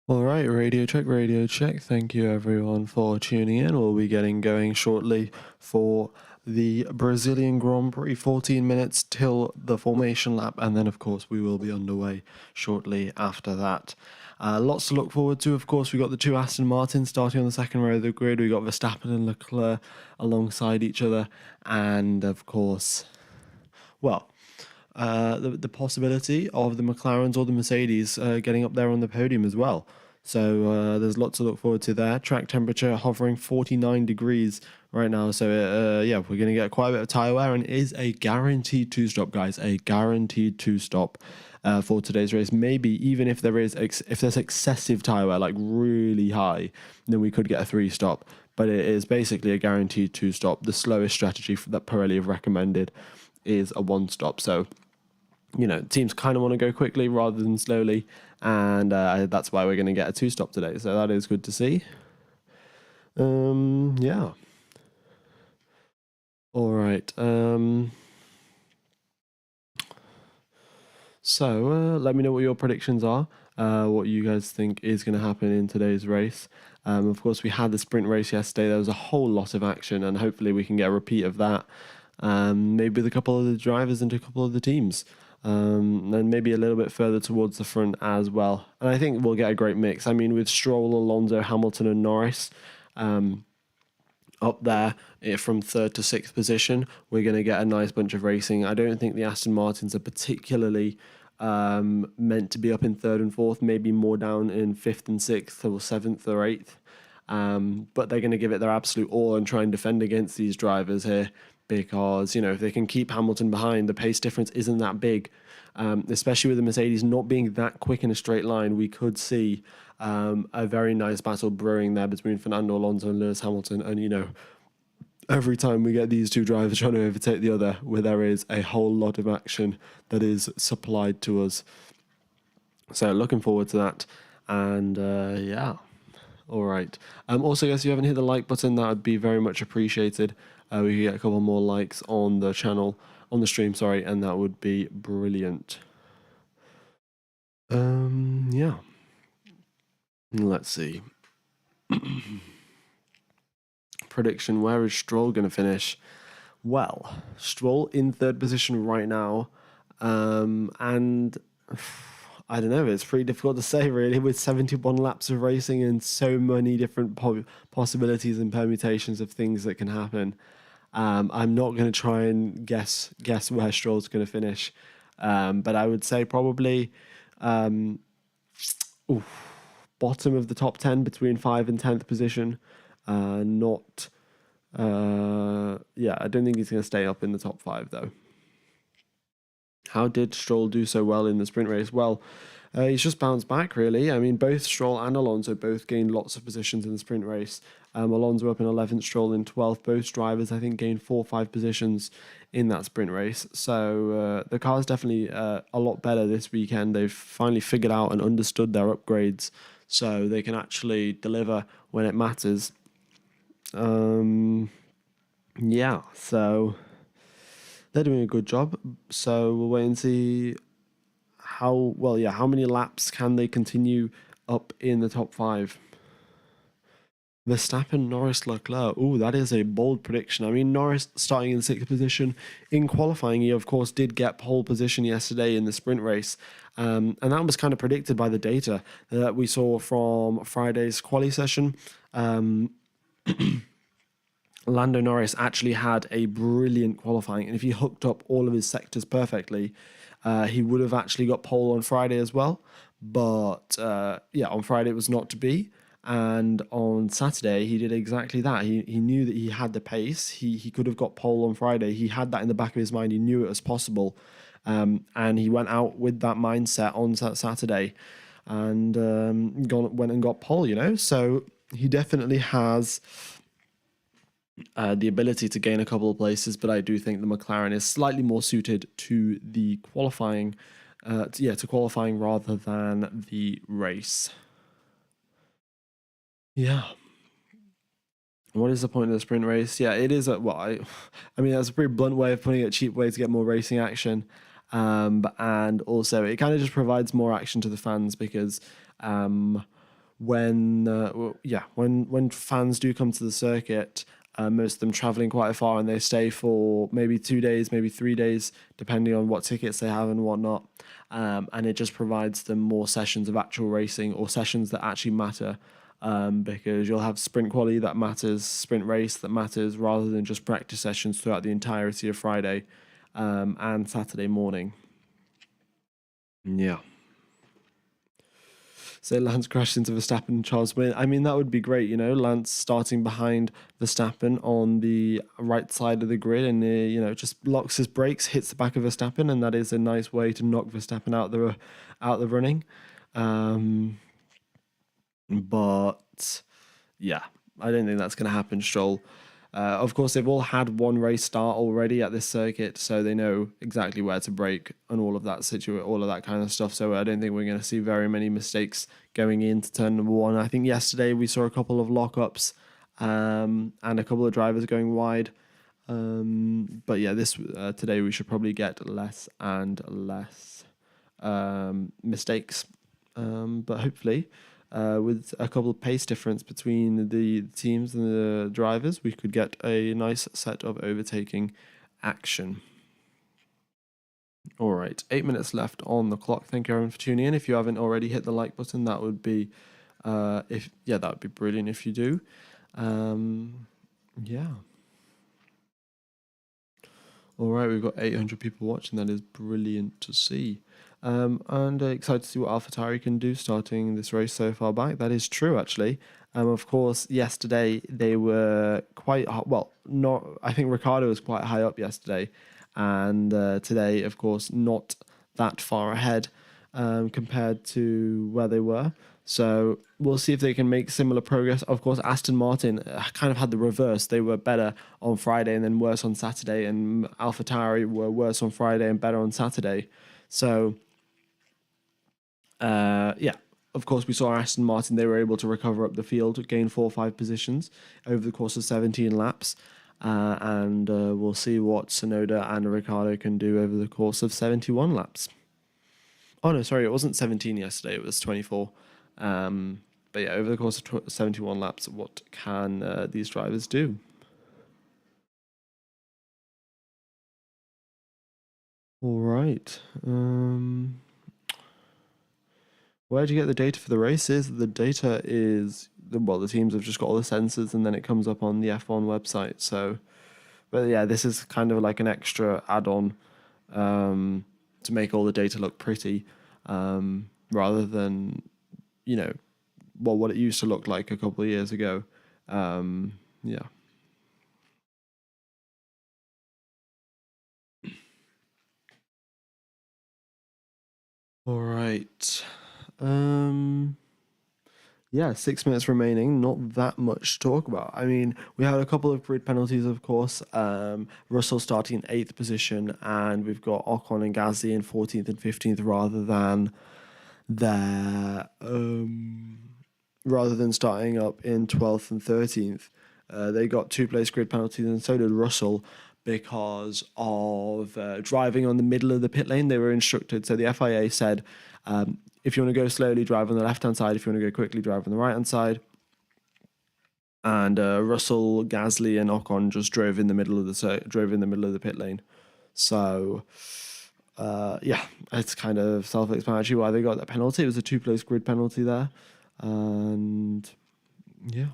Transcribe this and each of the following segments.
All right, radio check, radio check. Thank you everyone for tuning in. We'll be getting going shortly for the Brazilian Grand Prix, 14 minutes till the formation lap, and then of course we will be underway shortly after that. Lots to look forward to. Of course, we got the two Aston Martins starting on the second row of the grid. We got Verstappen and Leclerc alongside each other, and of course, well, the possibility of the McLarens or the Mercedes getting up there on the podium as well. So there's lots to look forward to there. Track temperature hovering 49 degrees right now. So yeah, we're going to get quite a bit of tyre wear, and it is a guaranteed two-stop, guys. A guaranteed two-stop for today's race. Maybe even if there's excessive tyre wear, like really high, then we could get a three-stop. But it is basically a guaranteed two-stop. The slowest strategy that Pirelli have recommended is a one-stop. So teams kind of want to go quickly rather than slowly, and that's why we're going to get a two-stop today. So that is good to see. Yeah. All right. So let me know what your predictions are. What you guys think is going to happen in today's race. Of course, we had the sprint race yesterday. There was a whole lot of action, and hopefully we can get a repeat of that. Maybe with a couple of the drivers and a couple of the teams. And maybe a little bit further towards the front as well. And I think we'll get a great mix. I mean, with Stroll, Alonso, Hamilton and Norris up there from third to sixth position, we're going to get a nice bunch of racing. I don't think the Aston Martins are particularly meant to be up in third and fourth, maybe more down in fifth and sixth or seventh or eighth. But they're going to give it their absolute all and try and defend against these drivers here, because if they can keep Hamilton behind, the pace difference isn't that big, especially with the Mercedes not being that quick in a straight line. We could see a very nice battle brewing there between Fernando Alonso and Lewis Hamilton, and every time we get these two drivers trying to overtake the other, where there is a whole lot of action that is supplied to us. So looking forward to that, and yeah. All right. Also, guys, if you haven't hit the like button, that would be very much appreciated. We could get a couple more likes on the channel, on the stream, sorry, and that would be brilliant. Yeah. Let's see. Prediction, where is Stroll going to finish? Well, Stroll in third position right now, and I don't know, it's pretty difficult to say really, with 71 laps of racing and so many different possibilities and permutations of things that can happen. I'm not going to try and guess where Stroll's going to finish, but I would say probably bottom of the top 10, between 5th and 10th position. I don't think he's going to stay up in the top 5 though. How did Stroll do so well in the sprint race? Well, he's just bounced back, really. I mean, both Stroll and Alonso both gained lots of positions in the sprint race. Alonso up in 11th, Stroll in 12th. Both drivers, I think, gained 4 or 5 positions in that sprint race. So the car's definitely a lot better this weekend. They've finally figured out and understood their upgrades, so they can actually deliver when it matters. Yeah, so they're doing a good job, so we'll wait and see how many laps can they continue up in the top 5. Verstappen, Norris, Leclerc. Ooh, that is a bold prediction. I mean, Norris starting in 6th position. In qualifying, he, of course, did get pole position yesterday in the sprint race. And that was kind of predicted by the data that we saw from Friday's quali session. Lando Norris actually had a brilliant qualifying, and if he hooked up all of his sectors perfectly, he would have actually got pole on Friday as well. But on Friday it was not to be, and on Saturday he did exactly that. He knew that he had the pace. He could have got pole on Friday. He had that in the back of his mind. He knew it was possible, and he went out with that mindset on Saturday, and went and got pole. So he definitely has the ability to gain a couple of places, but I do think the McLaren is slightly more suited to the qualifying, to qualifying rather than the race. Yeah. What is the point of the sprint race? Yeah, it is I mean, that's a pretty blunt way of putting it, a cheap way to get more racing action. And also it kind of just provides more action to the fans, because when fans do come to the circuit, most of them traveling quite far, and they stay for maybe 2 days, maybe 3 days, depending on what tickets they have and whatnot. And it just provides them more sessions of actual racing, or sessions that actually matter, because you'll have sprint quali that matters, sprint race that matters, rather than just practice sessions throughout the entirety of Friday and Saturday morning. Yeah. So Lance crashed into Verstappen and Charles win. I mean, that would be great, Lance starting behind Verstappen on the right side of the grid, and just locks his brakes, hits the back of Verstappen, and that is a nice way to knock Verstappen out the running. But yeah, I don't think that's going to happen, Stroll. Of course, they've all had one race start already at this circuit, so they know exactly where to brake and all of that kind of stuff. So I don't think we're going to see very many mistakes going into turn number one. I think yesterday we saw a couple of lockups and a couple of drivers going wide. But yeah, today we should probably get less and less mistakes. But hopefully, with a couple of pace difference between the teams and the drivers, we could get a nice set of overtaking action. All right, 8 minutes left on the clock. Thank you everyone for tuning in. If you haven't already hit the like button, that would be that would be brilliant if you do. Yeah. All right, we've got 800 people watching. That is brilliant to see. And excited to see what AlphaTauri can do starting this race so far back. That is true, actually. Of course, yesterday they were quite I think Ricciardo was quite high up yesterday, and today, of course, not that far ahead compared to where they were. So we'll see if they can make similar progress. Of course, Aston Martin kind of had the reverse. They were better on Friday and then worse on Saturday, and AlphaTauri were worse on Friday and better on Saturday. So of course, we saw Aston Martin. They were able to recover up the field, gain 4 or 5 positions over the course of 17 laps. And we'll see what Tsunoda and Ricciardo can do over the course of 71 laps. Oh, no, sorry, it wasn't 17 yesterday. It was 24. But yeah, over the course of 71 laps, what can these drivers do? All right. Where do you get the data for the races? The data is, the teams have just got all the sensors, and then it comes up on the F1 website. So, but yeah, this is kind of like an extra add-on to make all the data look pretty, rather than, what it used to look like a couple of years ago. Yeah. All right. Yeah, 6 minutes remaining. Not that much to talk about. I mean, we had a couple of grid penalties, of course. Russell starting in 8th position, and we've got Ocon and Gasly in 14th and 15th rather than starting up in 12th and 13th. They got 2-place grid penalties, and so did Russell, because of driving on the middle of the pit lane. They were instructed. So the FIA said, if you want to go slowly, drive on the left-hand side. If you want to go quickly, drive on the right-hand side. And Russell, Gasly, and Ocon just drove in the middle of the pit lane. So, it's kind of self-explanatory why they got that penalty. It was a 2-place grid penalty there, and yeah.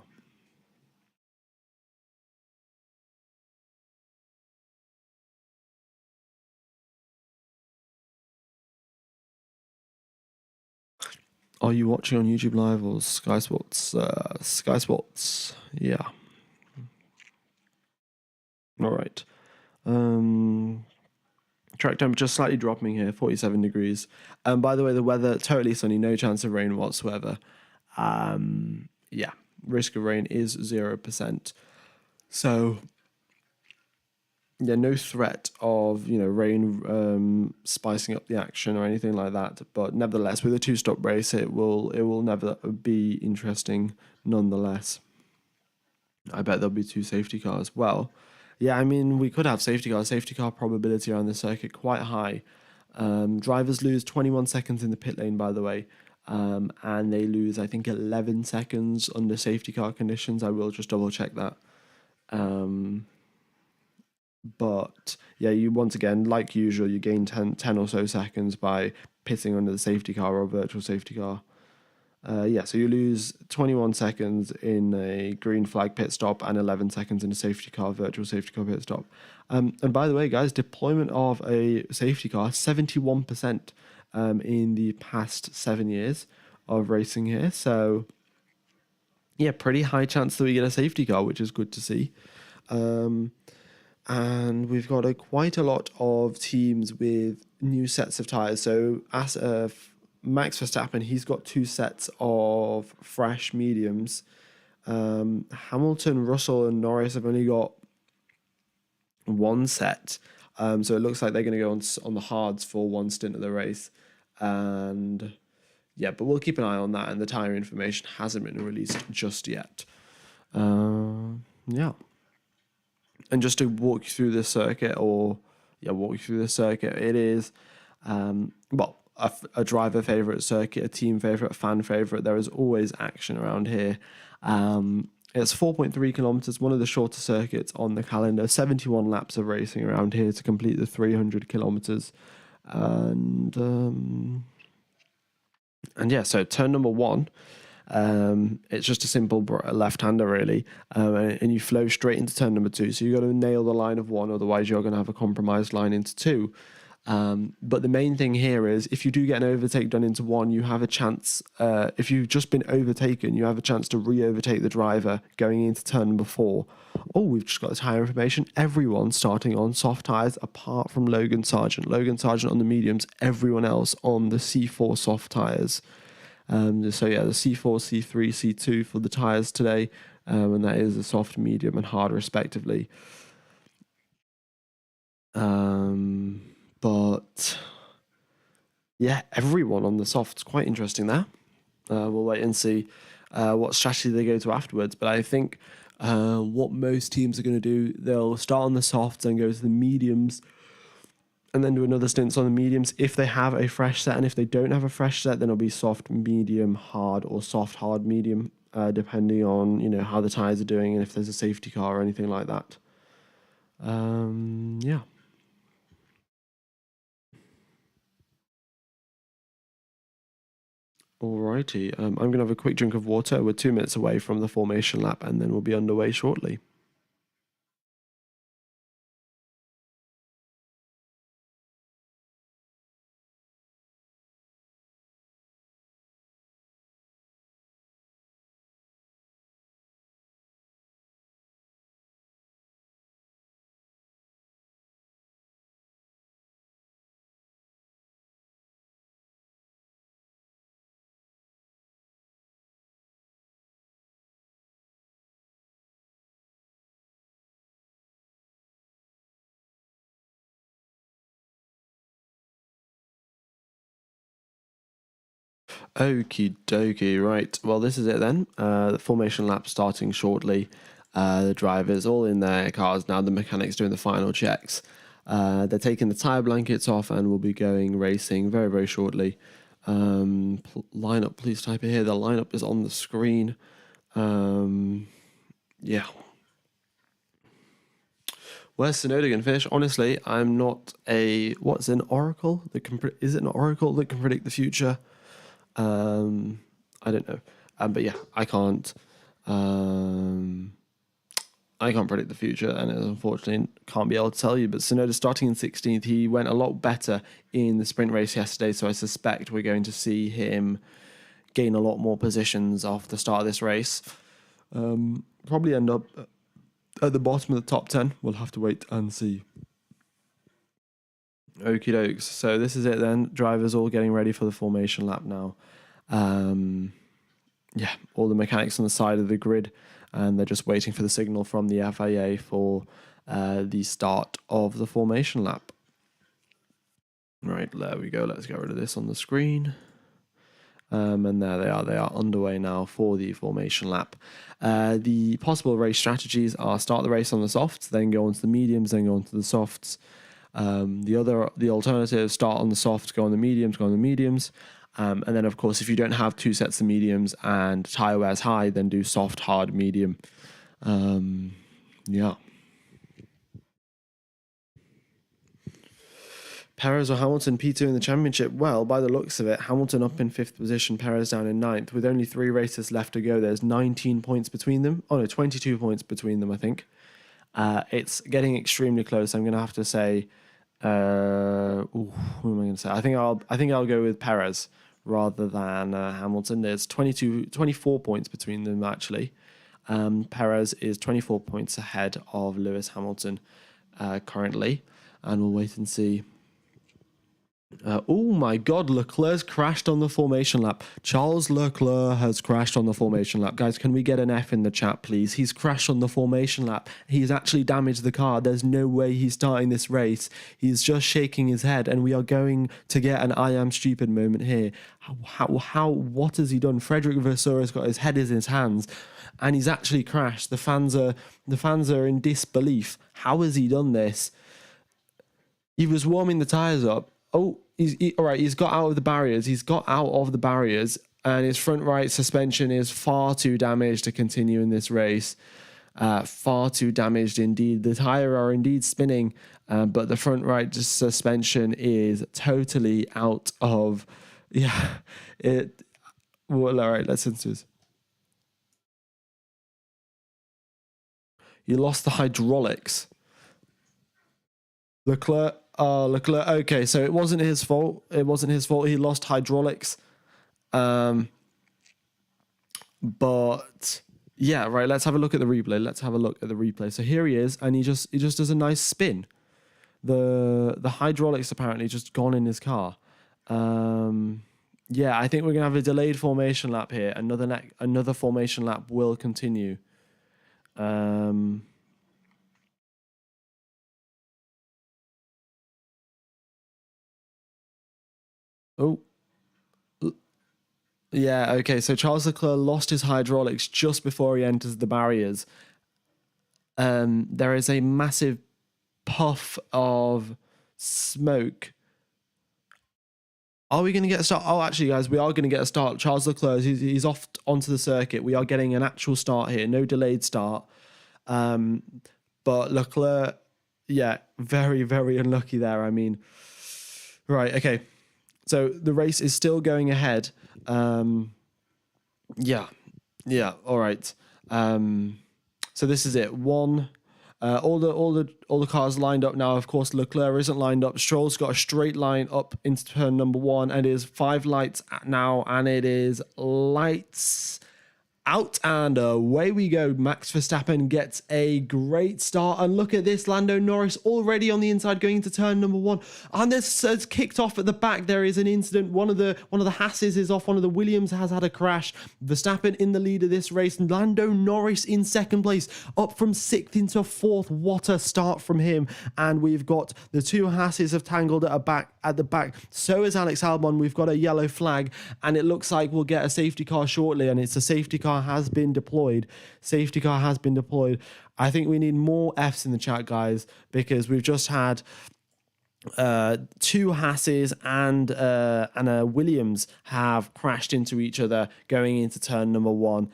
Are you watching on YouTube Live or Sky Sports? Sky Sports, yeah. All right. Track temperature slightly dropping here, 47 degrees. By the way, the weather totally sunny, no chance of rain whatsoever. Risk of rain is 0%. So yeah, no threat of rain spicing up the action or anything like that. But nevertheless, with a 2-stop race, it will never be interesting. Nonetheless, I bet there'll be 2 safety cars. Well, yeah, I mean, we could have safety cars. Safety car probability around the circuit quite high. Drivers lose 21 seconds in the pit lane, by the way. and they lose, I think, 11 seconds under safety car conditions. I will just double check that. But yeah, you once again, like usual, you gain 10 or so seconds by pitting under the safety car or virtual safety car. Yeah, so you lose 21 seconds in a green flag pit stop and 11 seconds in a safety car, virtual safety car pit stop. And by the way, guys, deployment of a safety car, 71% in the past 7 years of racing here. So yeah, pretty high chance that we get a safety car, which is good to see. And we've got quite a lot of teams with new sets of tyres. So as Max Verstappen, he's got 2 sets of fresh mediums. Hamilton, Russell, and Norris have only got 1 set. So it looks like they're going to go on the hards for 1 stint of the race. And yeah, but we'll keep an eye on that. And the tyre information hasn't been released just yet. Yeah. And just to walk you through this circuit, it is, a driver favourite circuit, a team favourite, a fan favourite. There is always action around here. It's 4.3 kilometres, one of the shorter circuits on the calendar, 71 laps of racing around here to complete the 300 kilometres. And yeah, so turn number 1. It's just a simple left-hander really, and you flow straight into turn number 2. So you got to nail the line of 1, otherwise you're going to have a compromised line into 2. But the main thing here is if you do get an overtake done into 1, you have a chance. If you've just been overtaken, you have a chance to re-overtake the driver going into turn number 4. Oh, we've just got the tyre information. Everyone starting on soft tyres apart from Logan Sargent. Logan Sargent on the mediums, everyone else on the C4 soft tyres. So yeah, the C4, C3, C2 for the tyres today, and that is a soft, medium, and hard respectively. But yeah, everyone on the softs, quite interesting there. We'll wait and see what strategy they go to afterwards. But I think what most teams are going to do, they'll start on the softs and go to the mediums, and then do another stint on the mediums if they have a fresh set. And if they don't have a fresh set, then it'll be soft, medium, hard, or soft, hard, medium, depending on how the tyres are doing and if there's a safety car or anything like that. Yeah. Alrighty. I'm going to have a quick drink of water. We're 2 minutes away from the formation lap, and then we'll be underway shortly. Okie dokie, right. Well, this is it then. The formation lap starting shortly. The drivers all in their cars now. The mechanics doing the final checks. They're taking the tyre blankets off and will be going racing very, very shortly. Lineup, please type it here. The lineup is on the screen. Yeah. Where's Tsunoda going to finish? Honestly, I'm not what's an oracle that is it an oracle that can predict the future? I don't know. But yeah, I can't predict the future, and unfortunately can't be able to tell you. But Tsunoda starting in 16th, he went a lot better in the sprint race yesterday, so I suspect we're going to see him gain a lot more positions off the start of this race. Probably end up at the bottom of the top 10. We'll have to wait and see. Okie dokes. So this is it then. Drivers all getting ready for the formation lap now. Yeah, all the mechanics on the side of the grid, and they're just waiting for the signal from the FIA for the start of the formation lap. Right, there we go. Let's get rid of this on the screen. And there they are. They are underway now for the formation lap. The possible race strategies are start the race on the softs, then go on to the mediums, then go on to the softs. The alternative, start on the softs, go on the mediums, And then, of course, if you don't have two sets of mediums and tyre wear's high, then do soft, hard, medium. Yeah. Perez or Hamilton P2 in the championship? Well, by the looks of it, Hamilton up in 5th position, Perez down in 9th. With only 3 races left to go, there's 19 points between them. Oh no, 22 points between them, I think. It's getting extremely close. I'm going to have to say, who am I going to say? I think I'll go with Perez rather than Hamilton. There's 24 points between them actually. Perez is 24 points ahead of Lewis Hamilton currently, and we'll wait and see. Oh my God, Leclerc's crashed on the formation lap. Charles Leclerc has crashed on the formation lap. Guys, can we get an F in the chat, please? He's crashed on the formation lap. He's actually damaged the car. There's no way he's starting this race. He's just shaking his head, and we are going to get an I am stupid moment here. What has he done? Frederick Vasseur has got his head in his hands, and he's actually crashed. The fans are in disbelief. How has he done this? He was warming the tyres up. Oh, all right. He's got out of the barriers. And his front right suspension is far too damaged to continue in this race. Far too damaged indeed. The tyre are indeed spinning, but the front right suspension is totally out of. Yeah, it. Well, all right. Let's listen to this. He lost the hydraulics. Leclerc. Okay, so it wasn't his fault. He lost hydraulics. But yeah, right. Let's have a look at the replay. So here he is, and he just does a nice spin. The hydraulics apparently just gone in his car. Yeah, I think we're gonna have a delayed formation lap here. Another formation lap will continue. Oh, yeah, okay. So Charles Leclerc lost his hydraulics just before he enters the barriers. There is a massive puff of smoke. Are we going to get a start? Oh, actually, guys, we are going to get a start. Charles Leclerc, he's off onto the circuit. We are getting an actual start here. No delayed start. But Leclerc, yeah, very, very unlucky there. I mean, right, okay. So the race is still going ahead. Yeah, all right. So this is it. All the cars lined up now. Of course, Leclerc isn't lined up. Stroll's got a straight line up into turn number 1, and it is 5 lights now, and it is lights out, and away we go. Max Verstappen gets a great start, and look at this, Lando Norris already on the inside going into turn number 1, and this has kicked off at the back. There is an incident. One of the Hasses is off. One of the Williams has had a crash. Verstappen in the lead of this race. Lando Norris in second place, up from 6th into 4th. What a start from him. And we've got the 2 Hasses have tangled at the back. So is Alex Albon. We've got a yellow flag, and it looks like we'll get a safety car shortly, and it's a safety car has been deployed. I think we need more Fs in the chat, guys, because we've just had 2 Hasses and a Williams have crashed into each other going into turn number 1.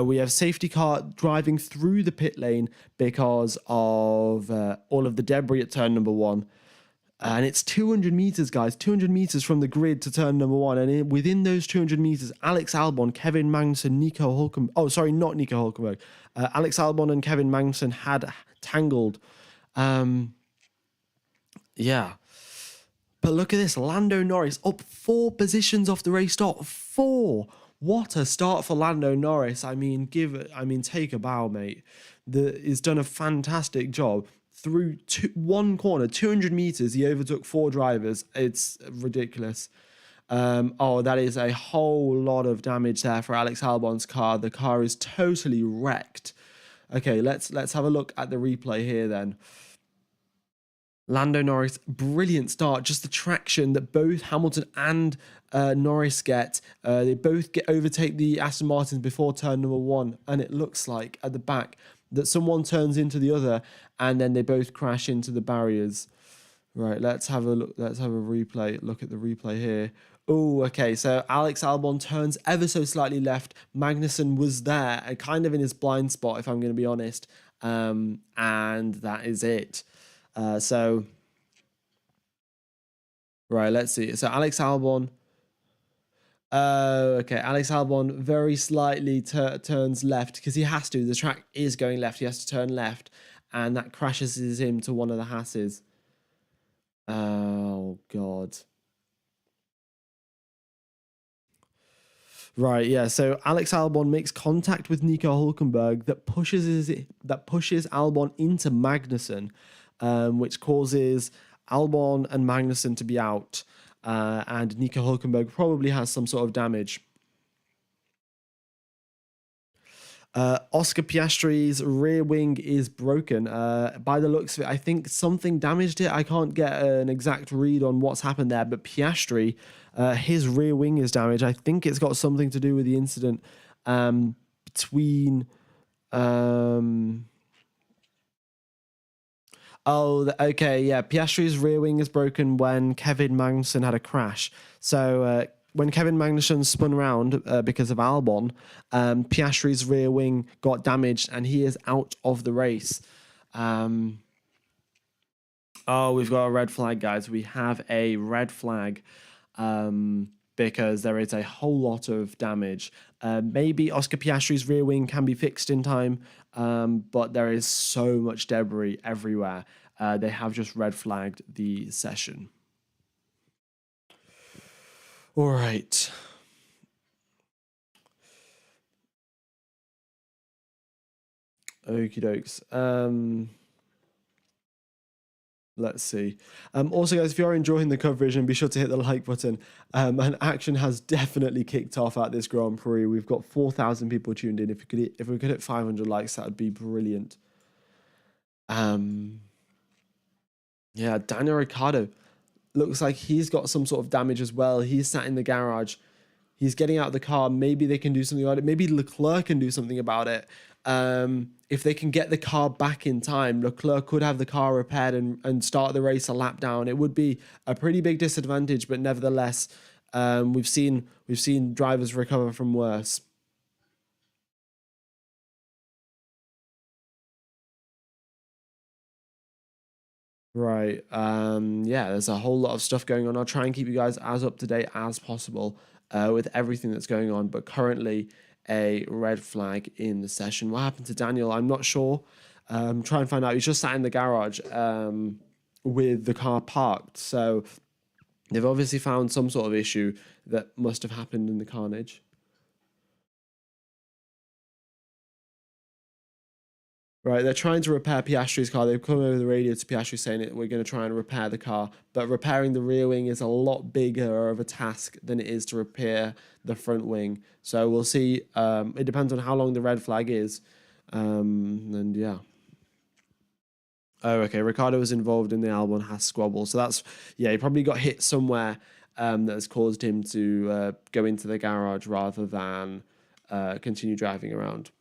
We have safety car driving through the pit lane because of all of the debris at turn number 1. And it's 200 meters, guys, 200 meters from the grid to turn number 1. And within those 200 meters, Alex Albon, Kevin Magnussen, Nico Hulkenberg. Oh, sorry, not Nico Hulkenberg. Alex Albon and Kevin Magnussen had tangled. Yeah. But look at this. Lando Norris up 4 positions off the race start. 4. What a start for Lando Norris. I mean, take a bow, mate. He's done a fantastic job. Through one corner, 200 meters, he overtook 4 drivers. It's ridiculous. That is a whole lot of damage there for Alex Albon's car. The car is totally wrecked. Okay, let's have a look at the replay here then. Lando Norris, brilliant start. Just the traction that both Hamilton and Norris get. They both overtake the Aston Martins before turn number 1, and it looks like at the back that someone turns into the other, and then they both crash into the barriers. Right, let's have a look. Let's have a replay. Look at the replay here. Oh, okay. So Alex Albon turns ever so slightly left. Magnussen was there, kind of in his blind spot, if I'm going to be honest. And that is it. So, right, let's see. So Alex Albon. Okay. Alex Albon very slightly turns left because he has to. The track is going left. He has to turn left, and that crashes him to one of the Hasses. Oh God. Right, yeah. So Alex Albon makes contact with Nico Hulkenberg that pushes Albon into Magnussen, which causes Albon and Magnussen to be out, and Nico Hulkenberg probably has some sort of damage. Oscar Piastri's rear wing is broken. By the looks of it, I think something damaged it. I can't get an exact read on what's happened there, but Piastri, his rear wing is damaged. I think it's got something to do with the incident between. Okay, yeah. Piastri's rear wing is broken when Kevin Magnussen had a crash. So when Kevin Magnussen spun around because of Albon, Piastri's rear wing got damaged and he is out of the race. We've got a red flag, guys. We have a red flag because there is a whole lot of damage. Maybe Oscar Piastri's rear wing can be fixed in time, but there is so much debris everywhere. They have just red flagged the session. All right. Okie dokes. Let's see. Also, guys, if you're enjoying the coverage, and be sure to hit the like button. And action has definitely kicked off at this Grand Prix. We've got 4,000 people tuned in. If we could hit 500 likes, that would be brilliant. Yeah, Daniel Ricciardo looks like he's got some sort of damage as well. He's sat in the garage. He's getting out of the car. Maybe they can do something about it. Maybe Leclerc can do something about it. If they can get the car back in time, Leclerc could have the car repaired and start the race a lap down. It would be a pretty big disadvantage, but nevertheless, we've seen drivers recover from worse. Right. Yeah, there's a whole lot of stuff going on. I'll try and keep you guys as up to date as possible with everything that's going on. But currently, a red flag in the session. What happened to Daniel? I'm not sure. Try and find out. He's just sat in the garage with the car parked. So they've obviously found some sort of issue that must have happened in the carnage. Right, they're trying to repair Piastri's car. They've come over the radio to Piastri saying that we're going to try and repair the car. But repairing the rear wing is a lot bigger of a task than it is to repair the front wing. So we'll see. It depends on how long the red flag is. And yeah. Oh, okay. Ricardo was involved in the Albon Haas squabble. So that's, yeah, he probably got hit somewhere that has caused him to go into the garage rather than continue driving around.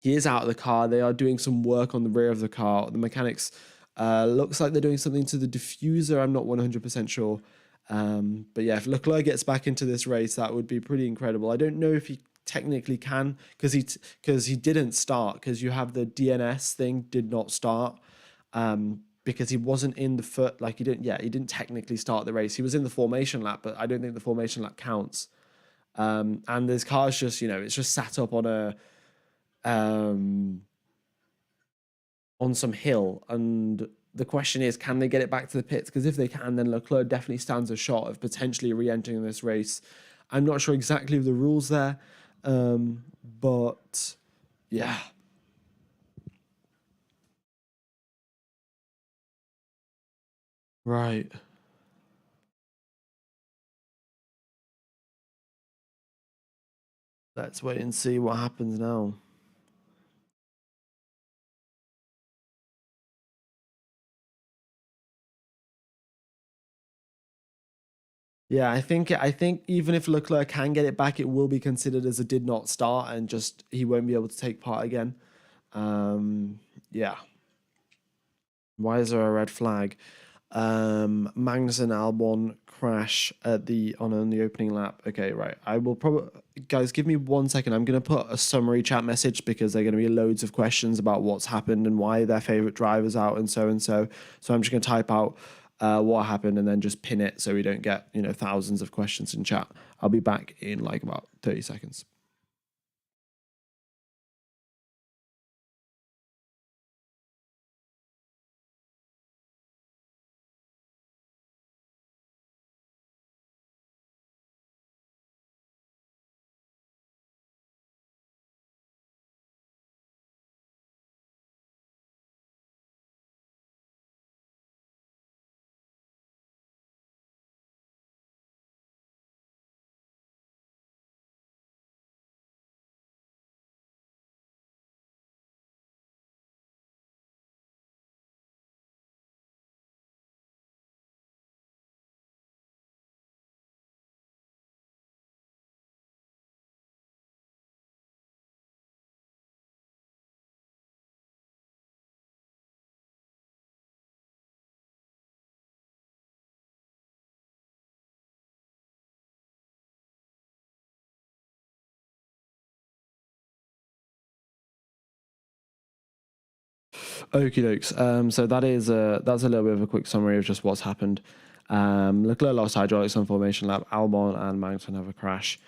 He is out of the car. They are doing some work on the rear of the car. The mechanics looks like they're doing something to the diffuser. I'm not 100% sure. But yeah, if Leclerc gets back into this race, that would be pretty incredible. I don't know if he technically can because he didn't start, because you have the DNS thing did not start because he wasn't in the foot. Like he didn't technically start the race. He was in the formation lap, but I don't think the formation lap counts. And this car's just, it's just sat up on some hill, and the question is, can they get it back to the pits? Because if they can, then Leclerc definitely stands a shot of potentially re-entering this race. I'm not sure exactly of the rules there, but yeah. Right. Let's wait and see what happens now. Yeah, I think even if Leclerc can get it back, it will be considered as a did not start, and just he won't be able to take part again. Yeah. Why is there a red flag? Magnussen Albon crash on the opening lap. Okay, right. I will probably, guys, give me 1 second. I'm gonna put a summary chat message because there are gonna be loads of questions about what's happened and why their favorite driver's out and so and so. So I'm just gonna type out what happened and then just pin it so we don't get thousands of questions in chat. I'll be back in like about 30 seconds. Okie dokes. So that's a little bit of a quick summary of just what's happened. Leclerc lost hydraulics on formation lap. Albon and Magnussen have a crash.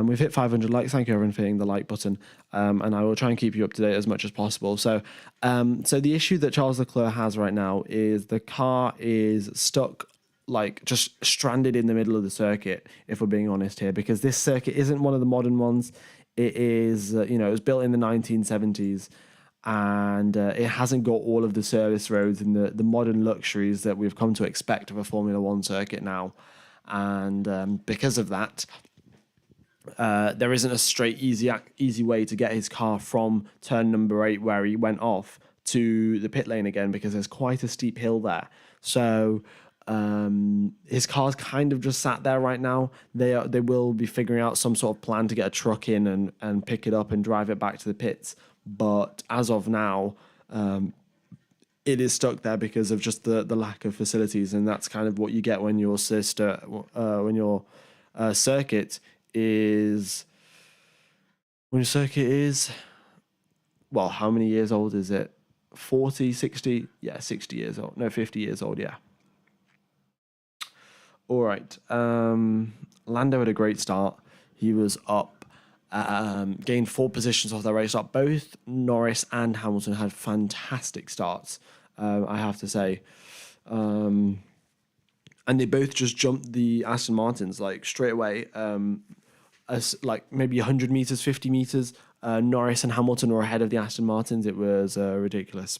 We've hit 500 likes. Thank you everyone for hitting the like button. And I will try and keep you up to date as much as possible. So the issue that Charles Leclerc has right now is the car is stuck, like just stranded in the middle of the circuit, if we're being honest here, because this circuit isn't one of the modern ones. It is, it was built in the 1970s, and it hasn't got all of the service roads and the modern luxuries that we've come to expect of a Formula One circuit now. And because of that, there isn't a straight, easy way to get his car from turn number 8, where he went off, to the pit lane again, because there's quite a steep hill there. So his car's kind of just sat there right now. They will be figuring out some sort of plan to get a truck in and pick it up and drive it back to the pits. But as of now, it is stuck there because of just the lack of facilities, and that's kind of what you get when your circuit is well, how many years old is it? 40, 60? Yeah, 60 years old. No, 50 years old, yeah. All right. Lando had a great start. He was up, gained 4 positions off the race start. Both Norris and Hamilton had fantastic starts, I have to say. And they both just jumped the Aston Martins like straight away. As like maybe 100 meters, 50 meters. Norris and Hamilton were ahead of the Aston Martins. It was ridiculous.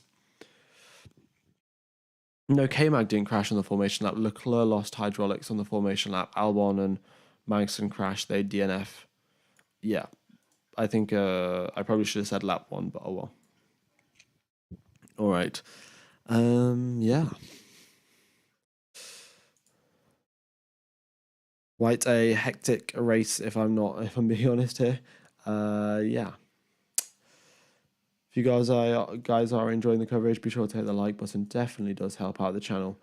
No, K-Mag didn't crash on the formation lap. Leclerc lost hydraulics on the formation lap. Albon and Magnussen crashed. They DNF. Yeah, I think I probably should have said lap 1, but oh well. All right. Yeah. Quite a hectic race, if I'm being honest here. Yeah. If you guys are enjoying the coverage, be sure to hit the like button. Definitely does help out the channel.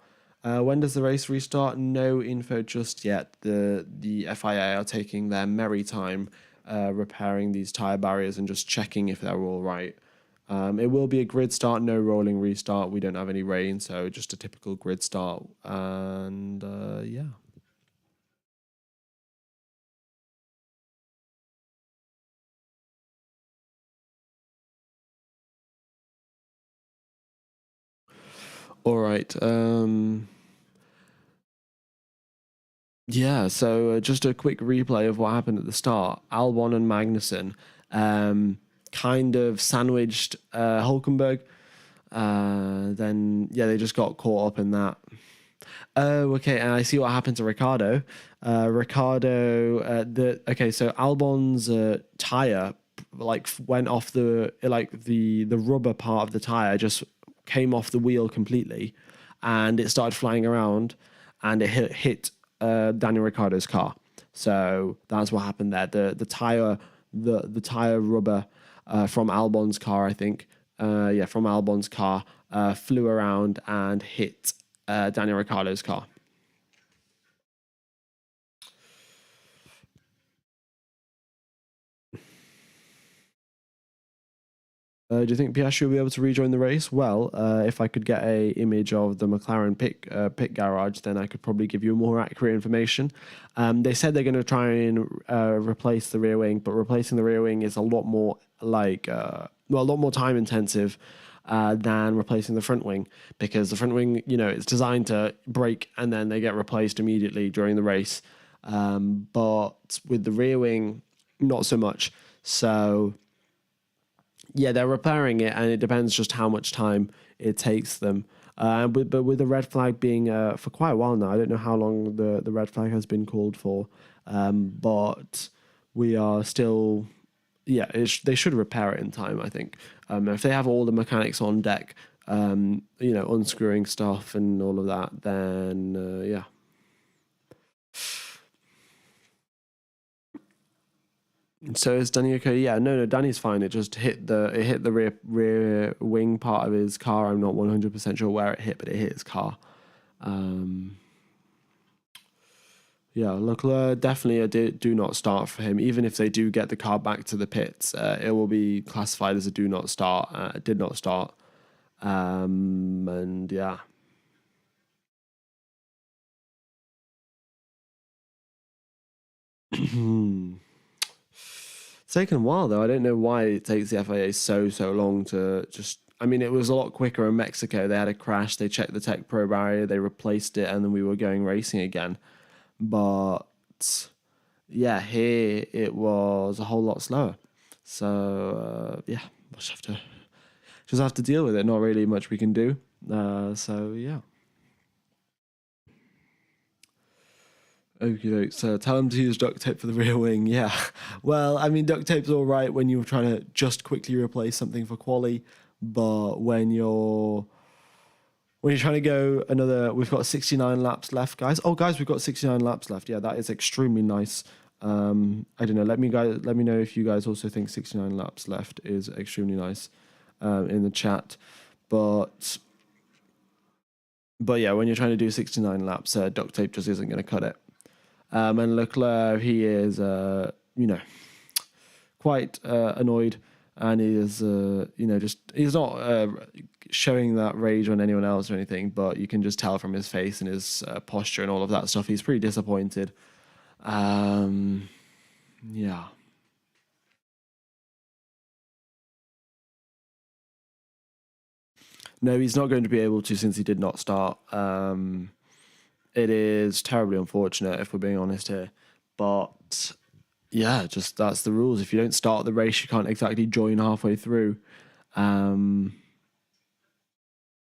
When does the race restart? No info just yet. The FIA are taking their merry time repairing these tyre barriers and just checking if they're all right. It will be a grid start, no rolling restart. We don't have any rain, so just a typical grid start. And yeah. All right. Yeah, so just a quick replay of what happened at the start. Albon and Magnussen kind of sandwiched Hulkenberg. Then, yeah, they just got caught up in that. Oh, okay, and I see what happened to Ricardo. So Albon's tire like went off the rubber part of the tire just came off the wheel completely, and it started flying around, and it hit Daniel Ricciardo's car. So that's what happened there. The tire rubber from Albon's car, I think, from Albon's car, flew around and hit Daniel Ricciardo's car. Do you think Piastri will be able to rejoin the race? Well, if I could get a image of the McLaren pit garage, then I could probably give you more accurate information. They said they're going to try and replace the rear wing, but replacing the rear wing is a lot more a lot more time intensive than replacing the front wing, because the front wing, it's designed to break and then they get replaced immediately during the race. But with the rear wing, not so much. So yeah, they're repairing it, and it depends just how much time it takes them. But with the red flag being for quite a while now, I don't know how long the red flag has been called for, but we are still, yeah, they should repair it in time, I think. If they have all the mechanics on deck, unscrewing stuff and all of that, then yeah. So is Danny okay? Yeah, no, Danny's fine. It just hit the rear wing part of his car. I'm not 100% sure where it hit, but it hit his car. Yeah, Leclerc definitely a do not start for him. Even if they do get the car back to the pits, it will be classified as a do not start. Did not start, and yeah. It's taken a while though. I don't know why it takes the FIA so long to just. I mean, it was a lot quicker in Mexico. They had a crash. They checked the tech pro barrier. They replaced it, and then we were going racing again. But yeah, here it was a whole lot slower. So yeah, we'll just have to deal with it. Not really much we can do. So yeah. Okay, so tell him to use duct tape for the rear wing. Yeah. Well, I mean, duct tape's all right when you're trying to just quickly replace something for quali, but when you're trying to go another, we've got 69 laps left, guys. Oh, guys, we've got 69 laps left. Yeah, that is extremely nice. I don't know. Let me know if you guys also think 69 laps left is extremely nice in the chat. But yeah, when you're trying to do 69 laps, duct tape just isn't going to cut it. And Leclerc, he is, quite annoyed, and he is, just he's not showing that rage on anyone else or anything, but you can just tell from his face and his posture and all of that stuff. He's pretty disappointed. Yeah. No, he's not going to be able to since he did not start. It is terribly unfortunate if we're being honest here, but yeah, just that's the rules. If you don't start the race, you can't exactly join halfway through. And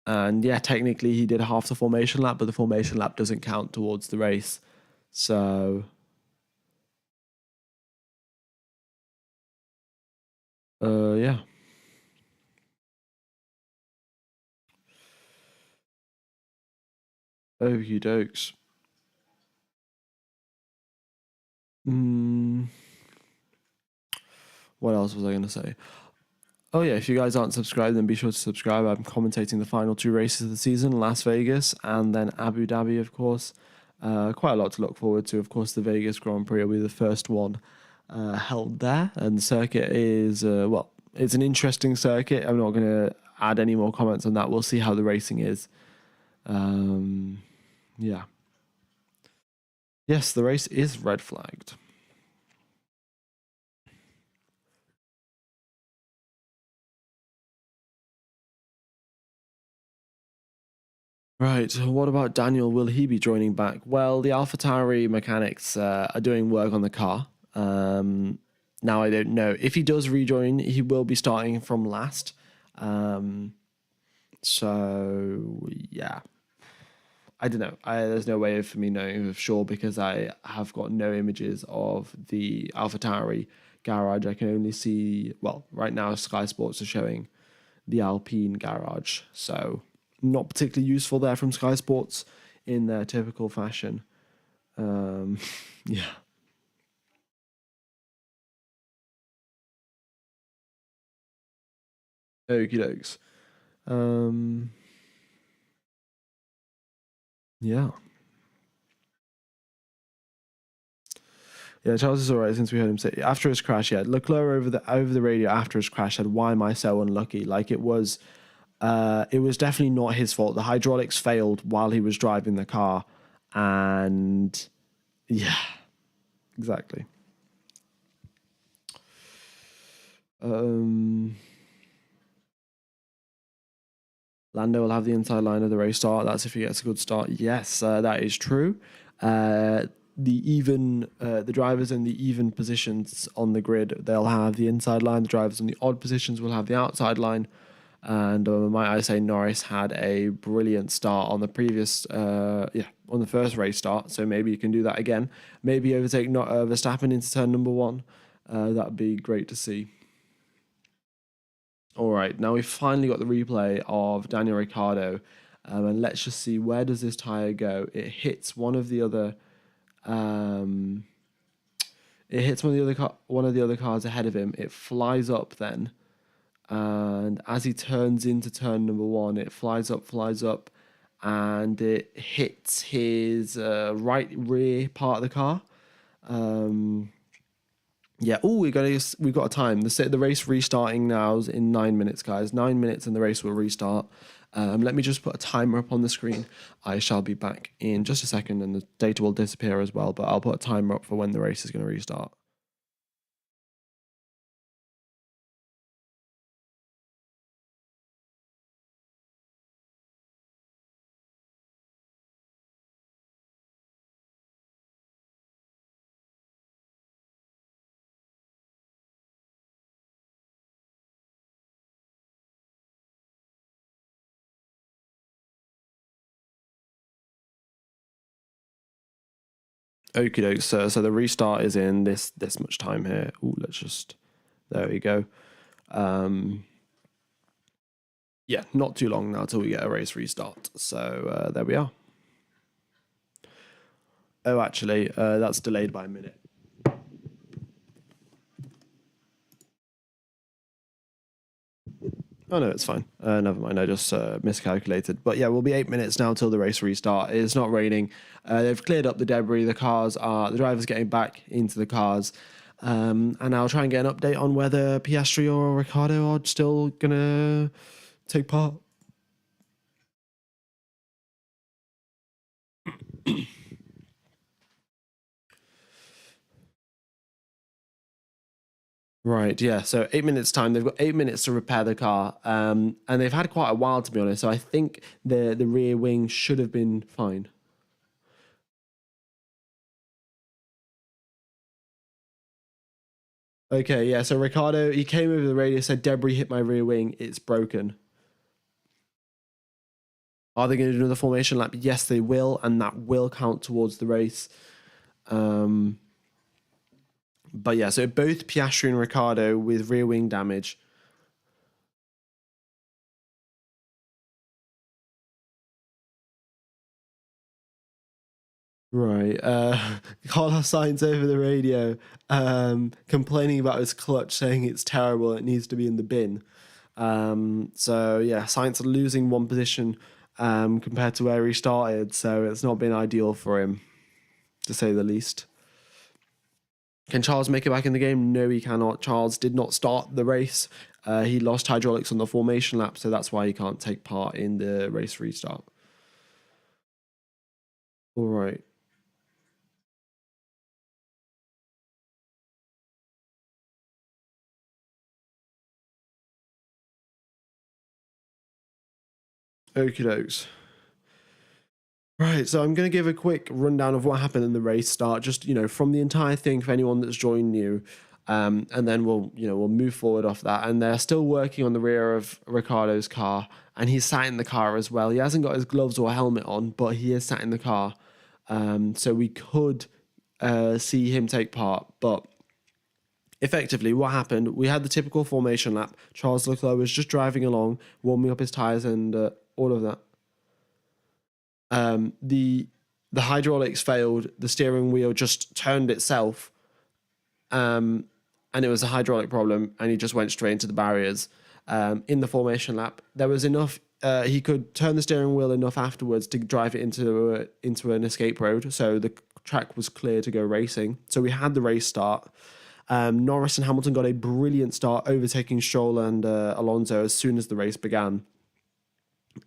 yeah, technically he did half the formation lap, but the formation lap doesn't count towards the race. So yeah. Okie dokes. What else was I going to say? Oh yeah, if you guys aren't subscribed, then be sure to subscribe. I'm commentating the final two races of the season, Las Vegas and then Abu Dhabi, of course. Quite a lot to look forward to. Of course, the Vegas Grand Prix will be the first one held there, and the circuit is it's an interesting circuit. I'm not going to add any more comments on that. We'll see how the racing is. Yeah. Yes, the race is red flagged. Right, so what about Daniel? Will he be joining back? Well, the AlphaTauri mechanics are doing work on the car. Now, I don't know. If he does rejoin, he will be starting from last. So, yeah. I don't know. There's no way for me knowing for sure because I have got no images of the AlphaTauri garage. I can only see, well, right now Sky Sports are showing the Alpine garage. So not particularly useful there from Sky Sports in their typical fashion. Yeah. Okie dokes. Yeah. Yeah, Charles is all right since we heard him say after his crash. Yeah, Leclerc over the radio after his crash said, "Why am I so unlucky?" Like it was definitely not his fault. The hydraulics failed while he was driving the car, and yeah, exactly. Lando will have the inside line of the race start. That's if he gets a good start. Yes, that is true. The drivers in the even positions on the grid, they'll have the inside line. The drivers in the odd positions will have the outside line. And might I say, Norris had a brilliant start on the previous, on the first race start. So maybe you can do that again. Maybe overtake Verstappen into turn number one. That'd be great to see. All right, now we've finally got the replay of Daniel Ricciardo, and let's just see, where does this tire go? It hits one of the other, one of the other cars ahead of him. It flies up then, and as he turns into turn number one, it flies up, and it hits his right rear part of the car. Yeah. Oh, we've got a time. The race restarting now is in 9 minutes, guys. 9 minutes, and the race will restart. Let me just put a timer up on the screen. I shall be back in just a second, and the data will disappear as well. But I'll put a timer up for when the race is going to restart. Okie doke, so the restart is in this much time here. Oh, there we go. Yeah, not too long now till we get a race restart. So there we are. Oh, actually, that's delayed by a minute. Oh, no, it's fine. Never mind. I just miscalculated. But yeah, we'll be 8 minutes now till the race restart. It's not raining. They've cleared up the debris. The drivers getting back into the cars. And I'll try and get an update on whether Piastri or Ricciardo are still going to take part. Right, yeah. So 8 minutes time, they've got 8 minutes to repair the car, and they've had quite a while, to be honest. So I think the rear wing should have been fine. Okay, yeah. So Ricardo, he came over the radio, said debris hit my rear wing, it's broken. Are they going to do another formation lap? Yes, they will, and that will count towards the race. But yeah, so both Piastri and Ricardo with rear wing damage. Right. Carlos Sainz over the radio, complaining about his clutch, saying it's terrible, it needs to be in the bin. So yeah, Sainz losing one position compared to where he started, so it's not been ideal for him, to say the least. Can Charles make it back in the game? No, he cannot. Charles did not start the race. He lost hydraulics on the formation lap, so that's why he can't take part in the race restart. All right. Okie dokes. Right, so I'm going to give a quick rundown of what happened in the race start, just from the entire thing for anyone that's joined new, and then we'll move forward off that. And they're still working on the rear of Ricardo's car, and he's sat in the car as well. He hasn't got his gloves or helmet on, but he is sat in the car, so we could see him take part. But effectively, what happened? We had the typical formation lap. Charles Leclerc was just driving along, warming up his tires, and all of that. The hydraulics failed. The steering wheel just turned itself, and it was a hydraulic problem. And he just went straight into the barriers. In the formation lap, there was enough he could turn the steering wheel enough afterwards to drive it into an escape road, so the track was clear to go racing. So we had the race start. Norris and Hamilton got a brilliant start, overtaking Stroll and Alonso as soon as the race began.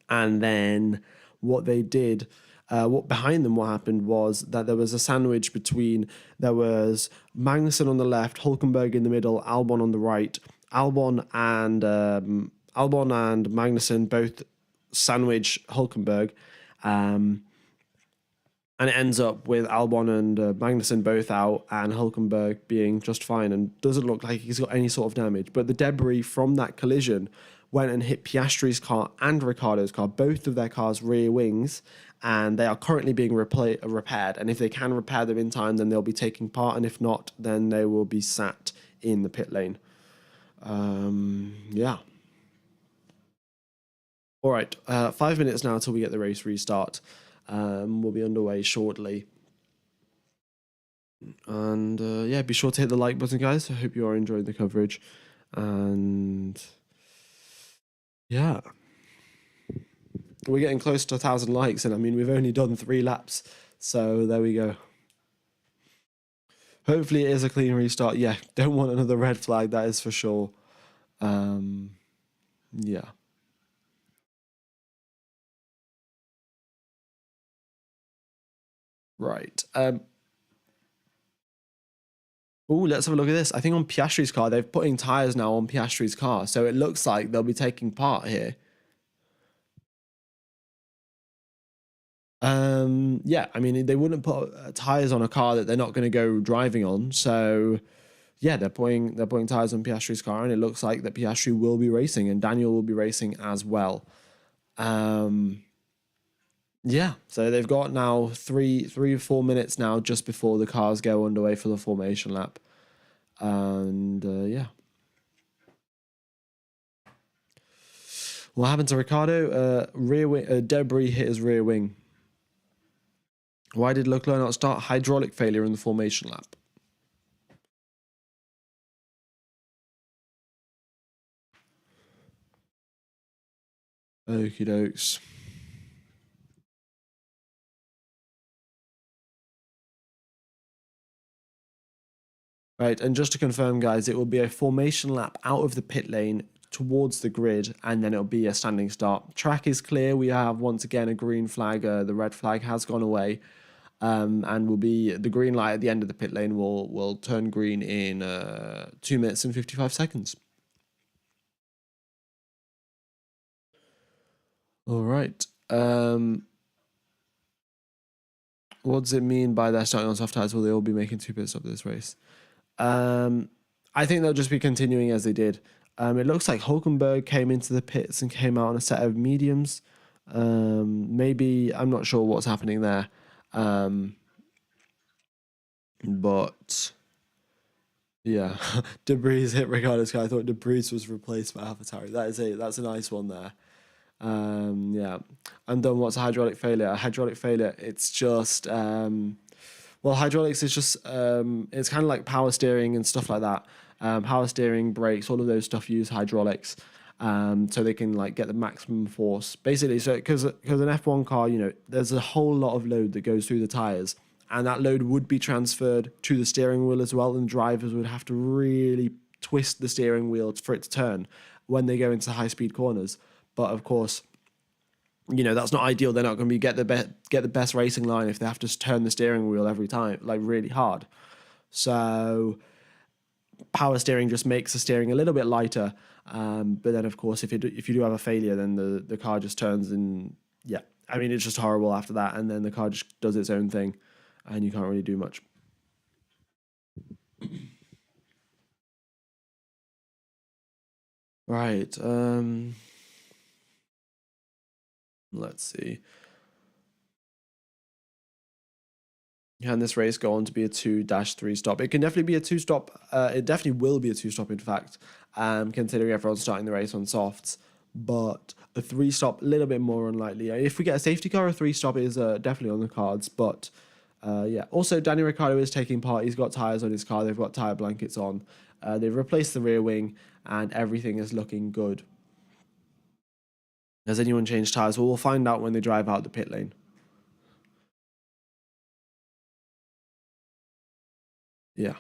And then what they did, what happened was that there was a sandwich between, there was Magnussen on the left, Hulkenberg in the middle, Albon on the right. Albon and Magnussen both sandwich Hulkenberg, and it ends up with Albon and Magnussen both out, and Hulkenberg being just fine and doesn't look like he's got any sort of damage. But the debris from that collision went and hit Piastri's car and Ricciardo's car, both of their cars' rear wings, and they are currently being repaired. And if they can repair them in time, then they'll be taking part, and if not, then they will be sat in the pit lane. Yeah. All right, 5 minutes now till we get the race restart. We'll be underway shortly. And yeah, be sure to hit the like button, guys. I hope you are enjoying the coverage. And yeah, we're getting close to 1,000 likes, and I mean, we've only done 3 laps. So there we go. Hopefully it is a clean restart. Yeah, don't want another red flag, that is for sure. Yeah. Right. Let's have a look at this. I think on Piastri's car, they're putting tyres now on Piastri's car. So it looks like they'll be taking part here. Yeah, I mean, they wouldn't put tyres on a car that they're not going to go driving on. So yeah, they're putting tyres on Piastri's car, and it looks like that Piastri will be racing and Daniel will be racing as well. Yeah, so they've got now 3 or 4 minutes now just before the cars go underway for the formation lap. And yeah. What happened to Ricciardo? Rear wing, debris hit his rear wing. Why did Leclerc not start? Hydraulic failure in the formation lap. Okie dokes. Right, and just to confirm, guys, it will be a formation lap out of the pit lane towards the grid, and then it'll be a standing start. Track is clear. We have once again a green flag. The red flag has gone away, and will be the green light at the end of the pit lane will turn green in 2 minutes and 55 seconds. All right. What does it mean by they're starting on soft tires? Will they all be making 2 pit stops this race? I think they'll just be continuing as they did. It looks like Hulkenberg came into the pits and came out on a set of mediums. Maybe, I'm not sure what's happening there. But yeah, Debris hit Ricciardo's car. I thought Debris was replaced by AlphaTauri. That's a nice one there. Yeah. And then what's a hydraulic failure? A hydraulic failure, it's just well, hydraulics is just it's kind of like power steering and stuff like that. Power steering, brakes, all of those stuff use hydraulics, so they can like get the maximum force. Basically, so because an F1 car, you know, there's a whole lot of load that goes through the tires, and that load would be transferred to the steering wheel as well, and drivers would have to really twist the steering wheel for it to turn when they go into high-speed corners. But of course, you know, that's not ideal. They're not going to get the best racing line if they have to turn the steering wheel every time, like really hard. So power steering just makes the steering a little bit lighter. But then, of course, if you do have a failure, then the car just turns, and yeah, I mean, it's just horrible after that. And then the car just does its own thing, and you can't really do much. Right. Let's see. Can this race go on to be a 2-3 stop? It can definitely be a 2-stop. It definitely will be a 2-stop, in fact, considering everyone's starting the race on softs. But a 3-stop, a little bit more unlikely. If we get a safety car, a 3-stop is definitely on the cards. But yeah, also Daniel Ricciardo is taking part. He's got tyres on his car. They've got tyre blankets on. They've replaced the rear wing, and everything is looking good. Has anyone changed tyres? Well, we'll find out when they drive out the pit lane. Yeah.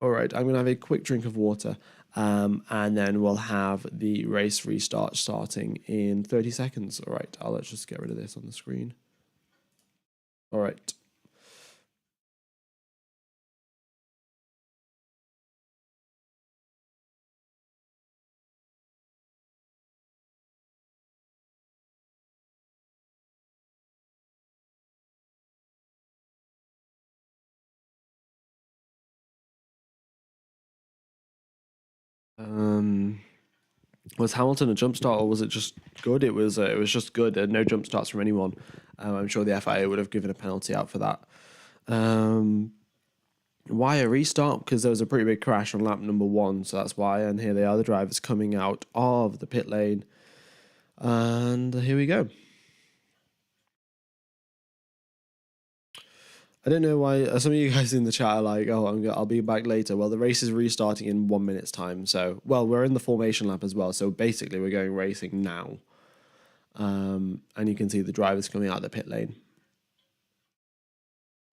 All right, I'm going to have a quick drink of water, and then we'll have the race restart starting in 30 seconds. All right, let's just get rid of this on the screen. All right. Was Hamilton a jump start, or was it just good? It was just good. No jump starts from anyone. I'm sure the FIA would have given a penalty out for that. Why a restart? Because there was a pretty big crash on lap number 1, so that's why. And here they are, the drivers coming out of the pit lane. And here we go. I don't know why some of you guys in the chat are like, oh, I'll be back later. Well, the race is restarting in 1 minute's time. So, well, we're in the formation lap as well. So basically, we're going racing now. And you can see the drivers coming out of the pit lane.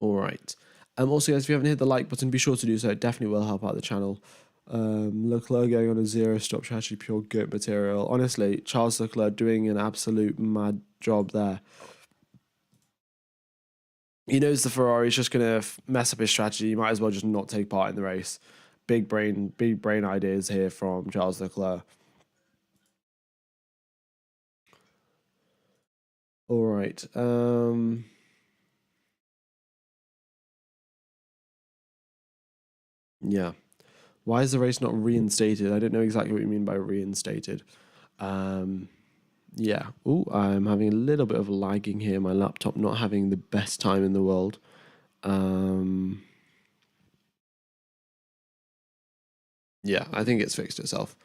All right. Also, guys, if you haven't hit the like button, be sure to do so. It definitely will help out the channel. Leclerc going on a 0-stop strategy, pure goat material. Honestly, Charles Leclerc doing an absolute mad job there. He knows the Ferrari is just going to mess up his strategy. You might as well just not take part in the race. Big brain ideas here from Charles Leclerc. All right. Yeah. Why is the race not reinstated? I don't know exactly what you mean by reinstated. Yeah. Oh, I'm having a little bit of lagging here. My laptop not having the best time in the world. Yeah, I think it's fixed itself.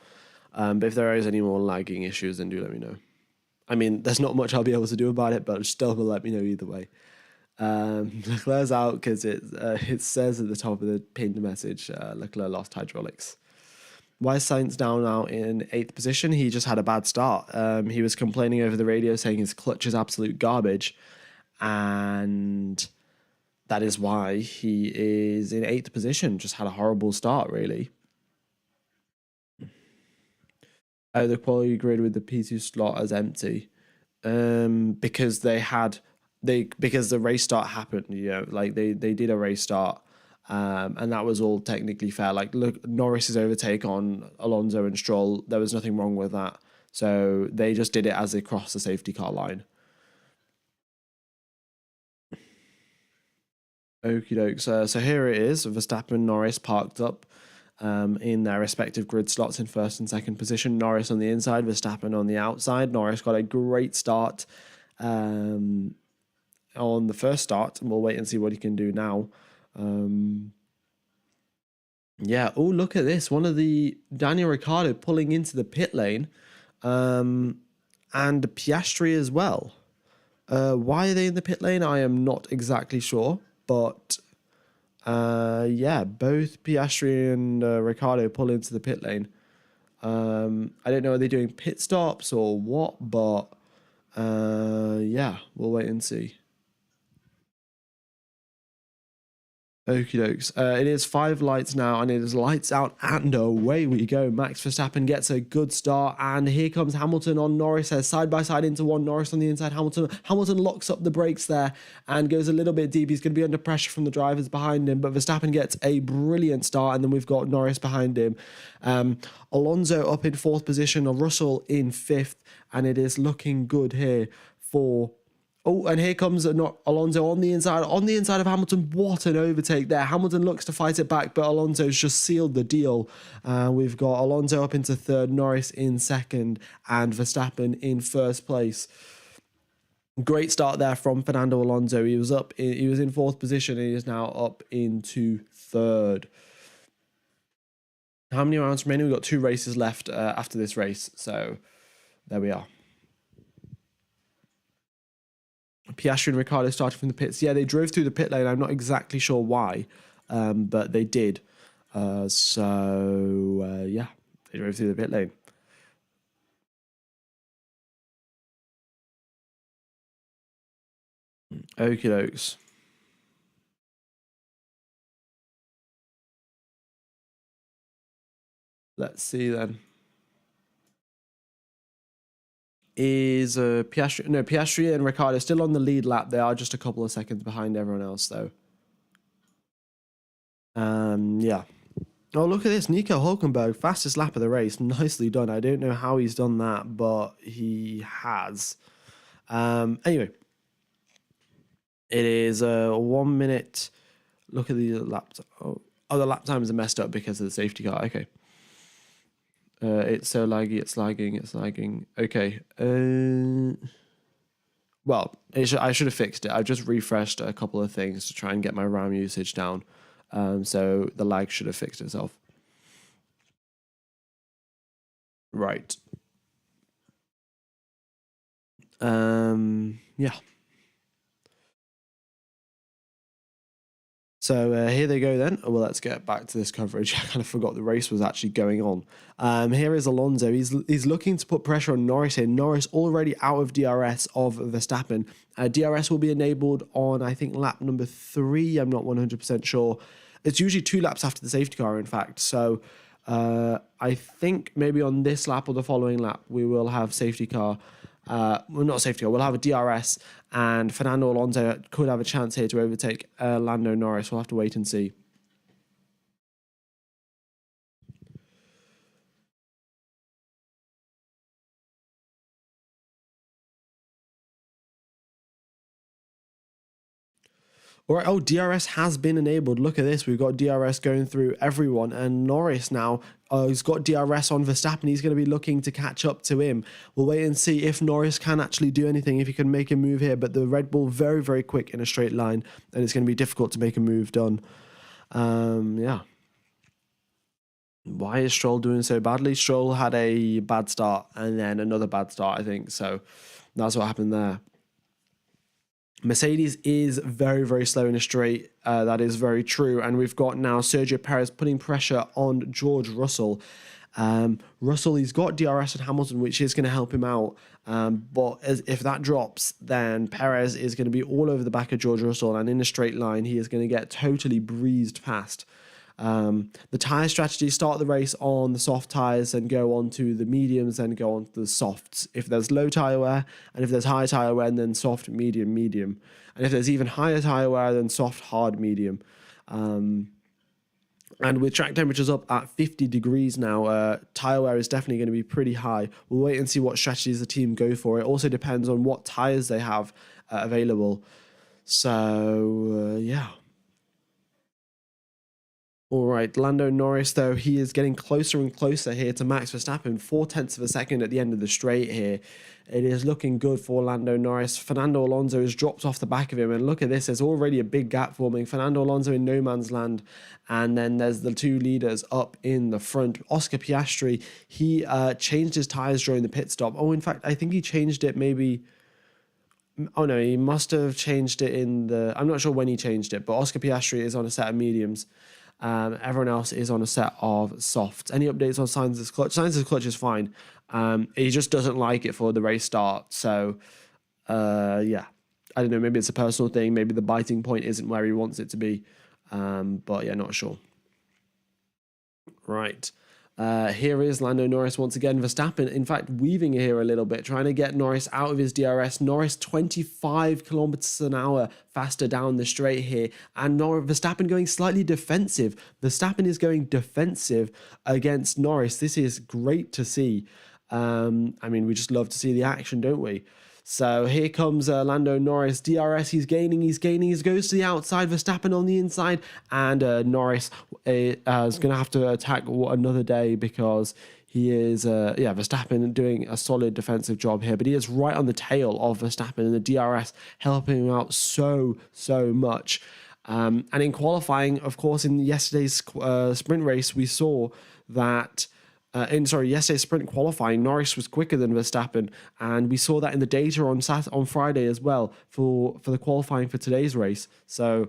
But if there is any more lagging issues, then do let me know. I mean, there's not much I'll be able to do about it, but still will let me know either way. Leclerc's out because it says at the top of the pinned message, Leclerc lost hydraulics. Why is Sainz down now in 8th position? He just had a bad start. He was complaining over the radio saying his clutch is absolute garbage, and that is why he is in 8th position. Just had a horrible start, really. The quality grid with the P2 slot as empty, because because the race start happened. Like they did a race start, and that was all technically fair. Like, look, Norris's overtake on Alonso and Stroll, there was nothing wrong with that. So they just did it as they crossed the safety car line. Okie dokes. So here it is, Verstappen and Norris parked up in their respective grid slots in 1st and 2nd position. Norris on the inside, Verstappen on the outside. Norris got a great start on the first start, and we'll wait and see what he can do now. Yeah. Oh, look at this. One of the Daniel Ricciardo pulling into the pit lane, and Piastri as well. Why are they in the pit lane? I am not exactly sure, but yeah, both Piastri and Ricciardo pull into the pit lane. I don't know, are they doing pit stops or what, but yeah, we'll wait and see. Okie dokes. It is 5 lights now, and it is lights out, and away we go. Max Verstappen gets a good start, and here comes Hamilton on Norris. They're side by side into one. Norris on the inside. Hamilton locks up the brakes there and goes a little bit deep. He's going to be under pressure from the drivers behind him, but Verstappen gets a brilliant start, and then we've got Norris behind him. Alonso up in 4th position, Russell in 5th, and it is looking good here for... Oh, and here comes Alonso on the inside of Hamilton. What an overtake there. Hamilton looks to fight it back, but Alonso's just sealed the deal. We've got Alonso up into 3rd, Norris in 2nd, and Verstappen in 1st place. Great start there from Fernando Alonso. He was in 4th position, and he is now up into 3rd. How many rounds remaining? We've got 2 races left after this race, so there we are. Piastri and Ricciardo started from the pits. Yeah, they drove through the pit lane. I'm not exactly sure why, but they did. Yeah, they drove through the pit lane. Okie dokes. Let's see then. Is Piastri? No, Piastri and Ricciardo still on the lead lap. They are just a couple of seconds behind everyone else, though. Yeah. Oh, look at this. Nico Hulkenberg, fastest lap of the race. Nicely done. I don't know how he's done that, but he has. Anyway, it is 1 minute. Look at the lap. Oh, the lap times are messed up because of the safety car. Okay. It's so laggy. It's lagging. Okay. Well, I should have fixed it. I've just refreshed a couple of things to try and get my RAM usage down. So the lag should have fixed itself. Right. Yeah. So here they go then. Well, let's get back to this coverage. I kind of forgot the race was actually going on. Here is Alonso. He's looking to put pressure on Norris here. Norris already out of DRS of Verstappen. DRS will be enabled on, I think, lap number 3. I'm not 100% sure. It's usually 2 laps after the safety car, in fact. So I think maybe on this lap or the following lap, we will have safety car. Well, not safety car. We'll have a DRS, and Fernando Alonso could have a chance here to overtake Lando Norris. We'll have to wait and see. All right. Oh, DRS has been enabled. Look at this. We've got DRS going through everyone, and Norris now has got DRS on Verstappen. He's going to be looking to catch up to him. We'll wait and see if Norris can actually do anything, if he can make a move here. But the Red Bull very, very quick in a straight line, and it's going to be difficult to make a move done. Yeah. Why is Stroll doing so badly? Stroll had a bad start and then another bad start, I think. So that's what happened there. Mercedes is very, very slow in a straight. That is very true. And we've got now Sergio Perez putting pressure on George Russell. Russell, he's got DRS and Hamilton, which is going to help him out. But if that drops, then Perez is going to be all over the back of George Russell. And in a straight line, he is going to get totally breezed past. The tyre strategy, start the race on the soft tyres and go on to the mediums, then go on to the softs. If there's low tyre wear, and if there's high tyre wear, then soft, medium, medium. And if there's even higher tyre wear, then soft, hard, medium. And with track temperatures up at 50 degrees now, tyre wear is definitely going to be pretty high. We'll wait and see what strategies the team go for. It also depends on what tyres they have available. So, yeah. All right, Lando Norris, though, he is getting closer and closer here to Max Verstappen, 0.4 of a second at the end of the straight here. It is looking good for Lando Norris. Fernando Alonso has dropped off the back of him, and look at this, there's already a big gap forming. Fernando Alonso in no man's land, and then there's the 2 leaders up in the front. Oscar Piastri, he changed his tyres during the pit stop. Oh, in fact, I think he changed it maybe... Oh, no, he must have changed it in the... I'm not sure when he changed it, but Oscar Piastri is on a set of mediums. Everyone else is on a set of softs. Any updates on Sainz's clutch? Sainz's clutch is fine. He just doesn't like it for the race start. So, yeah. I don't know. Maybe it's a personal thing. Maybe the biting point isn't where he wants it to be. But, yeah, not sure. Right. Here is Lando Norris once again. Verstappen, in fact, weaving here a little bit, trying to get Norris out of his DRS. Norris 25 kilometers an hour faster down the straight here. And Verstappen going slightly defensive. Verstappen is going defensive against Norris. This is great to see. I mean, we just love to see the action, don't we? So here comes Lando Norris, DRS, he's gaining, he goes to the outside, Verstappen on the inside, and Norris is going to have to attack another day because he is, Verstappen doing a solid defensive job here, but he is right on the tail of Verstappen, and the DRS helping him out so much. And in qualifying, of course, in yesterday's sprint race, we saw that... yesterday's sprint qualifying, Norris was quicker than Verstappen, and we saw that in the data on Friday as well for the qualifying for today's race. So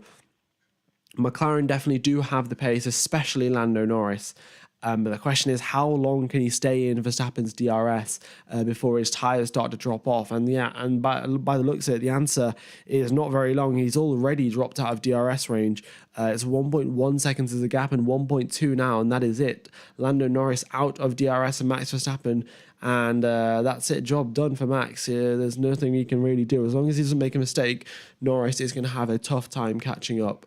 McLaren definitely do have the pace, especially Lando Norris. But the question is, how long can he stay in Verstappen's DRS before his tyres start to drop off? And by the looks of it, the answer is not very long. He's already dropped out of DRS range. It's 1.1 seconds as a gap and 1.2 now, and that is it. Lando Norris out of DRS and Max Verstappen, and that's it. Job done for Max. There's nothing he can really do. As long as he doesn't make a mistake, Norris is going to have a tough time catching up.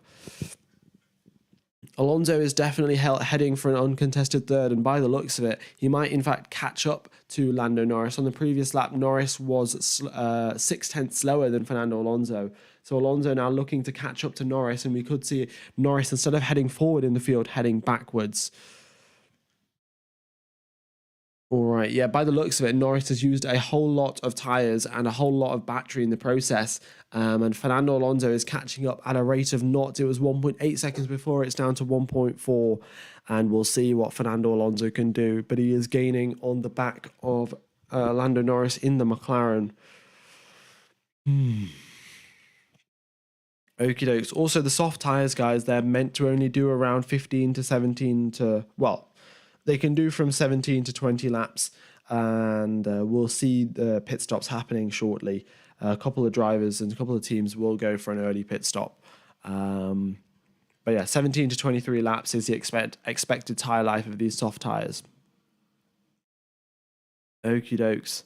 Alonso is definitely heading for an uncontested third, and by the looks of it, he might in fact catch up to Lando Norris. On the previous lap, Norris was 0.6 slower than Fernando Alonso. So Alonso now looking to catch up to Norris, and we could see Norris, instead of heading forward in the field, heading backwards. All right, yeah, by the looks of it, Norris has used a whole lot of tyres and a whole lot of battery in the process, and Fernando Alonso is catching up at a rate of not. It was 1.8 seconds before, it's down to 1.4, and we'll see what Fernando Alonso can do, but he is gaining on the back of Lando Norris in the McLaren. Okie dokes. Also, the soft tyres, guys, they're meant to only do around 15 to 17 to, well, they can do from 17 to 20 laps, and we'll see the pit stops happening shortly. A couple of drivers and a couple of teams will go for an early pit stop. But yeah, 17 to 23 laps is the expected tyre life of these soft tyres. Okie dokes.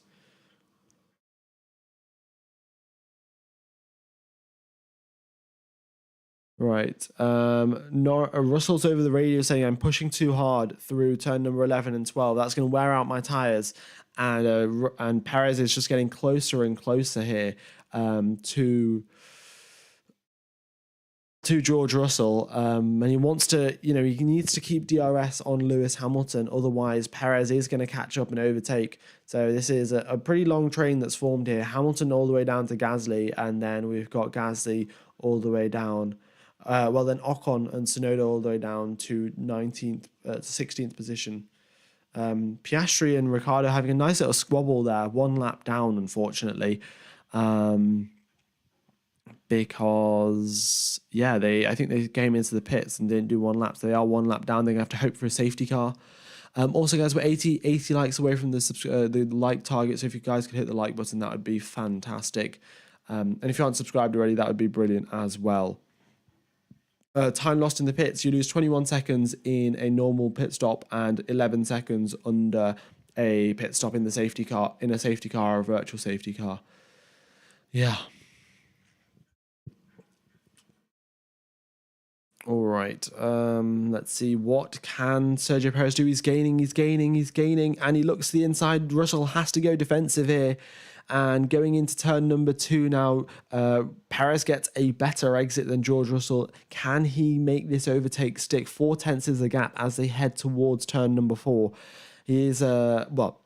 Right. Russell's over the radio saying, I'm pushing too hard through turn number 11 and 12. That's going to wear out my tyres. And Perez is just getting closer and closer here to George Russell. And he wants to, he needs to keep DRS on Lewis Hamilton. Otherwise, Perez is going to catch up and overtake. So this is a pretty long train that's formed here. Hamilton all the way down to Gasly. And then we've got Gasly all the way down. Then Ocon and Tsunoda all the way down to 19th, 16th position. Piastri and Ricciardo having a nice little squabble there, one lap down, unfortunately. Because, I think they came into the pits and didn't do one lap. So they are one lap down. They're going to have to hope for a safety car. Also, guys, we're 80 likes away from the like target. So if you guys could hit the like button, that would be fantastic. And if you aren't subscribed already, that would be brilliant as well. Time lost in the pits, you lose 21 seconds in a normal pit stop and 11 seconds under a pit stop in a safety car or a virtual safety car. Yeah. All right. Let's see. What can Sergio Perez do? He's gaining, and he looks to the inside. Russell has to go defensive here. And going into turn number 2 now, Perez gets a better exit than George Russell. Can he make this overtake stick? 0.4 is the gap as they head towards turn number 4. He is,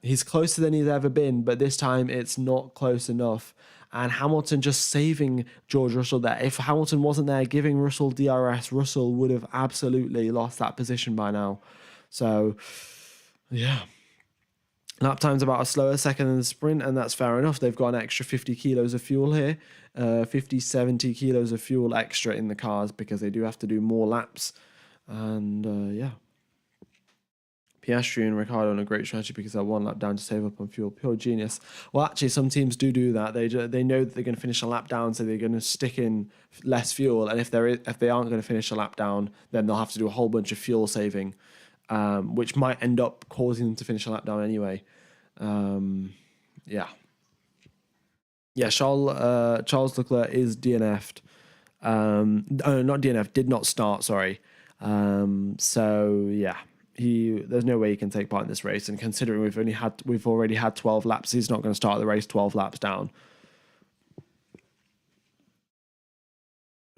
he's closer than he's ever been, but this time it's not close enough. And Hamilton just saving George Russell there. If Hamilton wasn't there giving Russell DRS, Russell would have absolutely lost that position by now. So, yeah. Lap time's about a slower second than the sprint, and that's fair enough. They've got an extra 50 kilos of fuel here, 50, 70 kilos of fuel extra in the cars because they do have to do more laps. And yeah. Piastri and Ricciardo on a great strategy because they're one lap down to save up on fuel. Pure genius. Well, actually, some teams do that. They know that they're going to finish a lap down, so they're going to stick in less fuel. And if they aren't going to finish a lap down, then they'll have to do a whole bunch of fuel saving. Which might end up causing them to finish a lap down anyway. Yeah, Charles Leclerc is DNF'd. Not DNF, did not start, sorry. So yeah, there's no way he can take part in this race, and considering we've already had 12 laps, he's not going to start the race 12 laps down.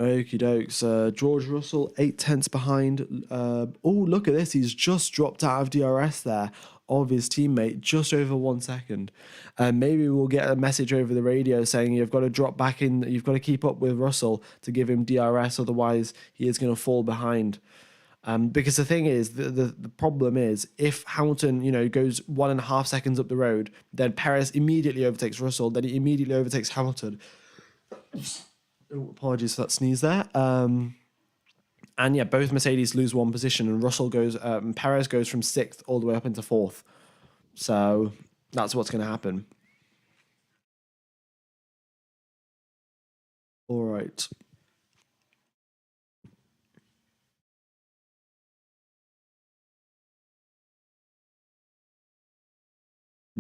Okie dokes. George Russell, 0.8 behind. Oh, look at this. He's just dropped out of DRS there of his teammate, just over 1 second. Maybe we'll get a message over the radio saying you've got to drop back in. You've got to keep up with Russell to give him DRS. Otherwise, he is going to fall behind. Because the thing is, the problem is, if Hamilton, goes 1.5 seconds up the road, then Perez immediately overtakes Russell. Then he immediately overtakes Hamilton. Oh, apologies for that sneeze there. And yeah, both Mercedes lose one position, and Perez goes from 6th all the way up into 4th. So that's what's going to happen. All right.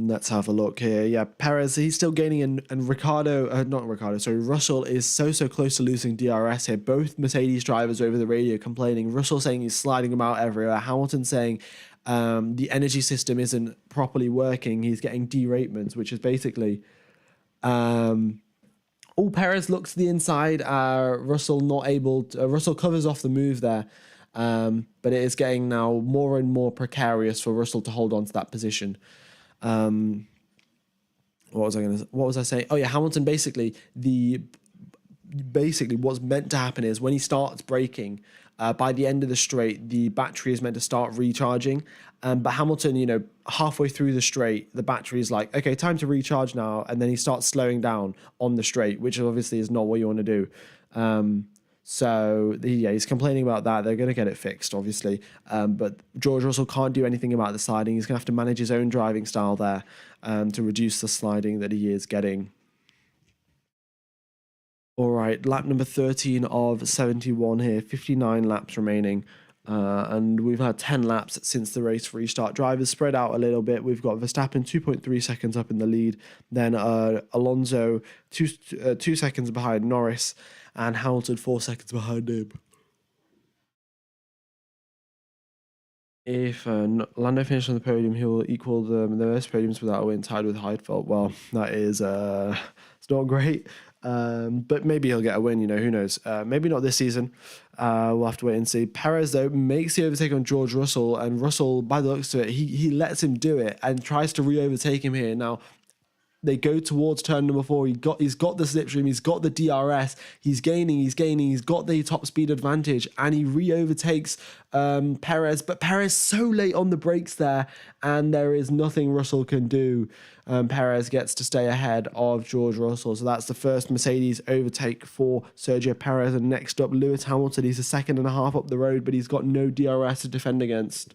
Let's have a look here. Yeah, Perez, he's still gaining, and Russell is so close to losing DRS here. Both Mercedes drivers over the radio complaining. Russell saying he's sliding them out everywhere. Hamilton saying the energy system isn't properly working. He's getting deratements, which is basically... Perez looks to the inside. Russell not able to... Russell covers off the move there. But it is getting now more and more precarious for Russell to hold on to that position. What was I saying? Oh yeah, Hamilton basically what's meant to happen is when he starts braking, by the end of the straight, the battery is meant to start recharging. But Hamilton, halfway through the straight, the battery is like, okay, time to recharge now. And then he starts slowing down on the straight, which obviously is not what you want to do. He's complaining about that. They're going to get it fixed, obviously. But George Russell can't do anything about the sliding. He's going to have to manage his own driving style there to reduce the sliding that he is getting. All right, lap number 13 of 71 here, 59 laps remaining. And we've had 10 laps since the race restart. Drivers spread out a little bit. We've got Verstappen 2.3 seconds up in the lead. Then Alonso 2 seconds behind Norris. And Hamilton 4 seconds behind him. If Lando finishes on the podium, he will equal the most podiums without a win, tied with Heidfeld. Well, that is it's not great. But maybe he'll get a win, who knows. Maybe not this season. We'll have to wait and see. Perez, though, makes the overtake on George Russell, and Russell, by the looks of it, he lets him do it and tries to re-overtake him here. Now, they go towards turn number 4. He's got the slipstream, he's got the DRS, he's gaining, he's got the top speed advantage, and he re-overtakes Perez. But Perez so late on the brakes there, and there is nothing Russell can do. Perez gets to stay ahead of George Russell. So that's the first Mercedes overtake for Sergio Perez. And next up, Lewis Hamilton. He's a second and a half up the road, but he's got no DRS to defend against.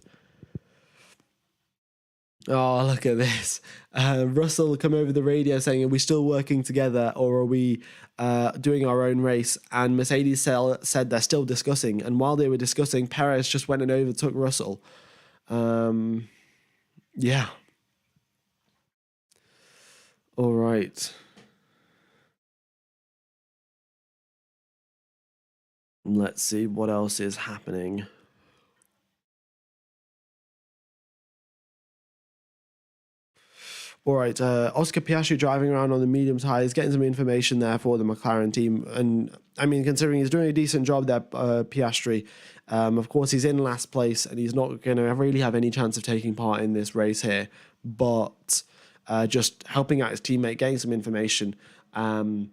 Oh, look at this. Russell come over the radio saying, are we still working together, or are we doing our own race? And Mercedes said they're still discussing. And while they were discussing, Perez just went and overtook Russell. Yeah. All right. Let's see what else is happening. All right, Oscar Piastri driving around on the medium tyres, getting some information there for the McLaren team. And I mean, considering he's doing a decent job there, Piastri, of course, he's in last place and he's not going to really have any chance of taking part in this race here. But just helping out his teammate, getting some information. And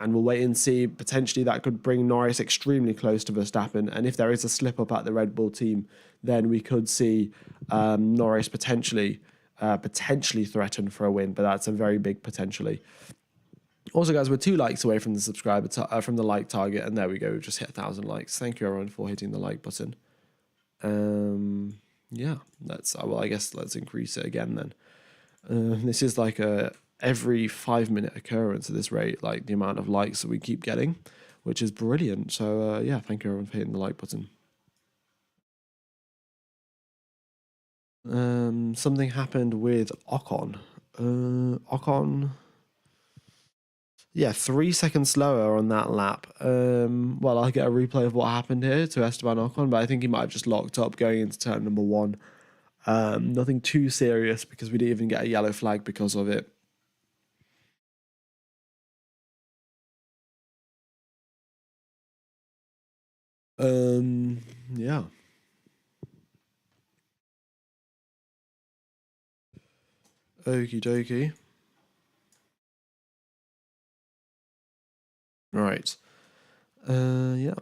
we'll wait and see. Potentially that could bring Norris extremely close to Verstappen. And if there is a slip up at the Red Bull team, then we could see Norris potentially threatened for a win, but that's a very big potentially. Also, guys, we're 2 likes away from the from the like target, and there we go. We've just hit 1,000 likes. Thank you, everyone, for hitting the like button. Yeah, I guess let's increase it again then. This is like a every 5-minute occurrence at this rate, like the amount of likes that we keep getting, which is brilliant. So yeah, thank you, everyone, for hitting the like button. Something happened with Ocon. Yeah, 3 seconds slower on that lap. Well, I'll get a replay of what happened here to Esteban Ocon, but I think he might have just locked up going into turn number 1. Nothing too serious because we didn't even get a yellow flag because of it. Yeah. Okie dokie. Right. Yeah.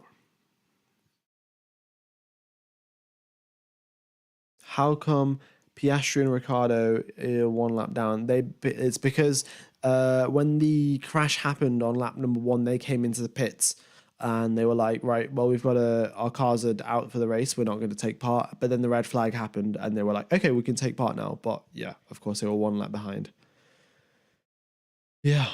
How come Piastri and Ricciardo 1 lap down? It's because when the crash happened on lap number 1, they came into the pits and they were like, right, well, we've got our cars are out for the race, we're not going to take part. But then the red flag happened, and they were like, okay, we can take part now. But yeah, of course, they were one lap behind. Yeah.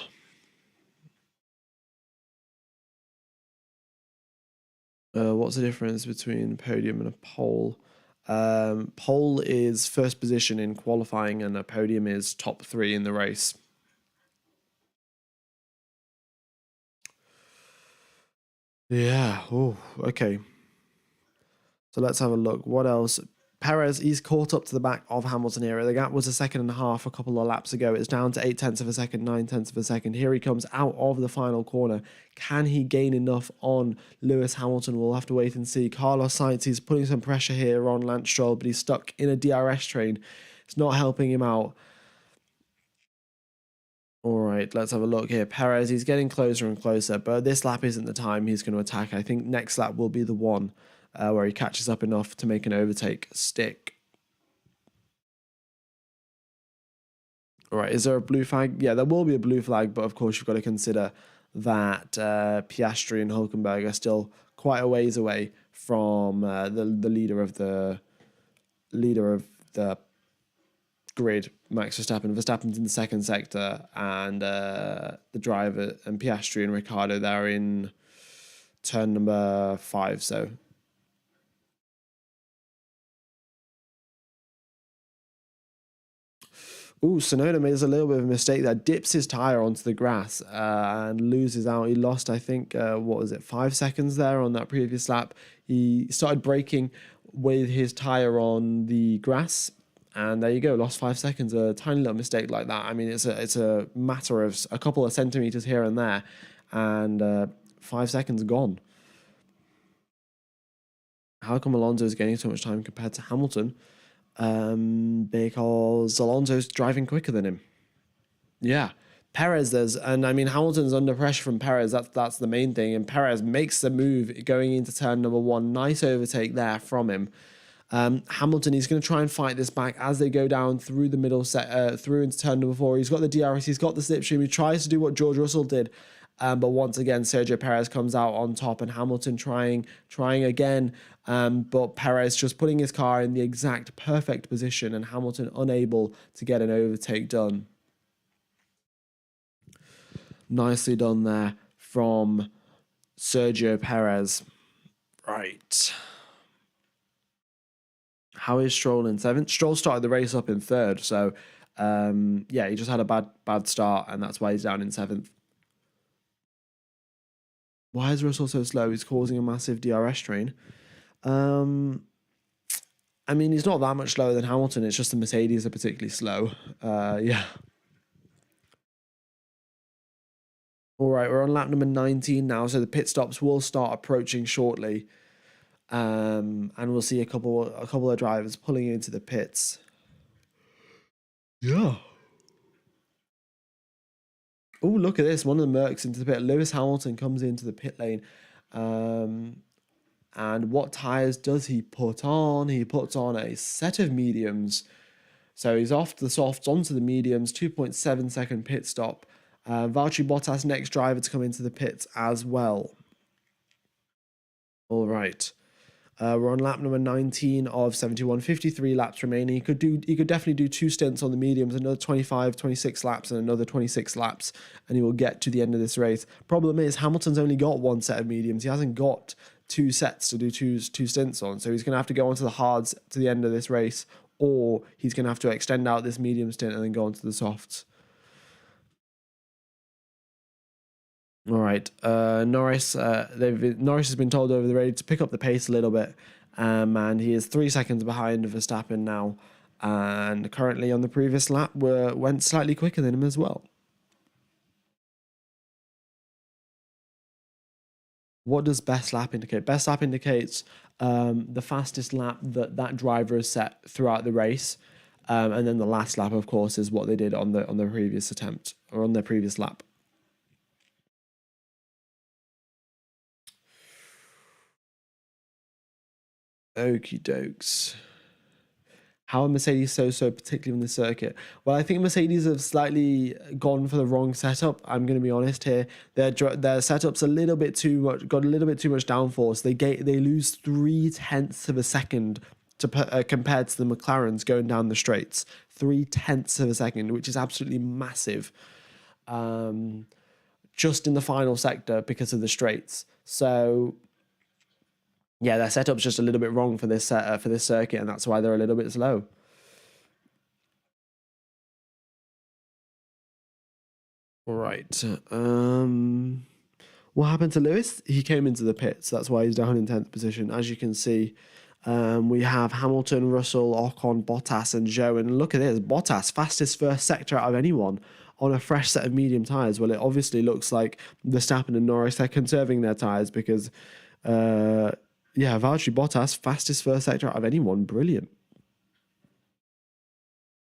What's the difference between a podium and a pole? Pole is first position in qualifying, and a podium is top 3 in the race. Yeah. Oh, okay. So let's have a look. What else? Perez, he's caught up to the back of Hamilton here. The gap was 1.5 a couple of laps ago. It's down to 0.8 of a second, 0.9 of a second. Here he comes out of the final corner. Can he gain enough on Lewis Hamilton? We'll have to wait and see. Carlos Sainz, he's putting some pressure here on Lance Stroll, but he's stuck in a DRS train. It's not helping him out. All right, let's have a look here. Perez, he's getting closer and closer, but this lap isn't the time he's going to attack. I think next lap will be the one where he catches up enough to make an overtake stick. All right, is there a blue flag? Yeah, there will be a blue flag, but of course you've got to consider that Piastri and Hulkenberg are still quite a ways away from the leader of the grid, Max Verstappen. Verstappen's in the second sector, and the driver and Piastri and Ricciardo, they're in turn number 5. So Tsunoda made a little bit of a mistake there. Dips his tire onto the grass and loses out. He lost, I think, 5 seconds there on that previous lap. He started braking with his tire on the grass, and there you go, lost 5 seconds. A tiny little mistake like that. I mean, it's a matter of a couple of centimeters here and there, and 5 seconds gone. How come Alonso is getting so much time compared to Hamilton? Because Alonso's driving quicker than him. Yeah. Perez, and I mean, Hamilton's under pressure from Perez. That's the main thing. And Perez makes the move going into turn number 1. Nice overtake there from him. Hamilton, he's going to try and fight this back as they go down through the middle set, through into turn number 4. He's got the DRS, he's got the slipstream. He tries to do what George Russell did. But once again, Sergio Perez comes out on top, and Hamilton trying again. But Perez just putting his car in the exact perfect position, and Hamilton unable to get an overtake done. Nicely done there from Sergio Perez. Right. How is Stroll in 7th? Stroll started the race up in 3rd, so yeah, he just had a bad start, and that's why he's down in 7th. Why is Russell so slow? He's causing a massive DRS train. I mean, he's not that much slower than Hamilton. It's just the Mercedes are particularly slow. Yeah. All right, we're on lap number 19 now, so the pit stops will start approaching shortly. And we'll see a couple of drivers pulling into the pits. Yeah. Oh, look at this. One of the Mercs into the pit. Lewis Hamilton comes into the pit lane. And what tyres does he put on? He puts on a set of mediums. So he's off the softs onto the mediums. 2.7 second pit stop. Valtteri Bottas, next driver to come into the pits as well. All right. We're on lap number 19 of 71, 53 laps remaining. He could definitely do 2 stints on the mediums, another 25, 26 laps and another 26 laps, and he will get to the end of this race. Problem is, Hamilton's only got 1 set of mediums. He hasn't got 2 sets to do two stints on, so he's going to have to go onto the hards to the end of this race, or he's going to have to extend out this medium stint and then go onto the softs. All right, Norris. Norris has been told over the radio to pick up the pace a little bit, and he is 3 seconds behind Verstappen now, and currently on the previous lap went slightly quicker than him as well. What does best lap indicate? Best lap indicates the fastest lap that driver has set throughout the race, and then the last lap, of course, is what they did on the previous attempt or on their previous lap. Okie dokes. How are Mercedes so particularly in the circuit? Well, I think Mercedes have slightly gone for the wrong setup. I'm going to be honest here. Their setup's a little bit too much, got a little bit too much downforce. They lose 0.3 of a second to compared to the McLarens going down the straights. 0.3 of a second, which is absolutely massive. Just in the final sector because of the straights. So yeah, their setup's just a little bit wrong for this circuit, and that's why they're a little bit slow. All right. What happened to Lewis? He came into the pits. That's why he's down in 10th position. As you can see, we have Hamilton, Russell, Ocon, Bottas, and Zhou. And look at this. Bottas, fastest first sector out of anyone on a fresh set of medium tyres. Well, it obviously looks like Verstappen and Norris, they're conserving their tyres because, Valtteri Bottas, fastest first sector out of anyone. Brilliant.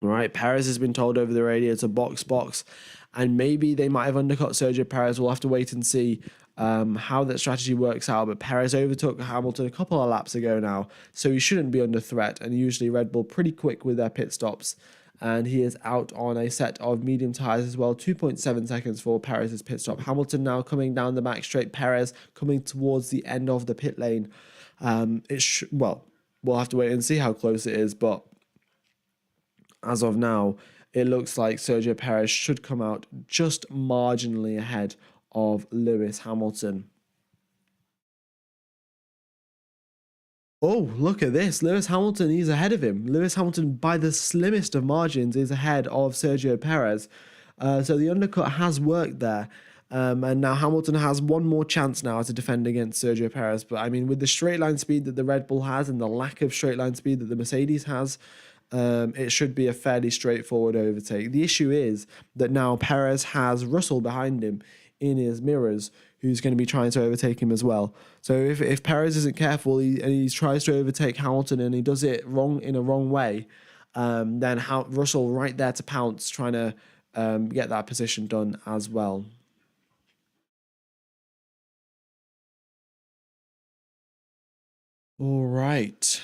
All right, Perez has been told over the radio to box, and maybe they might have undercut Sergio Perez. We'll have to wait and see how that strategy works out. But Perez overtook Hamilton a couple of laps ago now, so he shouldn't be under threat. And usually Red Bull pretty quick with their pit stops. And he is out on a set of medium tyres as well. 2.7 seconds for Perez's pit stop. Hamilton now coming down the back straight. Perez coming towards the end of the pit lane. We'll have to wait and see how close it is, but as of now, it looks like Sergio Perez should come out just marginally ahead of Lewis Hamilton. Oh, look at this. Lewis Hamilton, he's ahead of him. Lewis Hamilton, by the slimmest of margins, is ahead of Sergio Perez. So the undercut has worked there. And now Hamilton has one more chance now to defend against Sergio Perez. But I mean, with the straight line speed that the Red Bull has and the lack of straight line speed that the Mercedes has, it should be a fairly straightforward overtake. The issue is that now Perez has Russell behind him in his mirrors, who's going to be trying to overtake him as well. So if Perez isn't careful and he tries to overtake Hamilton and he does it in a wrong way, then Russell right there to pounce, trying to get that position done as well. All right.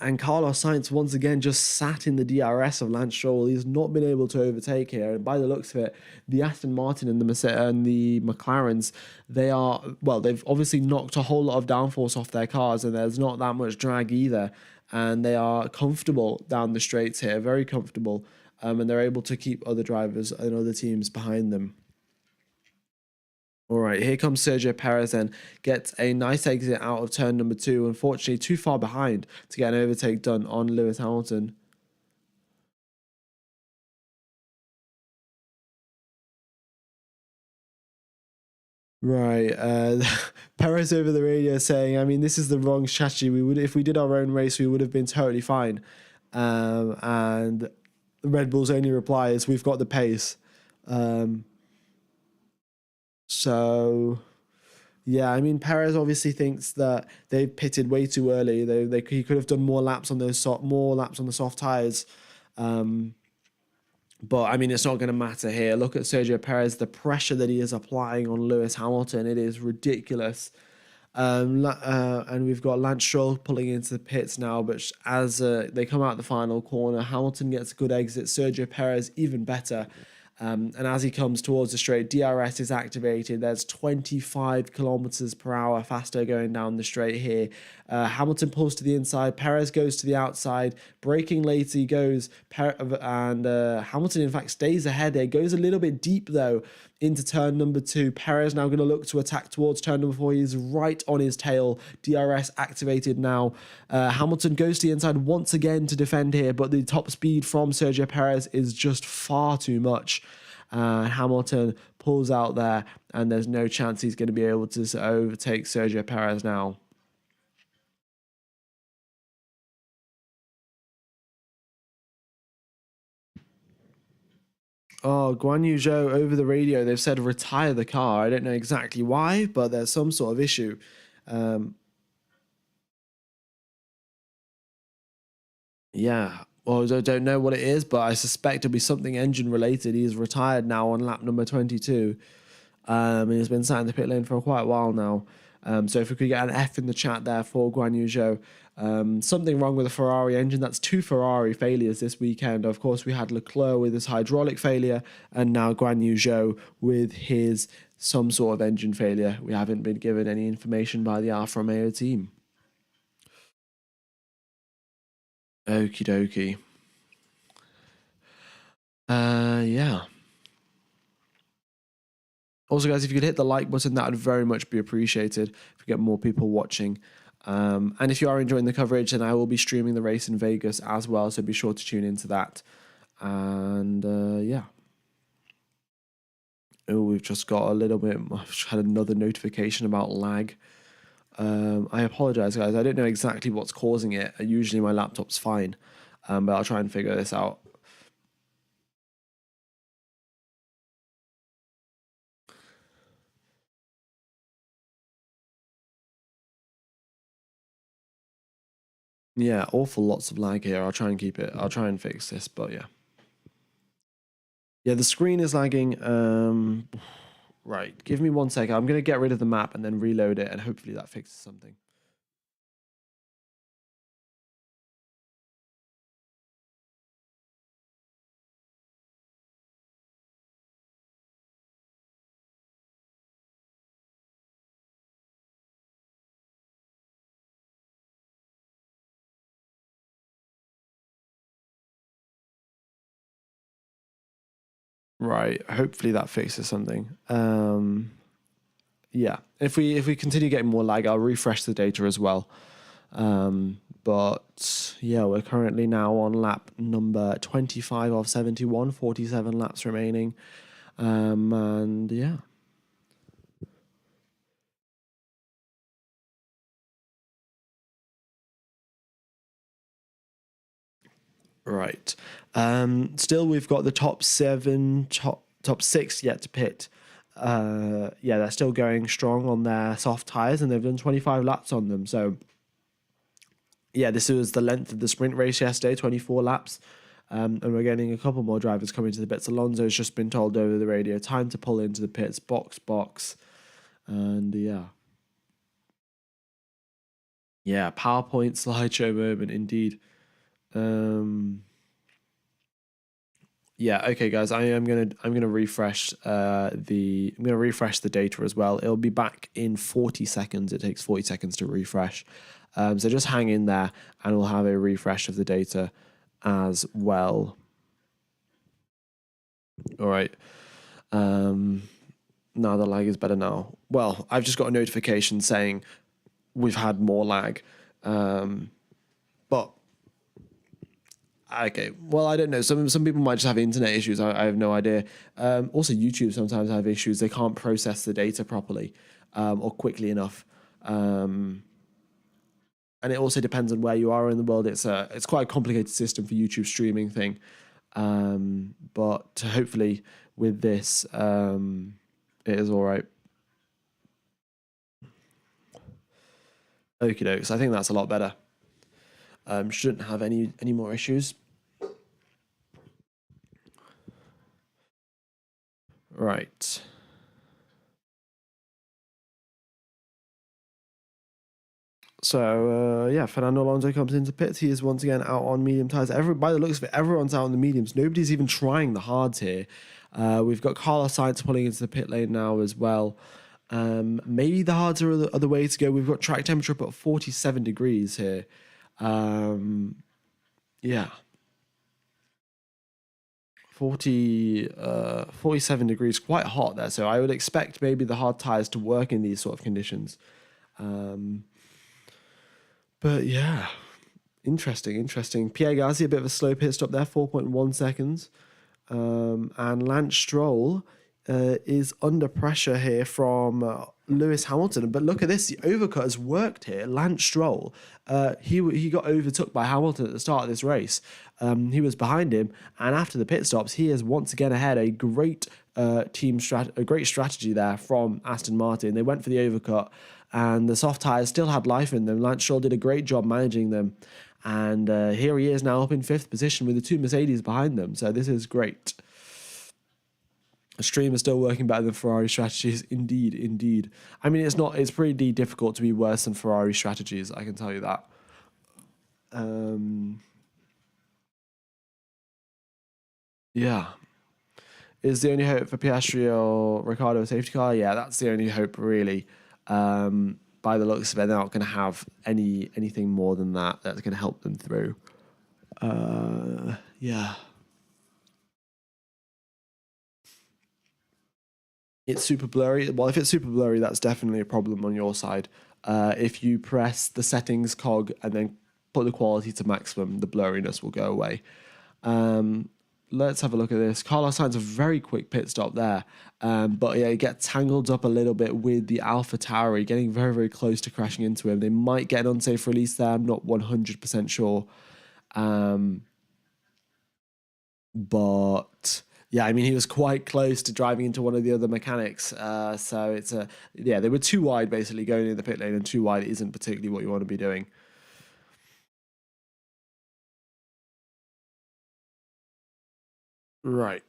And Carlos Sainz once again just sat in the DRS of Lance Stroll. He's not been able to overtake here. And by the looks of it, the Aston Martin and the McLarens, they've obviously knocked a whole lot of downforce off their cars, and there's not that much drag either. And they are comfortable down the straights here, very comfortable. And they're able to keep other drivers and other teams behind them. All right, here comes Sergio Perez and gets a nice exit out of turn number 2. Unfortunately, too far behind to get an overtake done on Lewis Hamilton. Right, Perez over the radio saying, I mean, this is the wrong strategy. If we did our own race, we would have been totally fine. And Red Bull's only reply is, we've got the pace. So, yeah, I mean, Perez obviously thinks that they pitted way too early. He could have done more laps on the soft tires. But I mean, it's not going to matter here. Look at Sergio Perez, the pressure that he is applying on Lewis Hamilton. It is ridiculous. And we've got Lance Stroll pulling into the pits now, but as they come out the final corner, Hamilton gets a good exit. Sergio Perez even better. And as he comes towards the straight, DRS is activated. There's 25 kilometers per hour faster going down the straight here. Hamilton pulls to the inside. Perez goes to the outside. Braking late he goes. And Hamilton, in fact, stays ahead there. Goes a little bit deep, though, into turn number 2. Perez now going to look to attack towards turn number 4. He's right on his tail. DRS activated now. Hamilton goes to the inside once again to defend here, but the top speed from Sergio Perez is just far too much. Hamilton pulls out there, and there's no chance he's going to be able to overtake Sergio Perez now. Oh, Guan Yu Zhou over the radio, they've said retire the car. I don't know exactly why, but there's some sort of issue. Yeah, well, I don't know what it is, but I suspect it'll be something engine related. He's retired now on lap number 22. He's been sat in the pit lane for quite a while now. So if we could get an F in the chat there for Guan Yu Zhou, Something wrong with the Ferrari engine. That's 2 Ferrari failures this weekend. Of course, we had Leclerc with his hydraulic failure, and now Guan Yu Zhou with his some sort of engine failure. We haven't been given any information by the Alfa Romeo team. Okie dokie. Yeah. Also, guys, if you could hit the like button, that would very much be appreciated if we get more people watching. And if you are enjoying the coverage, then I will be streaming the race in Vegas as well, so be sure to tune into that. And yeah. Oh, we've just got a little bit. I've had another notification about lag. I apologize, guys. I don't know exactly what's causing it. Usually my laptop's fine, but I'll try and figure this out. Yeah, awful lots of lag here. I'll try and keep it. I'll try and fix this, but yeah. Yeah, the screen is lagging. Right, give me 1 second. I'm going to get rid of the map and then reload it, and hopefully that fixes something. Right, hopefully that fixes something. Yeah, if we continue getting more lag, I'll refresh the data as well. But yeah, we're currently now on lap number 25 of 71, 47 laps remaining. And yeah. Right. Still, we've got the top 6 yet to pit. Yeah, they're still going strong on their soft tires, and they've done 25 laps on them. So, yeah, this was the length of the sprint race yesterday, 24 laps. And we're getting a couple more drivers coming to the pits. Alonso's just been told over the radio, time to pull into the pits, box. And yeah. Yeah, PowerPoint slideshow moment, indeed. Yeah, okay, guys. I'm gonna refresh the data as well. It'll be back in 40 seconds. It takes 40 seconds to refresh. So just hang in there, and we'll have a refresh of the data as well. All right. Now the lag is better now. Well, I've just got a notification saying we've had more lag. But okay, well, I don't know. Some people might just have internet issues. I have no idea. Also, YouTube sometimes have issues. They can't process the data properly or quickly enough. And it also depends on where you are in the world. It's quite a complicated system for YouTube streaming thing. But hopefully with this, it is all right. Okie dokes. I think that's a lot better. Shouldn't have any more issues. Right. So yeah, Fernando Alonso comes into pits. He is once again out on medium tires. By the looks of it, everyone's out on the mediums. Nobody's even trying the hards here. We've got Carlos Sainz pulling into the pit lane now as well. Maybe the hards are the way to go. We've got track temperature up at 47 degrees here. Yeah. 47 degrees, quite hot there. So I would expect maybe the hard tires to work in these sort of conditions. But yeah, interesting. Pierre Gasly, a bit of a slow pit stop there, 4.1 seconds. And Lance Stroll is under pressure here from Lewis Hamilton. But look at this, the overcut has worked here. Lance Stroll, he got overtook by Hamilton at the start of this race. He was behind him, and after the pit stops, he is once again ahead. A great great strategy there from Aston Martin. They went for the overcut, and the soft tyres still had life in them. Lance Stroll did a great job managing them. And here he is now up in 5th position with the 2 Mercedes behind them. So this is great. The stream is still working better than Ferrari strategies. Indeed. I mean, it's pretty difficult to be worse than Ferrari strategies, I can tell you that. Yeah. Is the only hope for Piastri or Ricciardo a safety car? Yeah, that's the only hope, really. By the looks of it, they're not going to have anything more than that that's going to help them through. Yeah. It's super blurry. Well, if it's super blurry, that's definitely a problem on your side. If you press the settings cog and then put the quality to maximum, the blurriness will go away. Let's have a look at this. Carlos Sainz a very quick pit stop there. But yeah, he gets tangled up a little bit with the Alpha Tauri, getting very, very close to crashing into him. They might get an unsafe release there. I'm not 100% sure. But yeah, I mean, he was quite close to driving into one of the other mechanics. So it's yeah, they were too wide basically going in the pit lane, and too wide isn't particularly what you want to be doing. Right.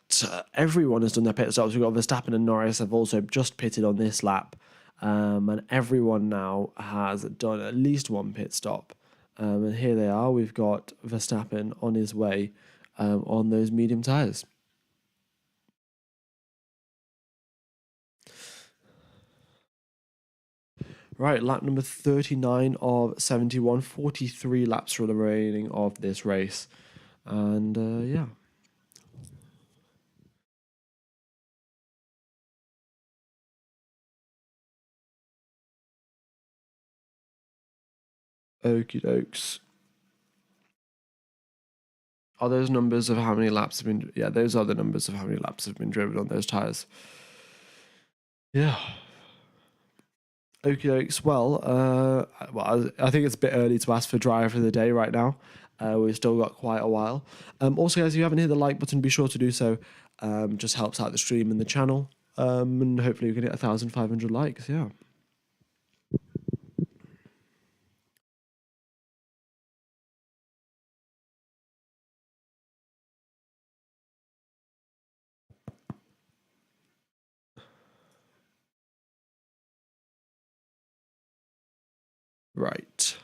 Everyone has done their pit stops. We've got Verstappen and Norris have also just pitted on this lap. And everyone now has done at least one pit stop. And here they are. We've got Verstappen on his way on those medium tyres. Right, lap number 39 of 71, 43 laps remaining of this race. And yeah. Okie dokes. Are those numbers of how many laps have been... Yeah, those are the numbers of how many laps have been driven on those tyres. Yeah. Okie dokes. Well, I think it's a bit early to ask for driver of the day right now. We've still got quite a while. Also, guys, if you haven't hit the like button, be sure to do so. Just helps out the stream and the channel. And hopefully we can hit 1,500 likes. Yeah. Right.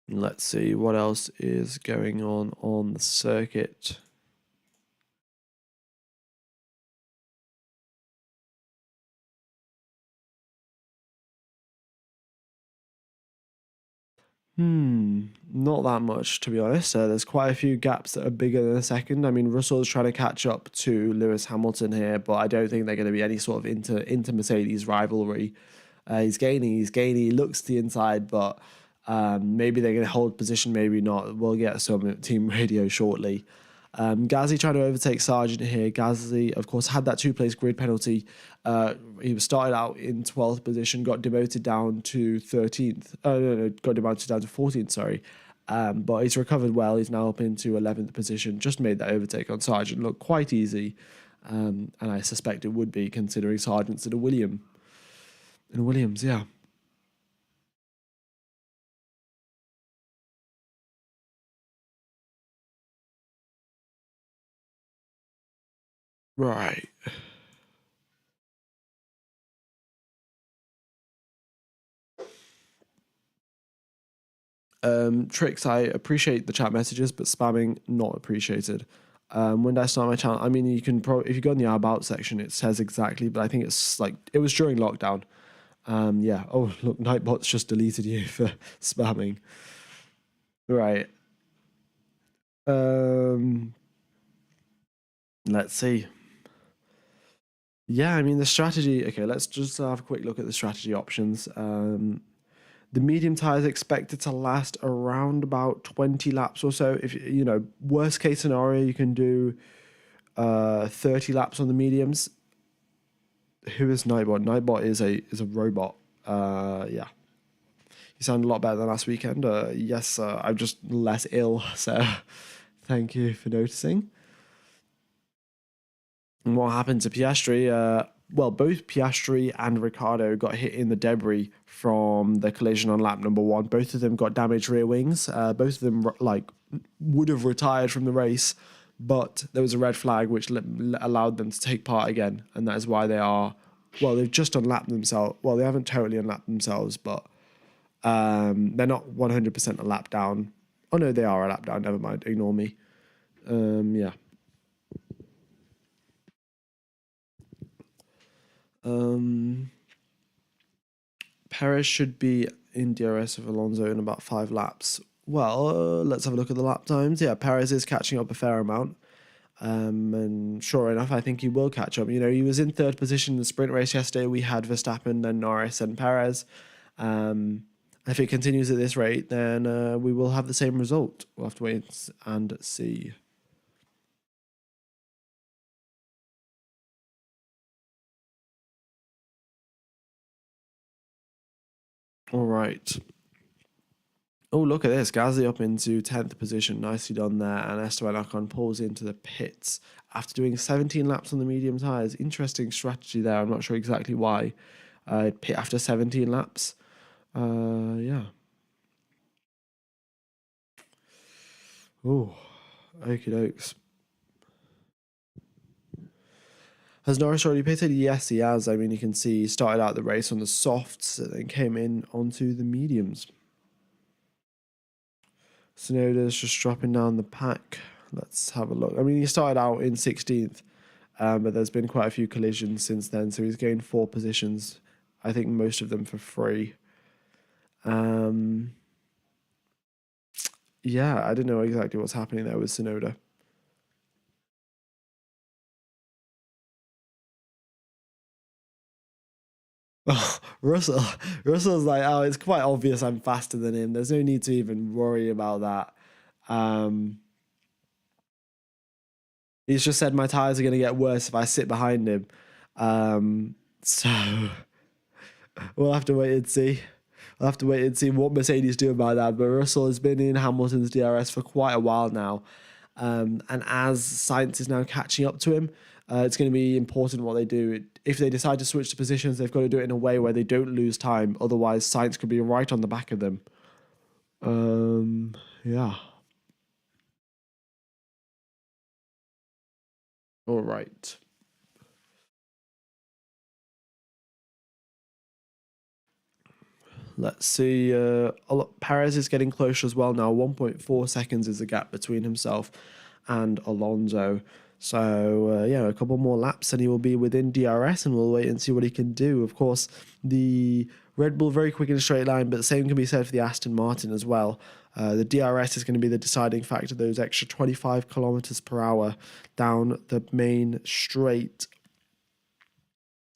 Let's see what else is going on the circuit. Not that much, to be honest. There's quite a few gaps that are bigger than a second. I mean, Russell's trying to catch up to Lewis Hamilton here, but I don't think they're going to be any sort of inter Mercedes rivalry. He's gaining. He looks to the inside, but maybe they're going to hold position, maybe not. We'll get some team radio shortly. Gasly trying to overtake Sargent here. Gasly, of course, had that two-place grid penalty. He was started out in 12th position, got demoted down to 13th. No, got demoted down to 14th, sorry. But he's recovered well. He's now up into 11th position. Just made that overtake on Sargent look quite easy. And I suspect it would be, considering Sargent's in a Williams, yeah. Right. Tricks, I appreciate the chat messages, but spamming not appreciated. When did I start my channel? I mean, you can probably, if you go in the about section, it says exactly, but I think it's like, it was during lockdown. Yeah. Oh, look, Nightbot's just deleted you for spamming. Right. Let's see. Yeah, I mean, the strategy, okay, let's just have a quick look at the strategy options. The medium tire is expected to last around about 20 laps or so. If you know, worst case scenario, you can do 30 laps on the mediums. Who is Nightbot? Nightbot is a robot. Yeah. You sound a lot better than last weekend. Yes, I'm just less ill, so thank you for noticing. And what happened to Piastri? Well, both Piastri and Ricciardo got hit in the debris from the collision on lap number 1. Both of them got damaged rear wings. Both of them would have retired from the race, but there was a red flag which allowed them to take part again, and that is why they are. Well, they've just unlapped themselves. Well, they haven't totally unlapped themselves, but They're not 100% a lap down. Oh no, they are a lap down. Never mind. Ignore me. Yeah. Perez should be in DRS with Alonso in about 5 laps. Well, let's have a look at the lap times. Yeah, Perez is catching up a fair amount. And sure enough, I think he will catch up. You know, he was in 3rd position in the sprint race yesterday. We had Verstappen, then Norris, and Perez. If it continues at this rate, then we will have the same result. We'll have to wait and see. All right. Oh, look at this. Gasly up into 10th position. Nicely done there. And Esteban Ocon pulls into the pits after doing 17 laps on the medium tyres. Interesting strategy there. I'm not sure exactly why. Pit after 17 laps. Yeah. Oh, okie dokes. Has Norris already pitted? Yes, he has. I mean, you can see he started out the race on the softs and then came in onto the mediums. Tsunoda's just dropping down the pack. Let's have a look. I mean, he started out in 16th, but there's been quite a few collisions since then, so he's gained 4 positions. I think most of them for free. Yeah, I don't know exactly what's happening there with Tsunoda. Oh, Russell's like, oh, it's quite obvious I'm faster than him. There's no need to even worry about that. He's just said my tires are going to get worse if I sit behind him. So we'll have to wait and see. We'll have to wait and see what Mercedes do about that. But Russell has been in Hamilton's DRS for quite a while now. And as Sainz is now catching up to him, it's going to be important what they do. If they decide to switch the positions, they've got to do it in a way where they don't lose time. Otherwise, Sainz could be right on the back of them. Yeah. All right. Let's see. Perez is getting closer as well now. 1.4 seconds is the gap between himself and Alonso. So, yeah, a couple more laps and he will be within DRS, and we'll wait and see what he can do. Of course, the Red Bull very quick in a straight line, but the same can be said for the Aston Martin as well. The DRS is going to be the deciding factor, those extra 25 kilometers per hour down the main straight.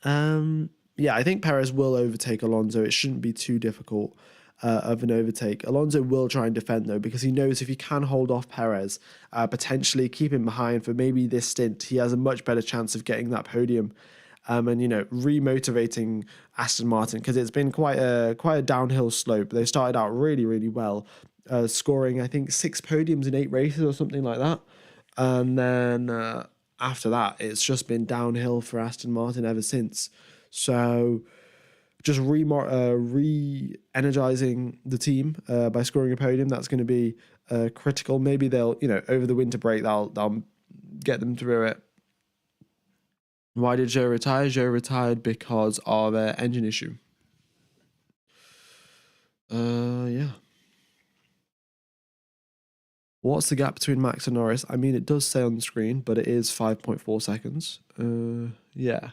Yeah, I think Perez will overtake Alonso. It shouldn't be too difficult of an overtake. Alonso will try and defend, though, because he knows if he can hold off Perez, potentially keep him behind for maybe this stint, he has a much better chance of getting that podium. And, you know, re-motivating Aston Martin, because it's been quite a downhill slope. They started out really, really well, scoring, I think, 6 podiums in 8 races or something like that. And then after that, it's just been downhill for Aston Martin ever since. So just re-energizing the team by scoring a podium, that's going to be critical. Maybe they'll, you know, over the winter break, they'll get them through it. Why did Joe retire? Joe retired because of an engine issue. Yeah. What's the gap between Max and Norris? I mean, it does say on the screen, but it is 5.4 seconds. Yeah.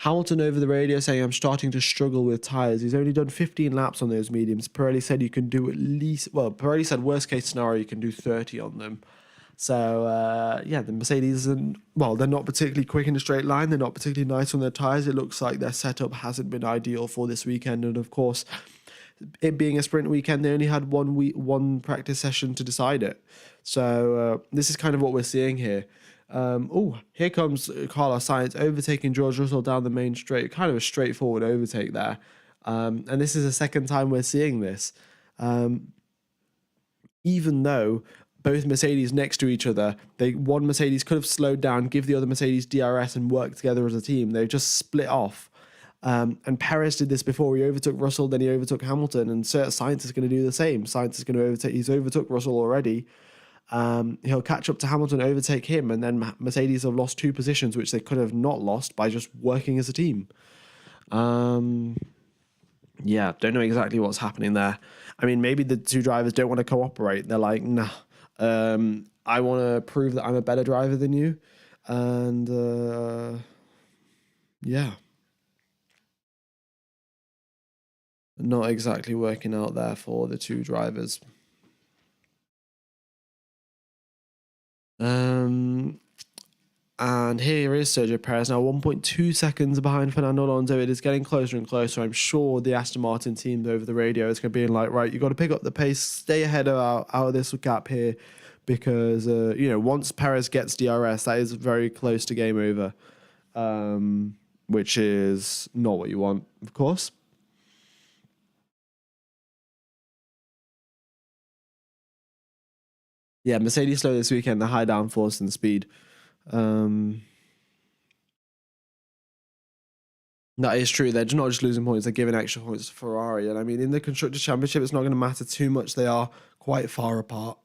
Hamilton over the radio saying, I'm starting to struggle with tyres. He's only done 15 laps on those mediums. Perez said you can do at least, well, Perez said worst case scenario, you can do 30 on them. So, yeah, the Mercedes, well, they're not particularly quick in a straight line. They're not particularly nice on their tyres. It looks like their setup hasn't been ideal for this weekend. And, of course, it being a sprint weekend, they only had one practice session to decide it. So, this is kind of what we're seeing here. Here comes Carlos Sainz overtaking George Russell down the main straight. Kind of a straightforward overtake there. And this is the second time we're seeing this. Even though both Mercedes next to each other, one Mercedes could have slowed down, give the other Mercedes DRS and work together as a team. They've just split off. And Perez did this before. He overtook Russell, then he overtook Hamilton, and Sainz is going to do the same. Sainz is going to overtake. He's overtook Russell already. He'll catch up to Hamilton, overtake him, and then Mercedes have lost 2 positions, which they could have not lost by just working as a team. Yeah, don't know exactly what's happening there. I mean, maybe the two drivers don't want to cooperate. They're like, nah, I want to prove that I'm a better driver than you. And yeah, not exactly working out there for the two drivers. And here is Sergio Perez now 1.2 seconds behind Fernando Alonso. It is getting closer and closer. I'm sure the Aston Martin team over the radio is going to be like, right, you got to pick up the pace, stay ahead of out of this gap here, because once Perez gets DRS, that is very close to game over, which is not what you want, of course. Yeah, Mercedes slow this weekend. The high downforce and speed. That is true. They're not just losing points; they're giving extra points to Ferrari. And I mean, in the constructors' championship, it's not going to matter too much. They are quite far apart.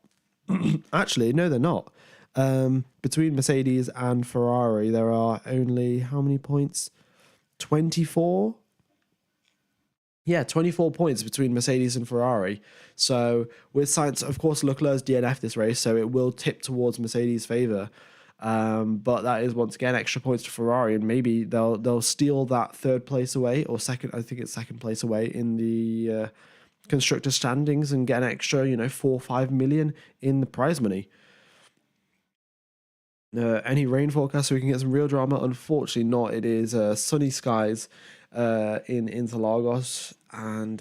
Actually, no, they're not. Between Mercedes and Ferrari, there are only how many points? 24. Yeah, 24 points between Mercedes and Ferrari. So with Sainz, of course, Leclerc's DNF this race, so it will tip towards Mercedes' favour. But that is once again extra points to Ferrari, and maybe they'll steal that third place away, or second. I think it's second place away in the constructor standings, and get an extra 4 or 5 million in the prize money. Any rain forecast so we can get some real drama? Unfortunately, not. It is sunny skies in Interlagos, and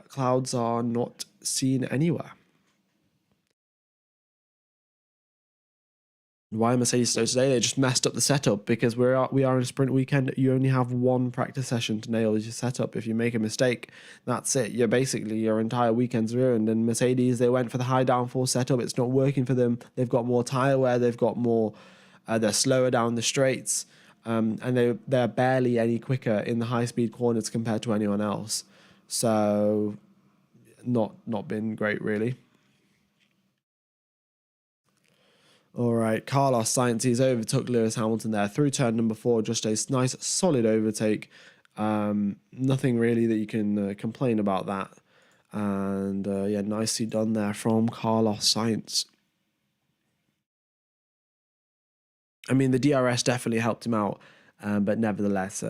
clouds are not seen anywhere. Why Mercedes slow today? They just messed up the setup, because we are in a sprint weekend. You only have one practice session to nail your setup. If you make a mistake, that's it. You're basically, your entire weekend's ruined. And Mercedes, they went for the high downforce setup. It's not working for them. They've got more tire wear. They've got more. They're slower down the straights, and they're barely any quicker in the high speed corners compared to anyone else. So, not been great really. All right, Carlos Sainz, he's overtook Lewis Hamilton there through turn number 4. Just a nice, solid overtake. Nothing really that you can complain about that. And yeah, nicely done there from Carlos Sainz. I mean, the DRS definitely helped him out, but nevertheless,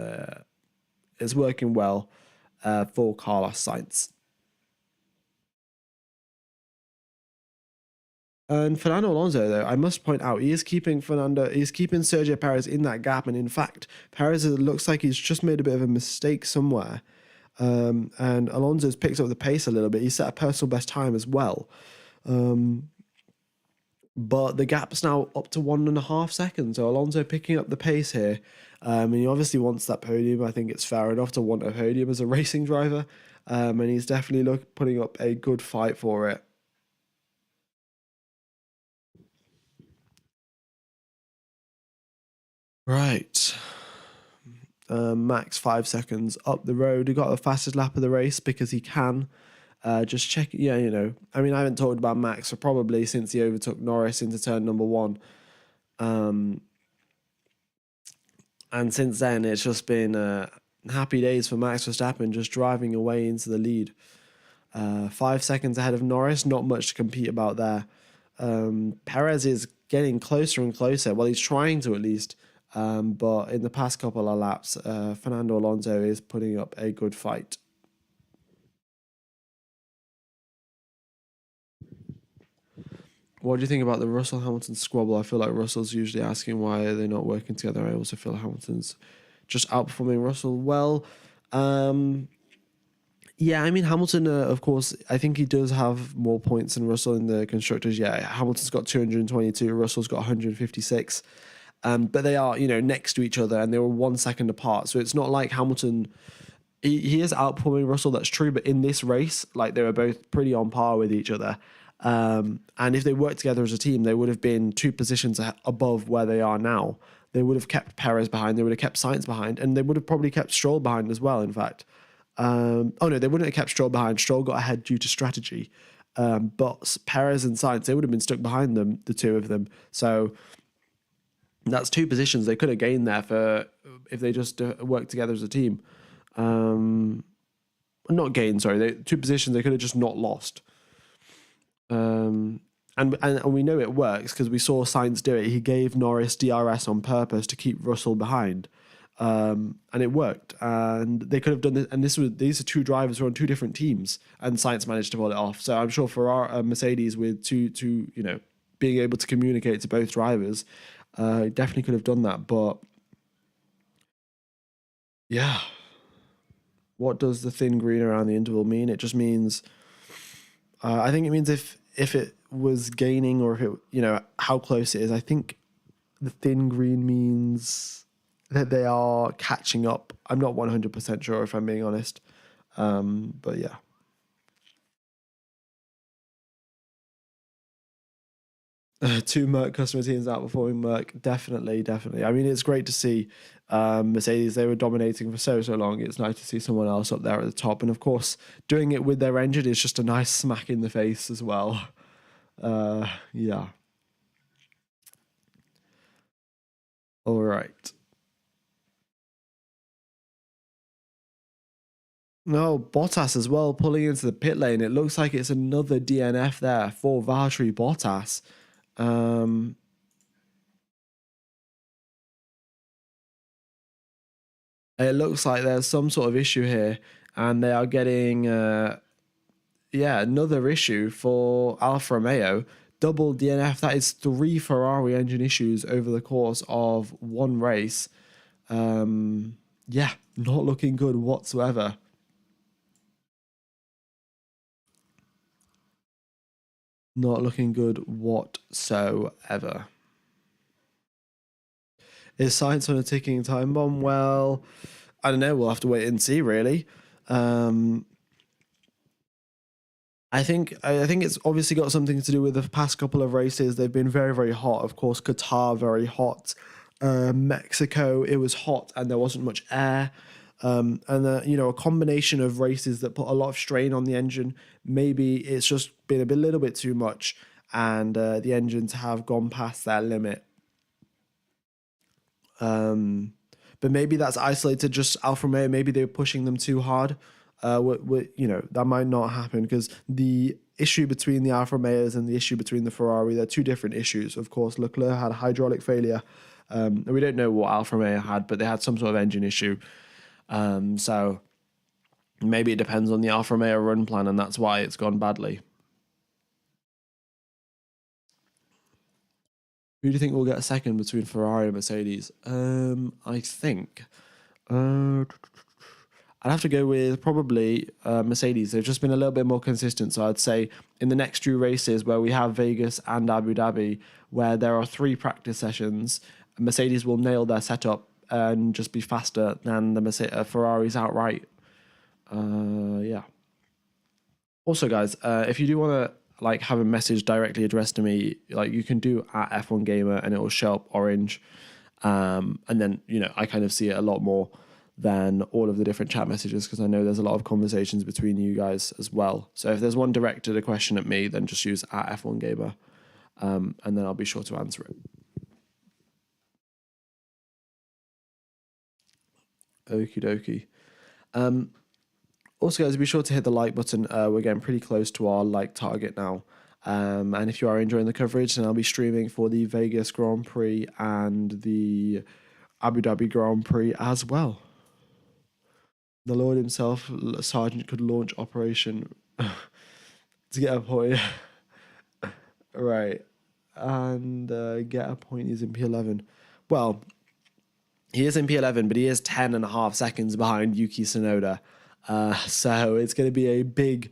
it's working well for Carlos Sainz. And Fernando Alonso, though, I must point out, he's keeping Sergio Perez in that gap. And in fact, Perez looks like he's just made a bit of a mistake somewhere. And Alonso's picked up the pace a little bit. He set a personal best time as well. But the gap's now up to 1.5 seconds. So Alonso picking up the pace here. And he obviously wants that podium. I think it's fair enough to want a podium as a racing driver. And he's definitely putting up a good fight for it. Right. Max 5 seconds up the road. He got the fastest lap of the race because he can. Just check. Yeah, I mean, I haven't talked about Max for probably since he overtook Norris into turn number 1. And since then, it's just been happy days for Max Verstappen, just driving away into the lead. 5 seconds ahead of Norris, not much to compete about there. Perez is getting closer and closer. Well, he's trying to at least. But in the past couple of laps, Fernando Alonso is putting up a good fight. What do you think about the Russell Hamilton squabble? I feel like Russell's usually asking why are they not working together. I also feel Hamilton's just outperforming Russell well. Yeah, I mean, Hamilton, of course, I think he does have more points than Russell in the constructors. Yeah, Hamilton's got 222, Russell's got 156. But they are, next to each other, and they were 1 second apart. So it's not like Hamilton, he is outperforming Russell, that's true. But in this race, like, they were both pretty on par with each other. And if they worked together as a team, they would have been 2 positions above where they are now. They would have kept Perez behind, they would have kept Sainz behind, and they would have probably kept Stroll behind as well, in fact. Oh no, they wouldn't have kept Stroll behind. Stroll got ahead due to strategy. But Perez and Sainz, they would have been stuck behind them, the two of them. So that's 2 positions they could have gained there for if they just worked together as a team. not gained, sorry, 2 positions they could have just not lost. And we know it works because we saw Sainz do it. He gave Norris DRS on purpose to keep Russell behind. And it worked. And they could have done this. And these are 2 drivers who are on 2 different teams, and Sainz managed to pull it off. So I'm sure for our Mercedes, with two, being able to communicate to both drivers, definitely could have done that. But yeah, what does the thin green around the interval mean? It just means, I think it means if it was gaining, or if it, how close it is. I think the thin green means that they are catching up. I'm not 100% sure, if I'm being honest. But yeah. Two Merc customer teams outperforming Merc. Definitely. I mean, it's great to see Mercedes. They were dominating for so long. It's nice to see someone else up there at the top. And of course, doing it with their engine is just a nice smack in the face as well. Yeah. All right. No, Bottas as well, pulling into the pit lane. It looks like it's another DNF there for Valtteri Bottas. It looks like there's some sort of issue here, and they are getting, another issue for Alfa Romeo. Double DNF. That is 3 Ferrari engine issues over the course of 1 race. Yeah, not looking good whatsoever. Not looking good whatsoever. Is science on a ticking time bomb? Well, I don't know. We'll have to wait and see, really. I think it's obviously got something to do with the past couple of races. They've been very, very hot. Of course, Qatar, very hot. Mexico, it was hot and there wasn't much air. And a combination of races that put a lot of strain on the engine. Maybe it's just been a little bit too much, and the engines have gone past their limit. But maybe that's isolated just Alfa Romeo. Maybe they were pushing them too hard. That might not happen, because the issue between the Alfa Romeos and the issue between the Ferrari, they're 2 different issues. Of course, Leclerc had a hydraulic failure. We don't know what Alfa Romeo had, but they had some sort of engine issue. So maybe it depends on the Alfa Romeo run plan, and that's why it's gone badly. Who do you think will get a second between Ferrari and Mercedes? I think I'd have to go with probably Mercedes. They've just been a little bit more consistent. So I'd say in the next 2 races, where we have Vegas and Abu Dhabi, where there are 3 practice sessions, Mercedes will nail their setup and just be faster than the Ferraris outright. Yeah. Also, guys, if you do want to have a message directly addressed to me, you can do at F1 Gamer, and it will show up orange. And then, I kind of see it a lot more than all of the different chat messages, because I know there's a lot of conversations between you guys as well. So if there's one directed a question at me, then just use at F1 Gamer, and then I'll be sure to answer it. Okie dokie. Also, guys, be sure to hit the like button. We're getting pretty close to our like target now. And if you are enjoying the coverage, then I'll be streaming for the Vegas Grand Prix and the Abu Dhabi Grand Prix as well. The Lord himself, Sergeant, could launch Operation to get a point. Right. And get a point. He's in P11. Well, he is in P11, but he is 10.5 seconds behind Yuki Tsunoda. So it's going to be a big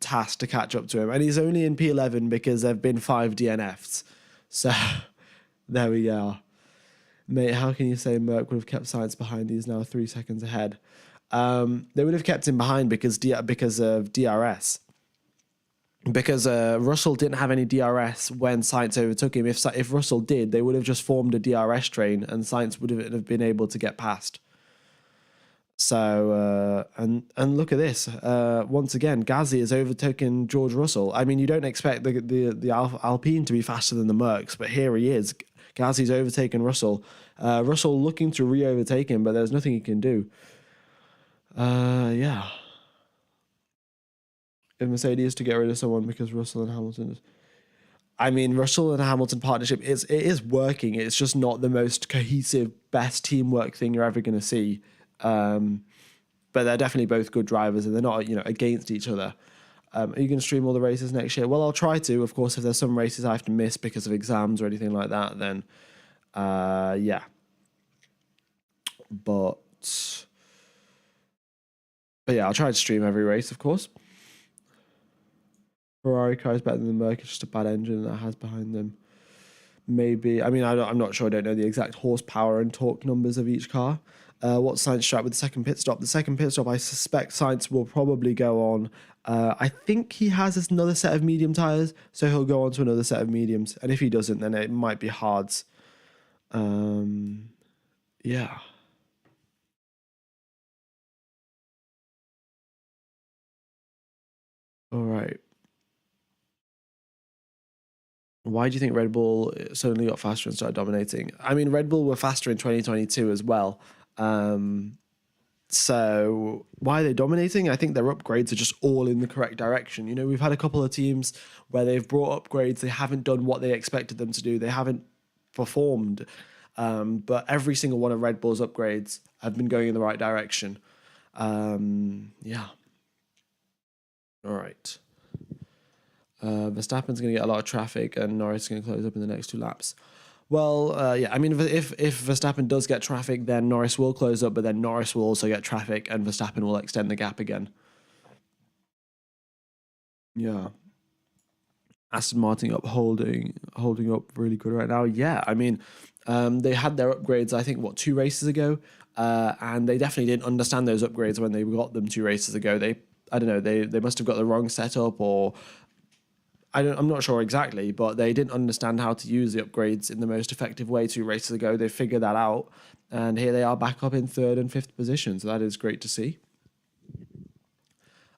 task to catch up to him. And he's only in P11 because there have been 5 DNFs. So there we go. Mate, how can you say Merc would have kept Sainz behind? He's now 3 seconds ahead. They would have kept him behind because of DRS. Because Russell didn't have any DRS when Sainz overtook him. If Russell did, they would have just formed a DRS train, and Sainz would have been able to get past. So, and look at this. Once again, Gasly has overtaken George Russell. I mean, you don't expect the Alpine to be faster than the Mercs, but here he is. Gasly's overtaken Russell. Russell looking to re-overtake him, but there's nothing he can do. Yeah. if Mercedes is to get rid of someone because Russell and Hamilton. I mean, Russell and Hamilton partnership it is working. It's just not the most cohesive, best teamwork thing you're ever going to see. But they're definitely both good drivers, and they're not against each other. Are you going to stream all the races next year? Well, I'll try to. Of course, if there's some races I have to miss because of exams or anything like that, then yeah. But yeah, I'll try to stream every race, of course. Ferrari car is better than the Merc. It's just a bad engine that has behind them. Maybe. I mean, I'm not sure. I don't know the exact horsepower and torque numbers of each car. What's Sainz strat with the second pit stop? The second pit stop, I suspect Sainz will probably go on. I think he has another set of medium tyres, so he'll go on to another set of mediums. And if he doesn't, then it might be hards. Yeah. All right. Why do you think Red Bull suddenly got faster and started dominating? I mean, Red Bull were faster in 2022 as well. So why are they dominating? I think their upgrades are just all in the correct direction. We've had a couple of teams where they've brought upgrades. They haven't done what they expected them to do. They haven't performed. But every single one of Red Bull's upgrades have been going in the right direction. Yeah. All right. Verstappen's going to get a lot of traffic and Norris is going to close up in the next 2 laps. Well, yeah, I mean, if Verstappen does get traffic, then Norris will close up, but then Norris will also get traffic and Verstappen will extend the gap again. Yeah. Aston Martin holding up really good right now. Yeah, I mean, they had their upgrades, I think, 2 races ago, and they definitely didn't understand those upgrades when they got them 2 races ago. I don't know, they must have got the wrong setup, or I'm not sure exactly, but they didn't understand how to use the upgrades in the most effective way 2 races ago. They figured that out, and here they are back up in 3rd and 5th position, so that is great to see.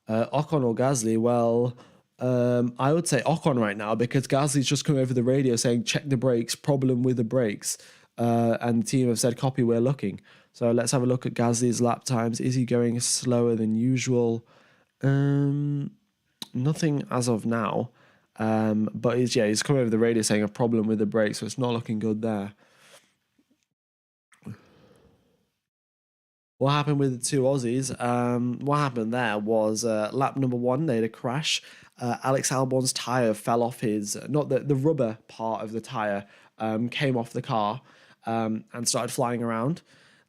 Ocon or Gasly? Well, I would say Ocon right now, because Gasly's just come over the radio saying, check the brakes, problem with the brakes. And the team have said, copy, we're looking. So let's have a look at Gasly's lap times. Is he going slower than usual? Nothing as of now. But he's come over the radio saying a problem with the brakes, so it's not looking good there. What happened with the 2 Aussies? What happened there was lap number 1, they had a crash. Alex Albon's tyre fell off not the rubber part of the tyre came off the car and started flying around.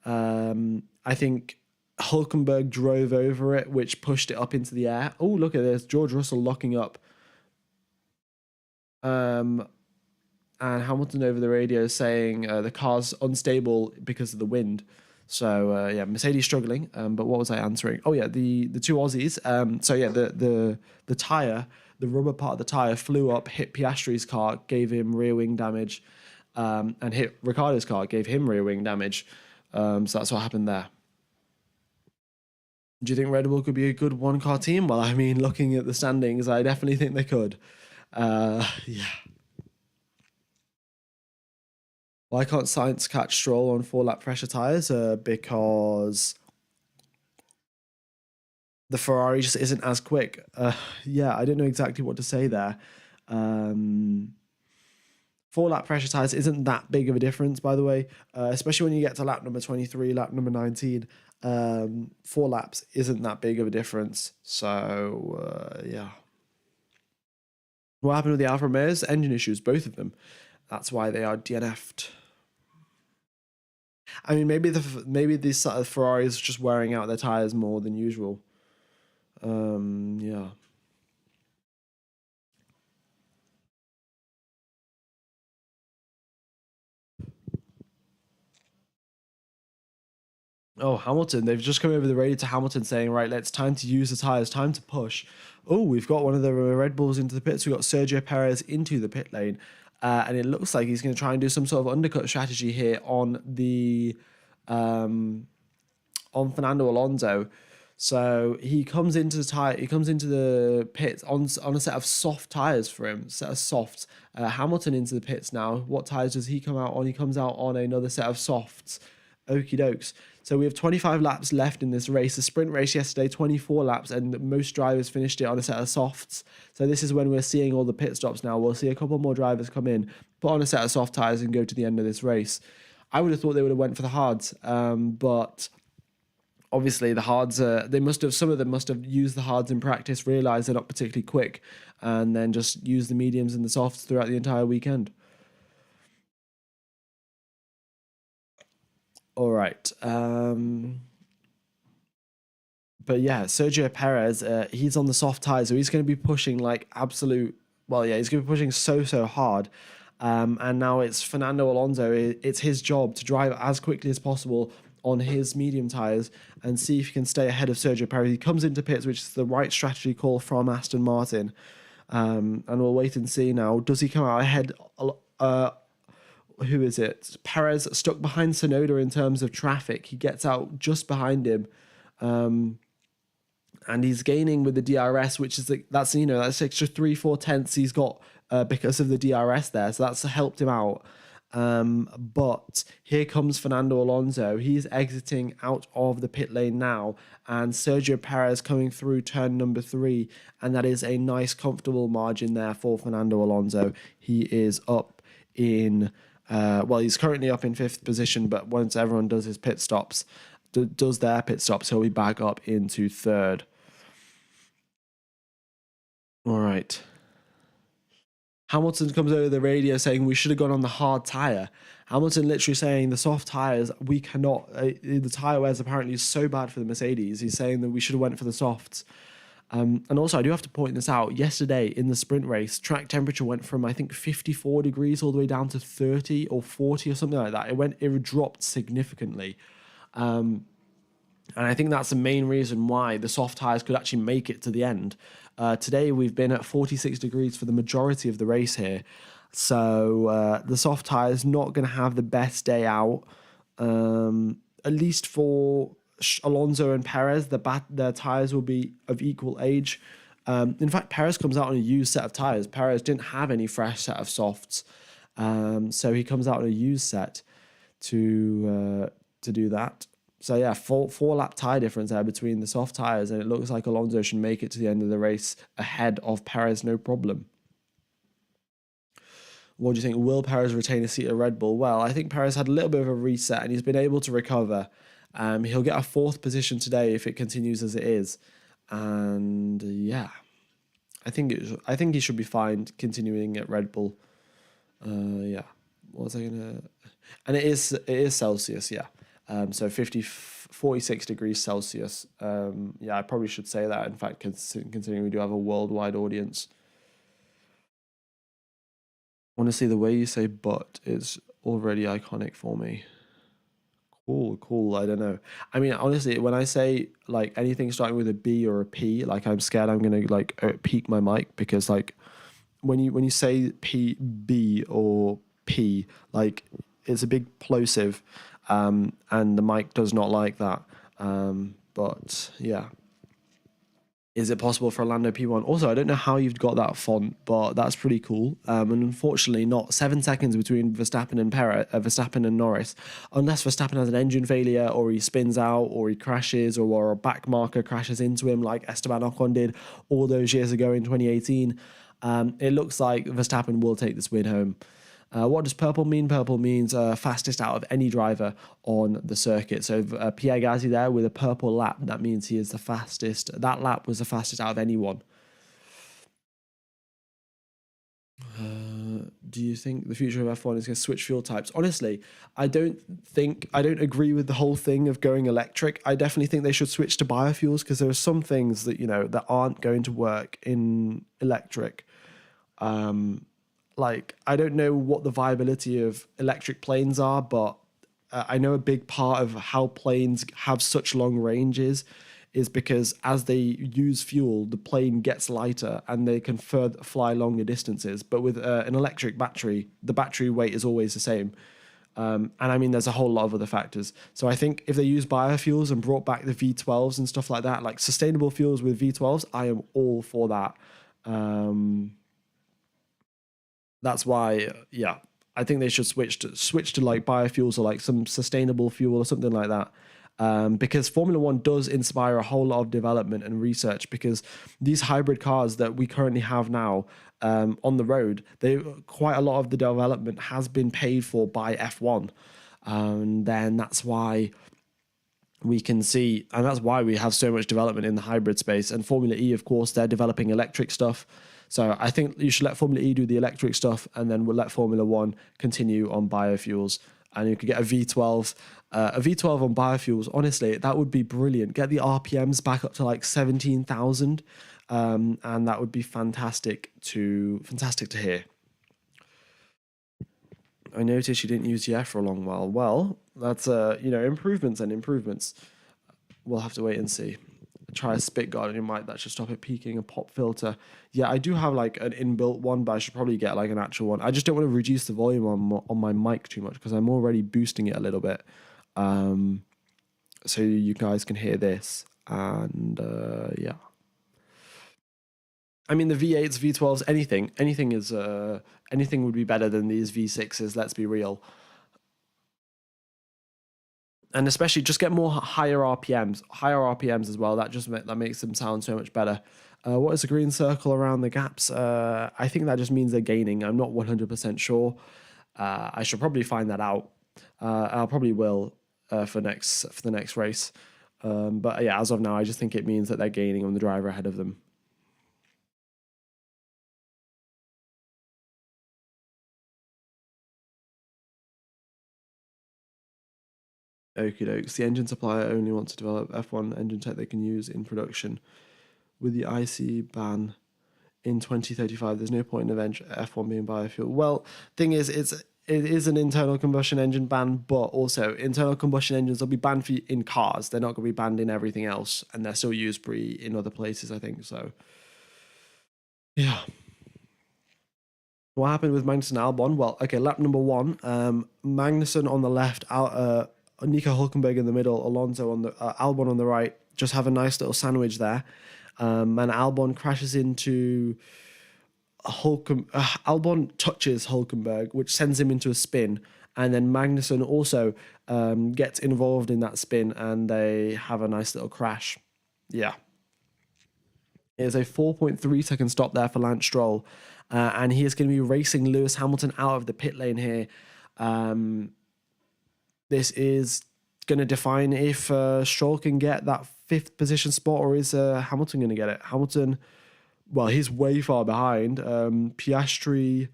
I think Hulkenberg drove over it, which pushed it up into the air. Oh, look at this. George Russell locking up. And Hamilton over the radio saying the car's unstable because of the wind. So yeah, Mercedes struggling. But what was I answering? Oh yeah, the 2 Aussies. So yeah, the tire, the rubber part of the tire flew up, hit Piastri's car, gave him rear wing damage, and hit Ricciardo's car, gave him rear wing damage. So that's what happened there. Do you think Red Bull could be a good 1-car team? Well, I mean, looking at the standings, I definitely think they could. Yeah. Why can't Sainz catch Stroll on 4-lap pressure tyres? Because the Ferrari just isn't as quick. Yeah, I don't know exactly what to say there. 4-lap pressure tyres isn't that big of a difference, by the way, especially when you get to lap number 23, lap number 19. 4 laps isn't that big of a difference. So, yeah. What happened with the Alfa Romeos? Engine issues, both of them. That's why they are DNF'd. I mean, maybe these Ferraris are just wearing out their tires more than usual. Yeah. Oh, Hamilton. They've just come over the radio to Hamilton saying, right, it's time to use the tires, time to push. Oh, we've got one of the Red Bulls into the pits. We've got Sergio Perez into the pit lane. And it looks like he's going to try and do some sort of undercut strategy here on on Fernando Alonso. So he comes into the pits on a set of soft tires for him, set of softs. Hamilton into the pits now. What tires does he come out on? He comes out on another set of softs. Okie dokes. So we have 25 laps left in this race. The sprint race yesterday, 24 laps, and most drivers finished it on a set of softs. So this is when we're seeing all the pit stops now. We'll see a couple more drivers come in, put on a set of soft tires, and go to the end of this race. I would have thought they would have went for the hards, but obviously the hards, some of them must have used the hards in practice, realised they're not particularly quick, and then just used the mediums and the softs throughout the entire weekend. All right. But yeah, Sergio Perez, he's on the soft tires, so he's going to be pushing like absolute. Well, yeah, he's going to be pushing so hard. And now it's Fernando Alonso. It's his job to drive as quickly as possible on his medium tires and see if he can stay ahead of Sergio Perez. He comes into pits, which is the right strategy call from Aston Martin. And we'll wait and see now. Does he come out ahead? Who is it? Perez stuck behind Tsunoda in terms of traffic. He gets out just behind him. And he's gaining with the DRS, which is that's extra 3-4 tenths he's got because of the DRS there, so that's helped him out. But here comes Fernando Alonso. He's exiting out of the pit lane now, and Sergio Perez coming through turn number 3, and that is a nice, comfortable margin there for Fernando Alonso. He is up in, he's currently up in 5th position, but once everyone does his pit stops, does their pit stops, he'll be back up into 3rd. All right. Hamilton comes over the radio saying we should have gone on the hard tyre. Hamilton literally saying the soft tyres, we cannot. The tyre wear is apparently so bad for the Mercedes. He's saying that we should have went for the softs. And also, I do have to point this out. Yesterday in the sprint race, track temperature went from, I think, 54 degrees all the way down to 30 or 40 or something like that. It dropped significantly. And I think that's the main reason why the soft tyres could actually make it to the end. Today we've been at 46 degrees for the majority of the race here. So the soft tyres not going to have the best day out. At least for Alonso and Perez, their tyres will be of equal age. In fact, Perez comes out on a used set of tyres. Perez didn't have any fresh set of softs. So he comes out on a used set to do that. So yeah, four lap tyre difference there between the soft tyres, and it looks like Alonso should make it to the end of the race ahead of Perez, no problem. What do you think? Will Perez retain a seat at Red Bull? Well, I think Perez had a little bit of a reset and he's been able to recover. He'll get a 4th position today if it continues as it is. And yeah, I think he should be fine continuing at Red Bull. Yeah. What was I gonna? And it is Celsius, yeah. So 46 degrees Celsius. Yeah, I probably should say that. In fact, considering we do have a worldwide audience. Honestly, the way you say "but" is already iconic for me. Cool. I don't know. I mean, honestly, when I say like anything starting with a B or a P, like I'm scared I'm gonna like peak my mic, because like when you say B or P, like it's a big plosive. And the mic does not like that. But yeah. Is it possible for a Lando P1? Also, I don't know how you've got that font, but that's pretty cool. And unfortunately not. 7 seconds between Verstappen and Norris. Unless Verstappen has an engine failure, or he spins out, or he crashes, or a back marker crashes into him like Esteban Ocon did all those years ago in 2018. It looks like Verstappen will take this win home. What does purple mean? Purple means fastest out of any driver on the circuit. So Pierre Gasly there with a purple lap, that means he is the fastest. That lap was the fastest out of anyone. Do you think the future of F1 is going to switch fuel types? Honestly, I don't agree with the whole thing of going electric. I definitely think they should switch to biofuels, because there are some things that, that aren't going to work in electric. Like, I don't know what the viability of electric planes are, but I know a big part of how planes have such long ranges is because as they use fuel, the plane gets lighter and they can fly longer distances. But with an electric battery, the battery weight is always the same. And I mean, there's a whole lot of other factors. So I think if they use biofuels and brought back the V12s and stuff like that, like sustainable fuels with V12s, I am all for that. That's why, I think they should switch to like biofuels or like some sustainable fuel or something like that. because Formula One does inspire a whole lot of development and research, because these hybrid cars that we currently have now on the road, quite a lot of the development has been paid for by F1. And then that's why we can see, and that's why we have so much development in the hybrid space. And Formula E, of course, they're developing electric stuff. So I think you should let Formula E do the electric stuff, and then we'll let Formula One continue on biofuels. And you could get a V12 on biofuels. Honestly, that would be brilliant. Get the RPMs back up to like 17,000, and that would be fantastic to hear. I noticed you didn't use EF for a long while. Well, that's improvements and improvements. We'll have to wait and see. Try a spit guard on your mic, that should stop it peaking. A pop filter. Yeah, I do have like an inbuilt one, but I should probably get like an actual one. I just don't want to reduce the volume on my mic too much, because I'm already boosting it a little bit, so you guys can hear this. And yeah, I mean, the V8s, V12s, anything would be better than these V6s. Let's be real. And especially just get more higher RPMs as well. That makes them sound so much better. What is the green circle around the gaps? I think that just means they're gaining. I'm not 100% sure. I should probably find that out. I probably will for the next race. But yeah, as of now, I just think it means that they're gaining on the driver ahead of them. Okie dokes. The engine supplier only wants to develop F1 engine tech they can use in production. With the IC ban in 2035, there's no point in F1 being biofuel. Well, thing is, it is an internal combustion engine ban, but also internal combustion engines will be banned in cars. They're not going to be banned in everything else, and they're still used in other places, I think. So, yeah. What happened with Magnussen and Albon? Well, okay, lap number 1, Magnussen on the left, Nico Hulkenberg in the middle, Alonso on the Albon on the right. Just have a nice little sandwich there, and Albon crashes into Albon touches Hulkenberg, which sends him into a spin, and then Magnussen also gets involved in that spin, and they have a nice little crash. Yeah. It is a 4.3 second stop there for Lance Stroll, and he is going to be racing Lewis Hamilton out of the pit lane here. This is going to define if Stroll can get that 5th position spot, or is Hamilton going to get it? Hamilton, well, he's way far behind. Piastri,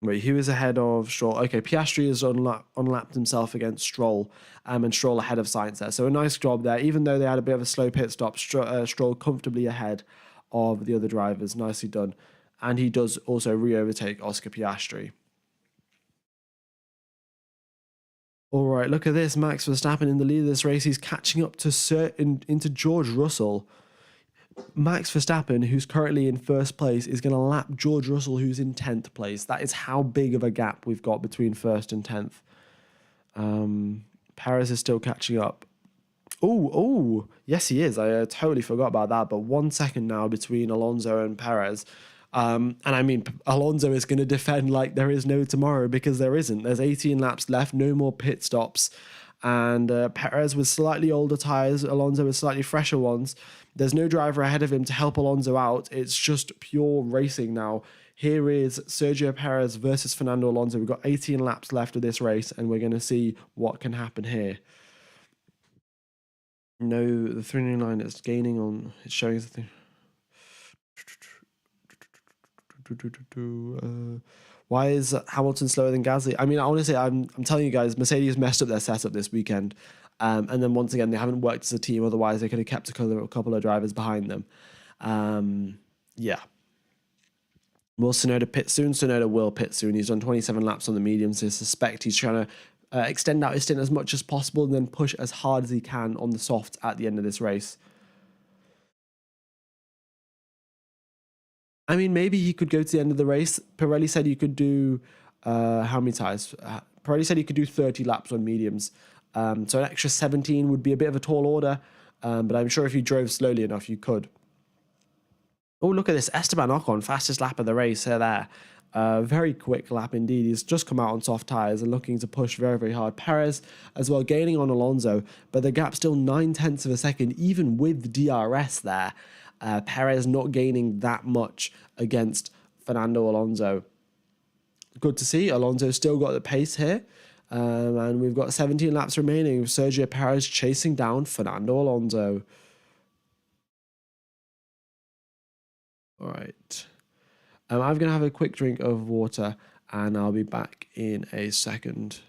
wait, he was ahead of Stroll. Okay, Piastri has unlapped himself against Stroll, and Stroll ahead of Sainz there. So a nice job there. Even though they had a bit of a slow pit stop, Stroll comfortably ahead of the other drivers. Nicely done. And he does also re-overtake Oscar Piastri. All right, look at this. Max Verstappen in the lead of this race. He's catching up into George Russell. Max Verstappen, who's currently in 1st place, is going to lap George Russell, who's in 10th place. That is how big of a gap we've got between 1st and 10th. Perez is still catching up. Oh, yes, he is. I totally forgot about that. But 1 second now between Alonso and Perez. And I mean, Alonso is going to defend like there is no tomorrow, because there isn't. There's 18 laps left, no more pit stops. And Perez with slightly older tyres, Alonso with slightly fresher ones. There's no driver ahead of him to help Alonso out. It's just pure racing now. Here is Sergio Perez versus Fernando Alonso. We've got 18 laps left of this race, and we're going to see what can happen here. No, the 399 is gaining on, it's showing something. Why is Hamilton slower than Gasly? I mean, honestly, I'm telling you guys, Mercedes messed up their setup this weekend. And then once again, they haven't worked as a team. Otherwise, they could have kept a couple of drivers behind them. Yeah. Will Tsunoda pit soon? Tsunoda will pit soon. He's done 27 laps on the mediums. So I suspect he's trying to extend out his stint as much as possible, and then push as hard as he can on the soft at the end of this race. I mean, maybe he could go to the end of the race. Pirelli said you could do how many tires? Pirelli said you could do 30 laps on mediums. So an extra 17 would be a bit of a tall order, but I'm sure if you drove slowly enough, you could. Oh, look at this. Esteban Ocon, fastest lap of the race there. Very quick lap indeed. He's just come out on soft tyres and looking to push very, very hard. Perez as well gaining on Alonso, but the gap's still 9/10 of a second, even with DRS there. Perez not gaining that much against Fernando Alonso. Good to see. Alonso still got the pace here. And we've got 17 laps remaining with Sergio Perez chasing down Fernando Alonso. All right. I'm going to have a quick drink of water and I'll be back in a second.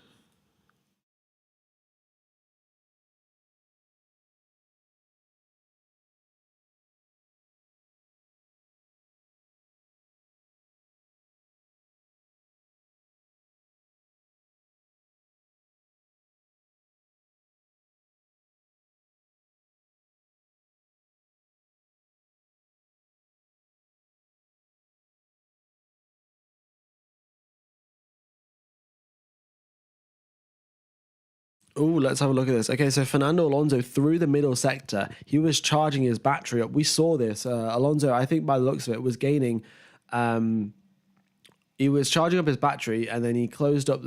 Oh, let's have a look at this. Okay, so Fernando Alonso through the middle sector, he was charging his battery up. We saw this. Alonso, I think by the looks of it, was gaining. He was charging up his battery and then he closed up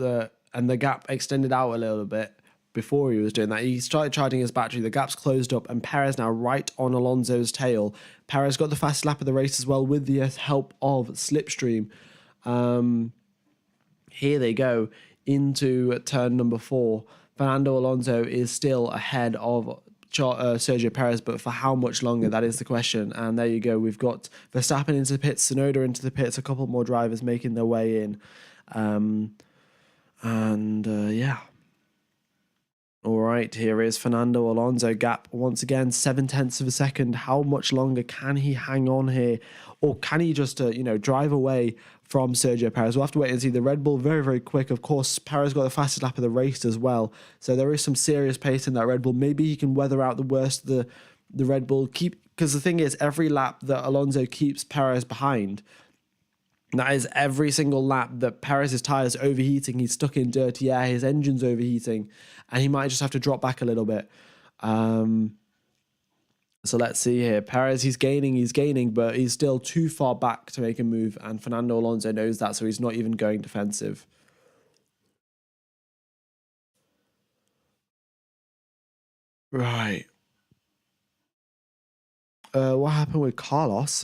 and the gap extended out a little bit before he was doing that. He started charging his battery, the gap's closed up, and Perez now right on Alonso's tail. Perez got the fastest lap of the race as well with the help of slipstream. Here they go into turn number 4. Fernando Alonso is still ahead of Sergio Perez, but for how much longer, that is the question. And there you go, we've got Verstappen into the pits, Tsunoda into the pits, a couple more drivers making their way in. Yeah. All right, here is Fernando Alonso. Gap once again, 7/10 of a second. How much longer can he hang on here? Or can he just, drive away from Sergio Perez? We'll have to wait and see. The Red Bull, very, very quick. Of course, Perez got the fastest lap of the race as well. So there is some serious pace in that Red Bull. Maybe he can weather out the worst of the Red Bull. Because the thing is, every lap that Alonso keeps Perez behind, that is every single lap that Perez's tyres are overheating. He's stuck in dirty air. His engine's overheating. And he might just have to drop back a little bit. So let's see here. Perez, he's gaining, but he's still too far back to make a move. And Fernando Alonso knows that, so he's not even going defensive. Right. What happened with Carlos?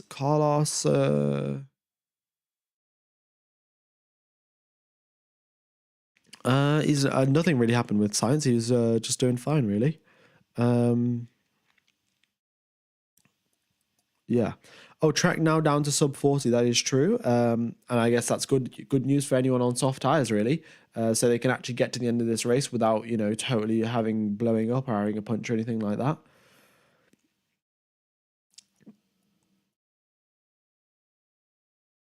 He's nothing really happened with Sainz. He's just doing fine, really. Yeah. Oh, track now down to sub 40. That is true. And I guess that's good news for anyone on soft tires, really. So they can actually get to the end of this race without, totally blowing up or having a punch or anything like that.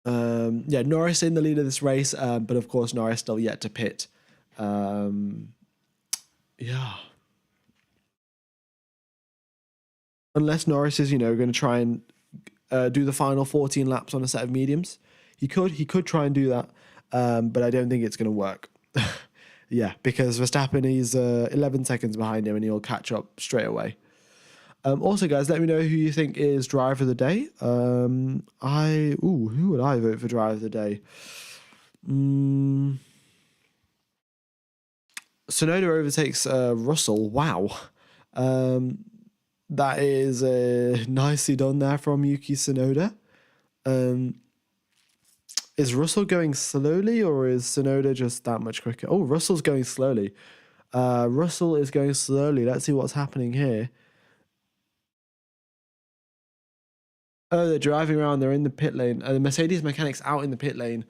Yeah, Norris in the lead of this race, but of course Norris still yet to pit. Yeah. Unless Norris is, going to try and do the final 14 laps on a set of mediums. He could try and do that, but I don't think it's going to work. Yeah, because Verstappen is 11 seconds behind him and he'll catch up straight away. Also, guys, let me know who you think is driver of the day. Who would I vote for driver of the day? Tsunoda overtakes Russell. Wow. That is nicely done there from Yuki Tsunoda. Is Russell going slowly or is Tsunoda just that much quicker? Oh, Russell's going slowly. Russell is going slowly. Let's see what's happening here. Oh, they're driving around. They're in the pit lane. The Mercedes mechanics out in the pit lane.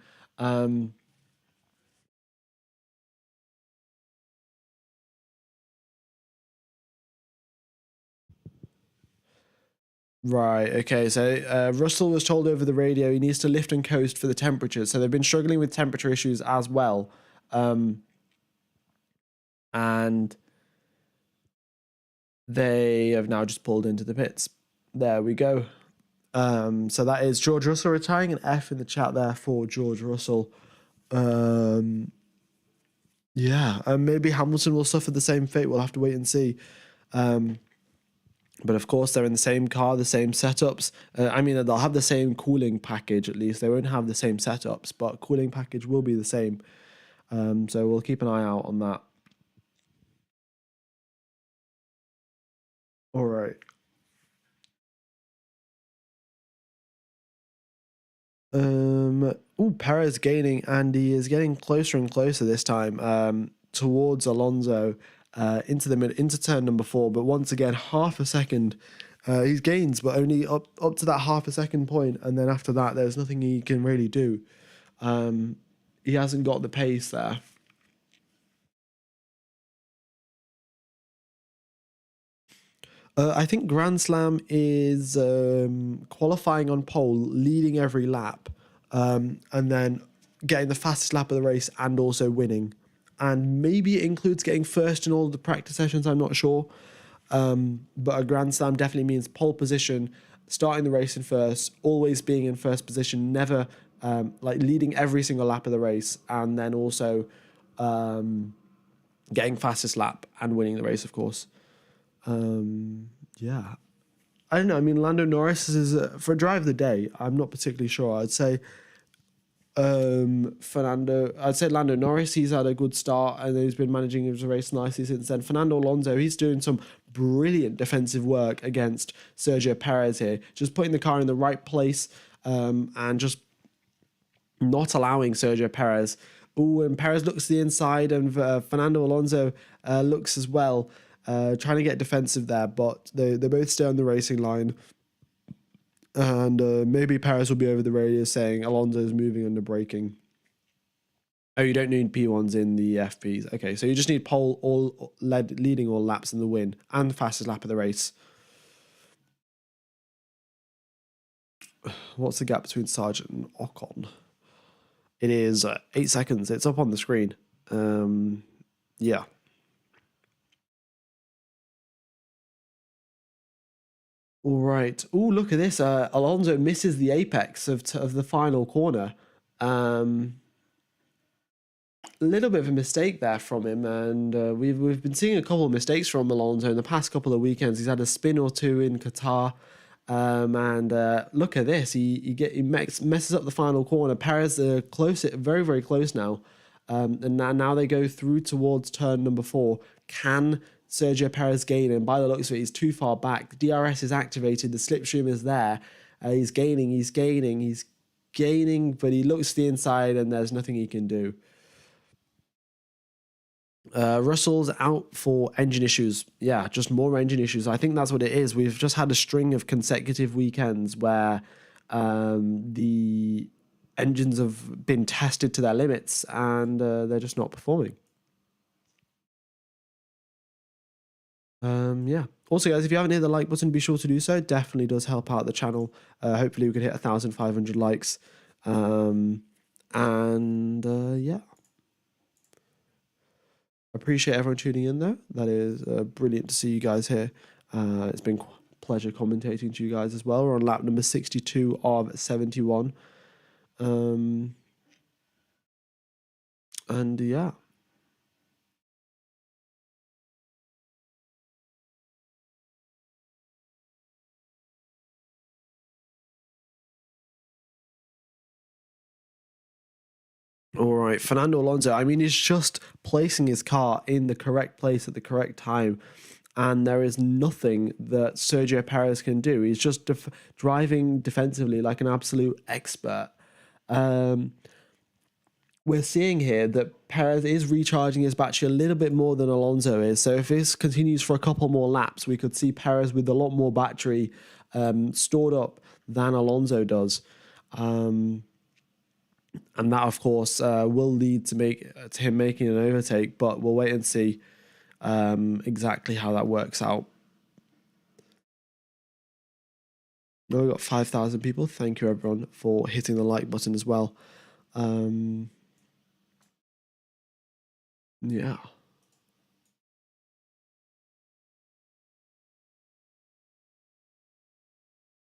Right, okay, so Russell was told over the radio he needs to lift and coast for the temperatures. So they've been struggling with temperature issues as well. And they have now just pulled into the pits. There we go. So that is George Russell retiring, an F in the chat there for George Russell. Yeah, maybe Hamilton will suffer the same fate. We'll have to wait and see. But of course, they're in the same car, the same setups. I mean, they'll have the same cooling package at least. They won't have the same setups, but cooling package will be the same. So we'll keep an eye out on that. All right. Perez gaining, and he is getting closer and closer this time towards Alonso into the into turn number 4. But once again, half a second. He gains, but only up to that half a second point, and then after that, there's nothing he can really do. He hasn't got the pace there. I think Grand Slam is qualifying on pole, leading every lap, and then getting the fastest lap of the race and also winning. And maybe it includes getting first in all of the practice sessions, I'm not sure. But a Grand Slam definitely means pole position, starting the race in first, always being in first position, never like leading every single lap of the race, and then also getting fastest lap and winning the race, of course. Yeah, I don't know. I mean, Lando Norris is for a drive of the day. I'm not particularly sure. I'd say Lando Norris. He's had a good start and he's been managing his race nicely since then. Fernando Alonso, he's doing some brilliant defensive work against Sergio Perez here, just putting the car in the right place and just not allowing Sergio Perez. And Perez looks to the inside, and Fernando Alonso looks as well. Trying to get defensive there, but they both stay on the racing line. And maybe Perez will be over the radio saying Alonso's moving under braking. Oh, you don't need P1s in the FPs. Okay, so you just need pole leading all laps in the win and the fastest lap of the race. What's the gap between Sargent and Ocon? It is 8 seconds. It's up on the screen. Yeah. All right. Oh, look at this. Alonso misses the apex of the final corner. A little bit of a mistake there from him, and we've been seeing a couple of mistakes from Alonso in the past couple of weekends. He's had a spin or two in Qatar, and look at this. He messes up the final corner. Perez close, very very close now, and now they go through towards turn number 4. Can Sergio Perez gain? And by the looks of it, he's too far back. DRS is activated. The slipstream is there. He's gaining, but he looks to the inside and there's nothing he can do. Russell's out for engine issues. Yeah, just more engine issues. I think that's what it is. We've just had a string of consecutive weekends where the engines have been tested to their limits and they're just not performing. Yeah. Also, guys, if you haven't hit the like button, be sure to do so. It definitely does help out the channel. Hopefully, we can hit 1,500 likes. Yeah. Appreciate everyone tuning in, though. That is brilliant to see you guys here. It's been a pleasure commentating to you guys as well. We're on lap number 62 of 71. And yeah. All right, Fernando Alonso. I mean, he's just placing his car in the correct place at the correct time, and there is nothing that Sergio Perez can do. He's just driving defensively like an absolute expert. We're seeing here that Perez is recharging his battery a little bit more than Alonso is. So if this continues for a couple more laps, we could see Perez with a lot more battery stored up than Alonso does. And that, of course, will lead to him making an overtake, but we'll wait and see exactly how that works out. Now we've got 5,000 people. Thank you, everyone, for hitting the like button as well. Yeah.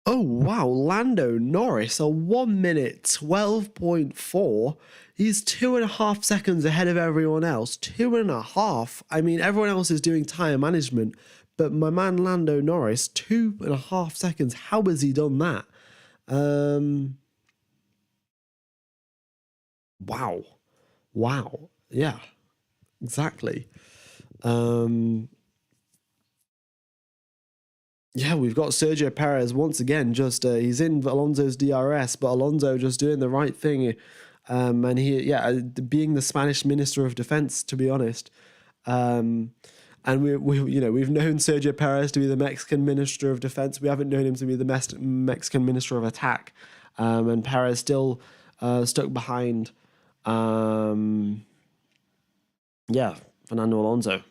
Oh, wow. Lando Norris, a 1 minute 12.4. He's 2.5 seconds ahead of everyone else. 2.5. I mean, everyone else is doing tyre management. But my man Lando Norris, 2.5 seconds. How has he done that? Wow. Wow. Yeah, exactly. Yeah, we've got Sergio Perez once again. Just he's in Alonso's DRS, but Alonso just doing the right thing, and being the Spanish Minister of Defense, to be honest. And we've known Sergio Perez to be the Mexican Minister of Defense. We haven't known him to be the Mexican Minister of Attack, and Perez still stuck behind. Fernando Alonso.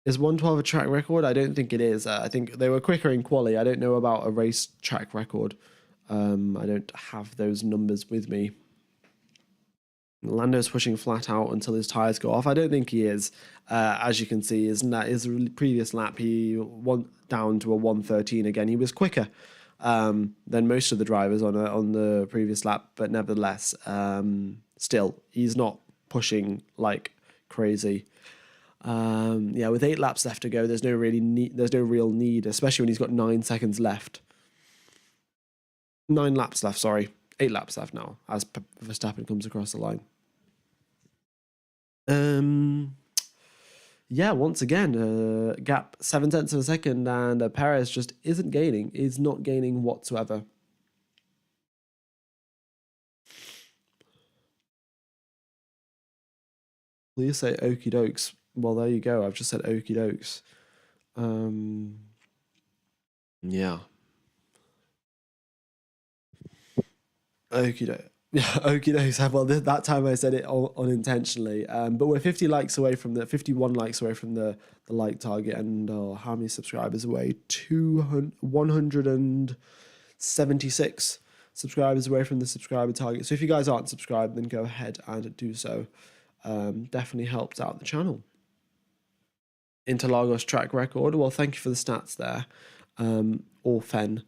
Is 112 a track record? I don't think it is. I think they were quicker in quali. I don't know about a race track record. I don't have those numbers with me. Lando's pushing flat out until his tyres go off. I don't think he is. As you can see, his previous lap, he went down to a 1:13 again. He was quicker than most of the drivers on the previous lap, but nevertheless, still, he's not pushing like crazy. With 8 laps left to go, there's no real need, especially when he's got 9 seconds left. 9 laps left, sorry. 8 laps left now, as Verstappen comes across the line. Once again, gap 7/10 of a second, and Perez just is not gaining whatsoever. Please say okie dokes. Well, there you go. I've just said okie dokes. Yeah. Okie doke. Yeah, okie dokes. Well, that time I said it unintentionally. But we're 51 likes away from the like target, and how many subscribers away? 176 subscribers away from the subscriber target. So if you guys aren't subscribed, then go ahead and do so. Definitely helps out the channel. Interlagos track record. Well, thank you for the stats there. Orfen,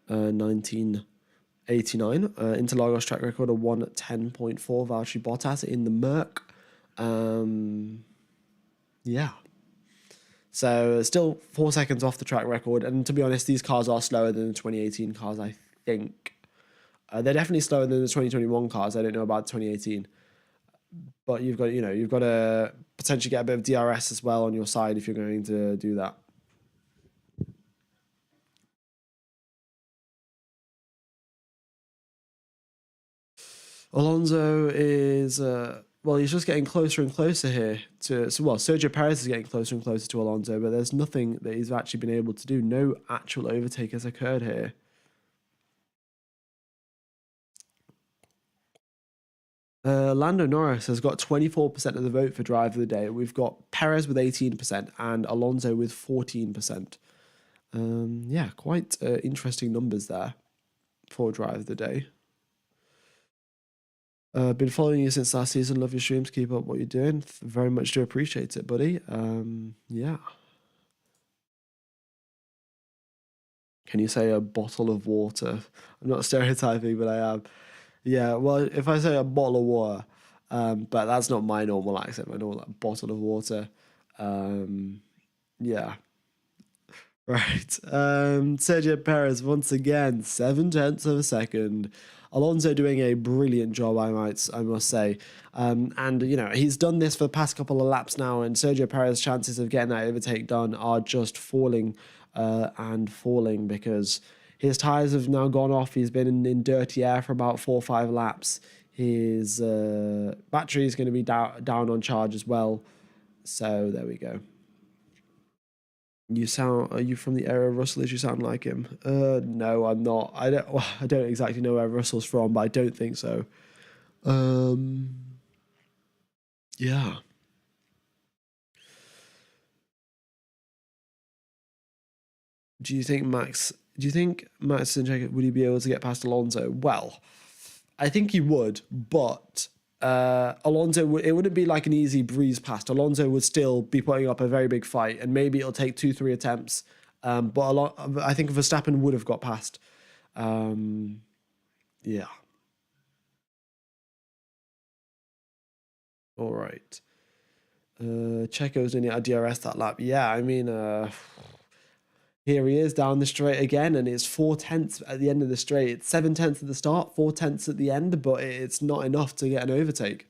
1989. Interlagos track record of 1:10.4. Valtteri Bottas in the Merc. So still 4 seconds off the track record. And to be honest, these cars are slower than the 2018 cars, I think. They're definitely slower than the 2021 cars. I don't know about 2018. But you've got to potentially get a bit of DRS as well on your side if you're going to do that. Alonso is he's just getting closer and closer here Sergio Perez is getting closer and closer to Alonso, but there's nothing that he's actually been able to do. No actual overtake has occurred here. Lando Norris has got 24% of the vote for driver of the day. We've got Perez with 18% and Alonso with 14%. Quite interesting numbers there for driver of the day. Been following you since last season. Love your streams. Keep up what you're doing. Very much do appreciate it, buddy. Yeah. Can you say a bottle of water? I'm not stereotyping, but I am. Yeah, well, if I say a bottle of water, but that's not my normal accent. My normal bottle of water. Yeah. Right. Sergio Perez once again, 7/10 of a second. Alonso doing a brilliant job, I must say. And he's done this for the past couple of laps now, and Sergio Perez's chances of getting that overtake done are just falling and falling because his tires have now gone off. He's been in dirty air for about 4 or 5 laps. His battery is going to be down on charge as well. So there we go. Are you from the area of Russell? You sound like him. No, I'm not. I don't exactly know where Russell's from, but I don't think so. Yeah. Do you think Max Sinjek, would he be able to get past Alonso? Well, I think he would, but Alonso, it wouldn't be like an easy breeze past. Alonso would still be putting up a very big fight, and maybe it'll take 2-3 attempts. But I think Verstappen would have got past. Yeah. All right. Checo's in it at DRS that lap. Yeah, I mean, here he is down the straight again, and it's 4/10 at the end of the straight. It's 7/10 at the start, 4/10 at the end, but it's not enough to get an overtake.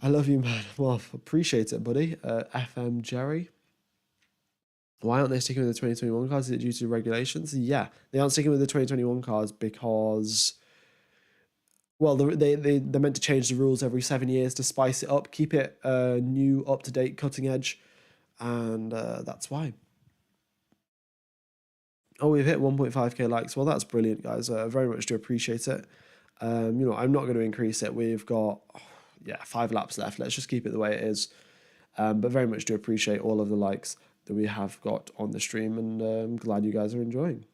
I love you, man. Well, appreciate it, buddy. FM Jerry. Why aren't they sticking with the 2021 cars? Is it due to regulations? Yeah, they aren't sticking with the 2021 cars because, well, they're meant to change the rules every 7 years to spice it up, keep it new, up-to-date, cutting edge, and that's why. Oh, we've hit 1.5k likes. Well, that's brilliant, guys. I very much do appreciate it. I'm not going to increase it. We've got, 5 laps left. Let's just keep it the way it is. But very much do appreciate all of the likes that we have got on the stream, and I'm glad you guys are enjoying.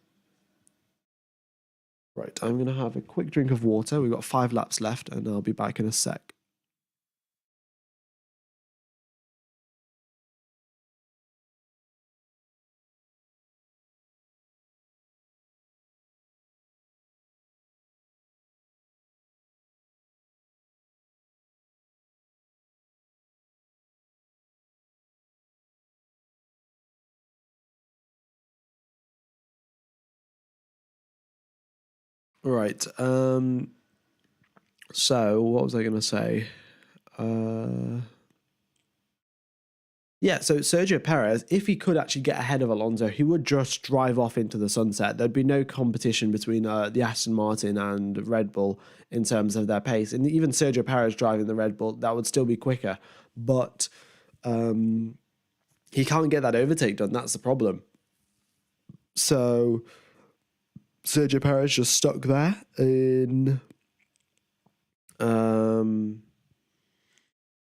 Right, I'm going to have a quick drink of water. We've got 5 laps left, and I'll be back in a sec. Right, so what was I going to say? Yeah, so Sergio Perez, if he could actually get ahead of Alonso, he would just drive off into the sunset. There'd be no competition between the Aston Martin and Red Bull in terms of their pace. And even Sergio Perez driving the Red Bull, that would still be quicker. But he can't get that overtake done. That's the problem. So Sergio Perez just stuck there in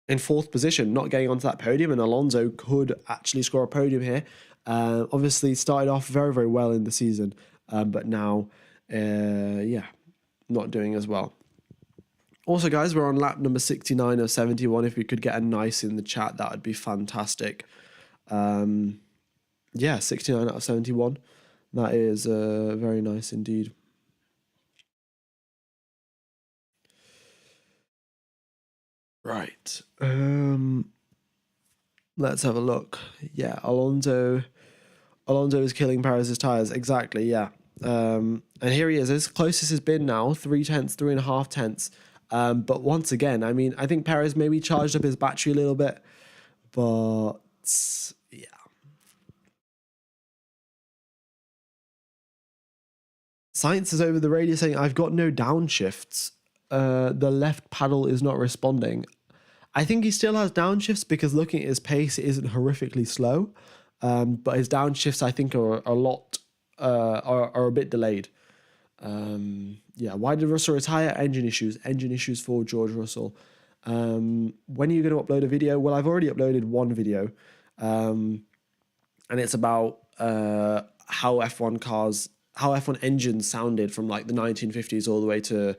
4th position, not getting onto that podium, and Alonso could actually score a podium here. Obviously started off very, very well in the season, but now, not doing as well. Also, guys, we're on lap number 69 of 71. If we could get a nice in the chat, that would be fantastic. 69 out of 71. That is very nice indeed. Right. Let's have a look. Yeah, Alonso is killing Perez's tires. Exactly, yeah. And here he is, as close as he's been now, 3.5 tenths. But once again, I mean, I think Perez maybe charged up his battery a little bit, but yeah. Science is over the radio saying, I've got no downshifts. The left paddle is not responding. I think he still has downshifts because looking at his pace, it isn't horrifically slow. But his downshifts, I think, are a lot, are a bit delayed. Why did Russell retire? Engine issues for George Russell. When are you going to upload a video? Well, I've already uploaded one video, and it's about how F1 engines sounded from like the 1950s all the way to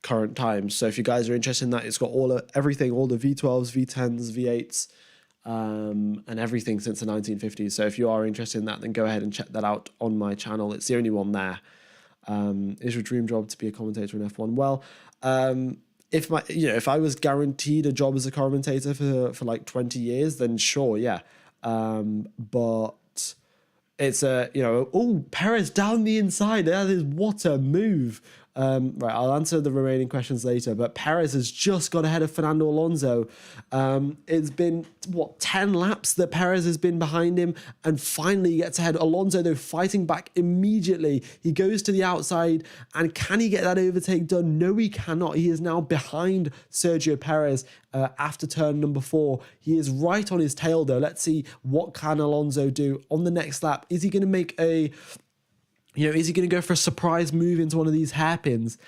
current times. So if you guys are interested in that, it's got everything, all the V12s, V10s, V8s, and everything since the 1950s. So if you are interested in that, then go ahead and check that out on my channel. It's the only one there. Is your dream job to be a commentator in F1? Well, if I was guaranteed a job as a commentator for like 20 years, then sure, yeah. But it's Perez down the inside. That is what a move. Right, I'll answer the remaining questions later, but Perez has just got ahead of Fernando Alonso. It's been, 10 laps that Perez has been behind him, and finally gets ahead. Alonso, though, fighting back immediately. He goes to the outside, and can he get that overtake done? No, he cannot. He is now behind Sergio Perez after turn number 4. He is right on his tail, though. Let's see what can Alonso do on the next lap. Is he going to make is he going to go for a surprise move into one of these hairpins?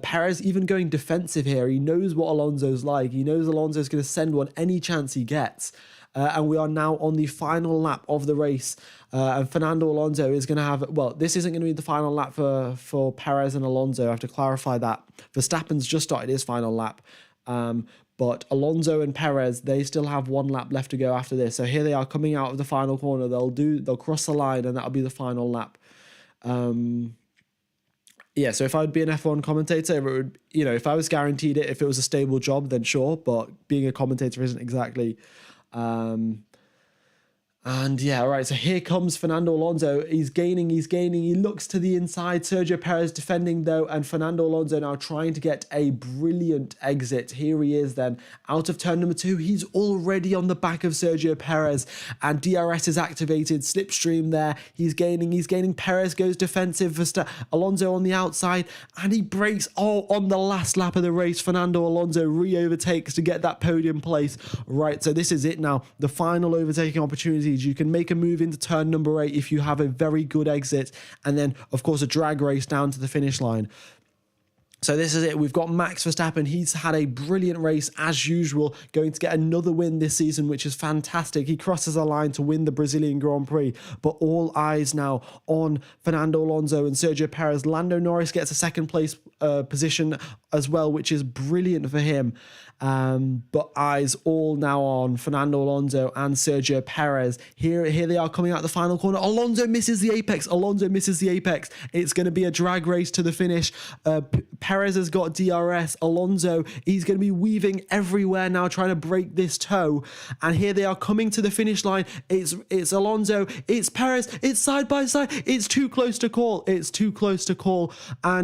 Perez even going defensive here. He knows what Alonso's like. He knows Alonso's going to send one any chance he gets. And we are now on the final lap of the race. And Fernando Alonso is going to have... Well, this isn't going to be the final lap for Perez and Alonso. I have to clarify that. Verstappen's just started his final lap. But Alonso and Perez, they still have 1 lap left to go after this. So here they are coming out of the final corner. They'll cross the line, and that'll be the final lap. yeah, so if I'd be an F1 commentator, it would, you know, if I was guaranteed it, if it was a stable job, then sure. But being a commentator isn't exactly. And yeah, all right, so here comes Fernando Alonso. He's gaining. He looks to the inside. Sergio Perez defending though, and Fernando Alonso now trying to get a brilliant exit. Here he is then, out of turn number 2. He's already on the back of Sergio Perez, and DRS is activated. Slipstream there. He's gaining. Perez goes defensive. Alonso on the outside, and he breaks. Oh, on the last lap of the race, Fernando Alonso re-overtakes to get that podium place. Right, so this is it now. The final overtaking opportunity. You can make a move into turn number 8 if you have a very good exit, and then of course a drag race down to the finish line. So this is it. We've got Max Verstappen. He's had a brilliant race as usual, going to get another win this season, which is fantastic. He crosses a line to win the Brazilian Grand Prix, but all eyes now on Fernando Alonso and Sergio Perez. Lando Norris gets a second place position as well, which is brilliant for him. But eyes all now on Fernando Alonso and Sergio Perez. Here they are coming out the final corner. Alonso misses the apex. It's going to be a drag race to the finish. Perez has got DRS. Alonso, he's going to be weaving everywhere now, trying to break this toe. And here they are coming to the finish line. It's Alonso. It's Perez. It's side by side. It's too close to call. And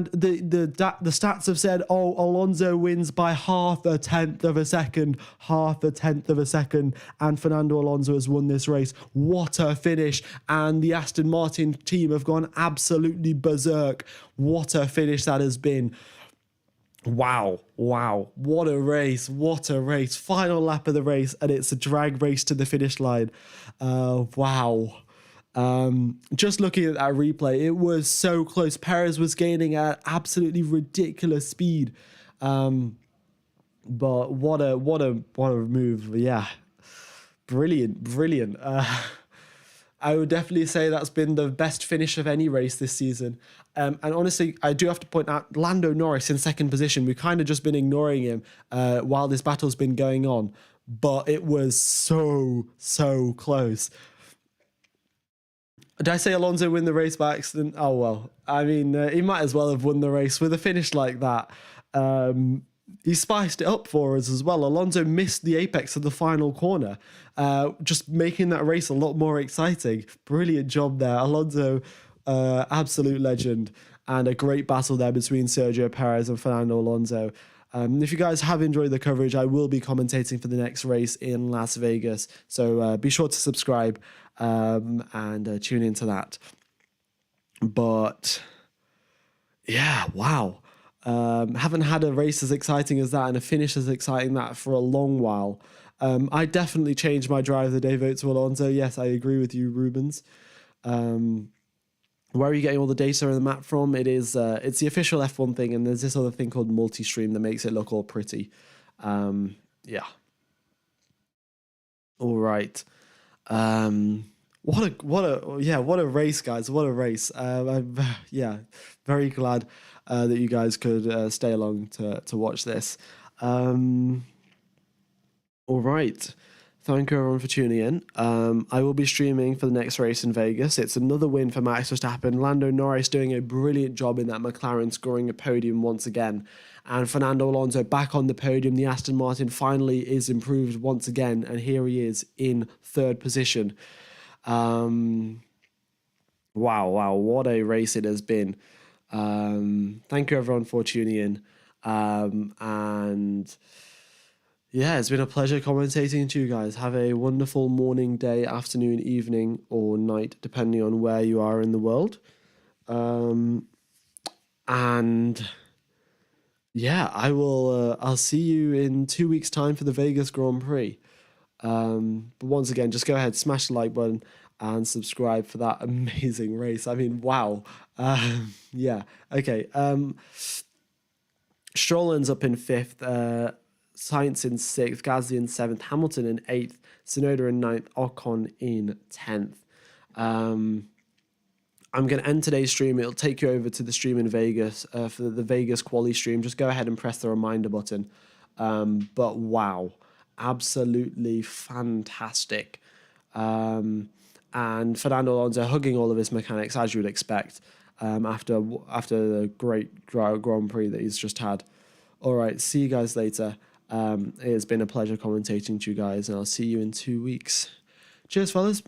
the stats have said, oh, Alonso wins by half a tenth of a second, and Fernando Alonso has won this race. What a finish. And the Aston Martin team have gone absolutely berserk. What a finish that has been. Wow, what a race. Final lap of the race, and it's a drag race to the finish line. Wow. Just looking at that replay, it was so close. Perez was gaining at absolutely ridiculous speed. But what a move. Yeah. Brilliant. I would definitely say that's been the best finish of any race this season. And honestly, I do have to point out Lando Norris in second position. We've kind of just been ignoring him while this battle's been going on. But it was so close. Did I say Alonso win the race by accident? Oh, well. I mean, he might as well have won the race with a finish like that. He spiced it up for us as well. Alonso missed the apex of the final corner, just making that race a lot more exciting. Brilliant job there. Alonso, absolute legend, and a great battle there between Sergio Perez and Fernando Alonso. If you guys have enjoyed the coverage, I will be commentating for the next race in Las Vegas. So be sure to subscribe and tune into that. But yeah, wow. Haven't had a race as exciting as that and a finish as exciting that for a long while. I definitely changed my drive the day vote to Alonso. Yes, I agree with you, Rubens. Where are you getting all the data and the map from? It's the official F1 thing, and there's this other thing called multi-stream that makes it look all pretty. Yeah. All right. What a race, guys. What a race. I'm very glad that you guys could stay along to watch this. All right. Thank you everyone for tuning in. I will be streaming for the next race in Vegas. It's another win for Max Verstappen. Lando Norris doing a brilliant job in that McLaren, scoring a podium once again. And Fernando Alonso back on the podium. The Aston Martin finally is improved once again. And here he is in third position. Wow, what a race it has been. Thank you everyone for tuning in. And yeah, it's been a pleasure commentating to you guys. Have a wonderful morning, day, afternoon, evening, or night, depending on where you are in the world. And yeah, I'll see you in 2 weeks' time for the Vegas Grand Prix. But once again, just go ahead, smash the like button and subscribe for that amazing race. I mean, wow. Yeah. Okay. Stroll ends up in 5th, Sainz in 6th, Gasly in 7th, Hamilton in 8th, Tsunoda in 9th, Ocon in 10th. I'm going to end today's stream. It'll take you over to the stream in Vegas for the Vegas quali stream. Just go ahead and press the reminder button. But wow, absolutely fantastic. And Fernando Alonso hugging all of his mechanics, as you would expect. after the great Grand Prix that he's just had. All right, see you guys later. It has been a pleasure commentating to you guys, and I'll see you in 2 weeks. Cheers, fellas.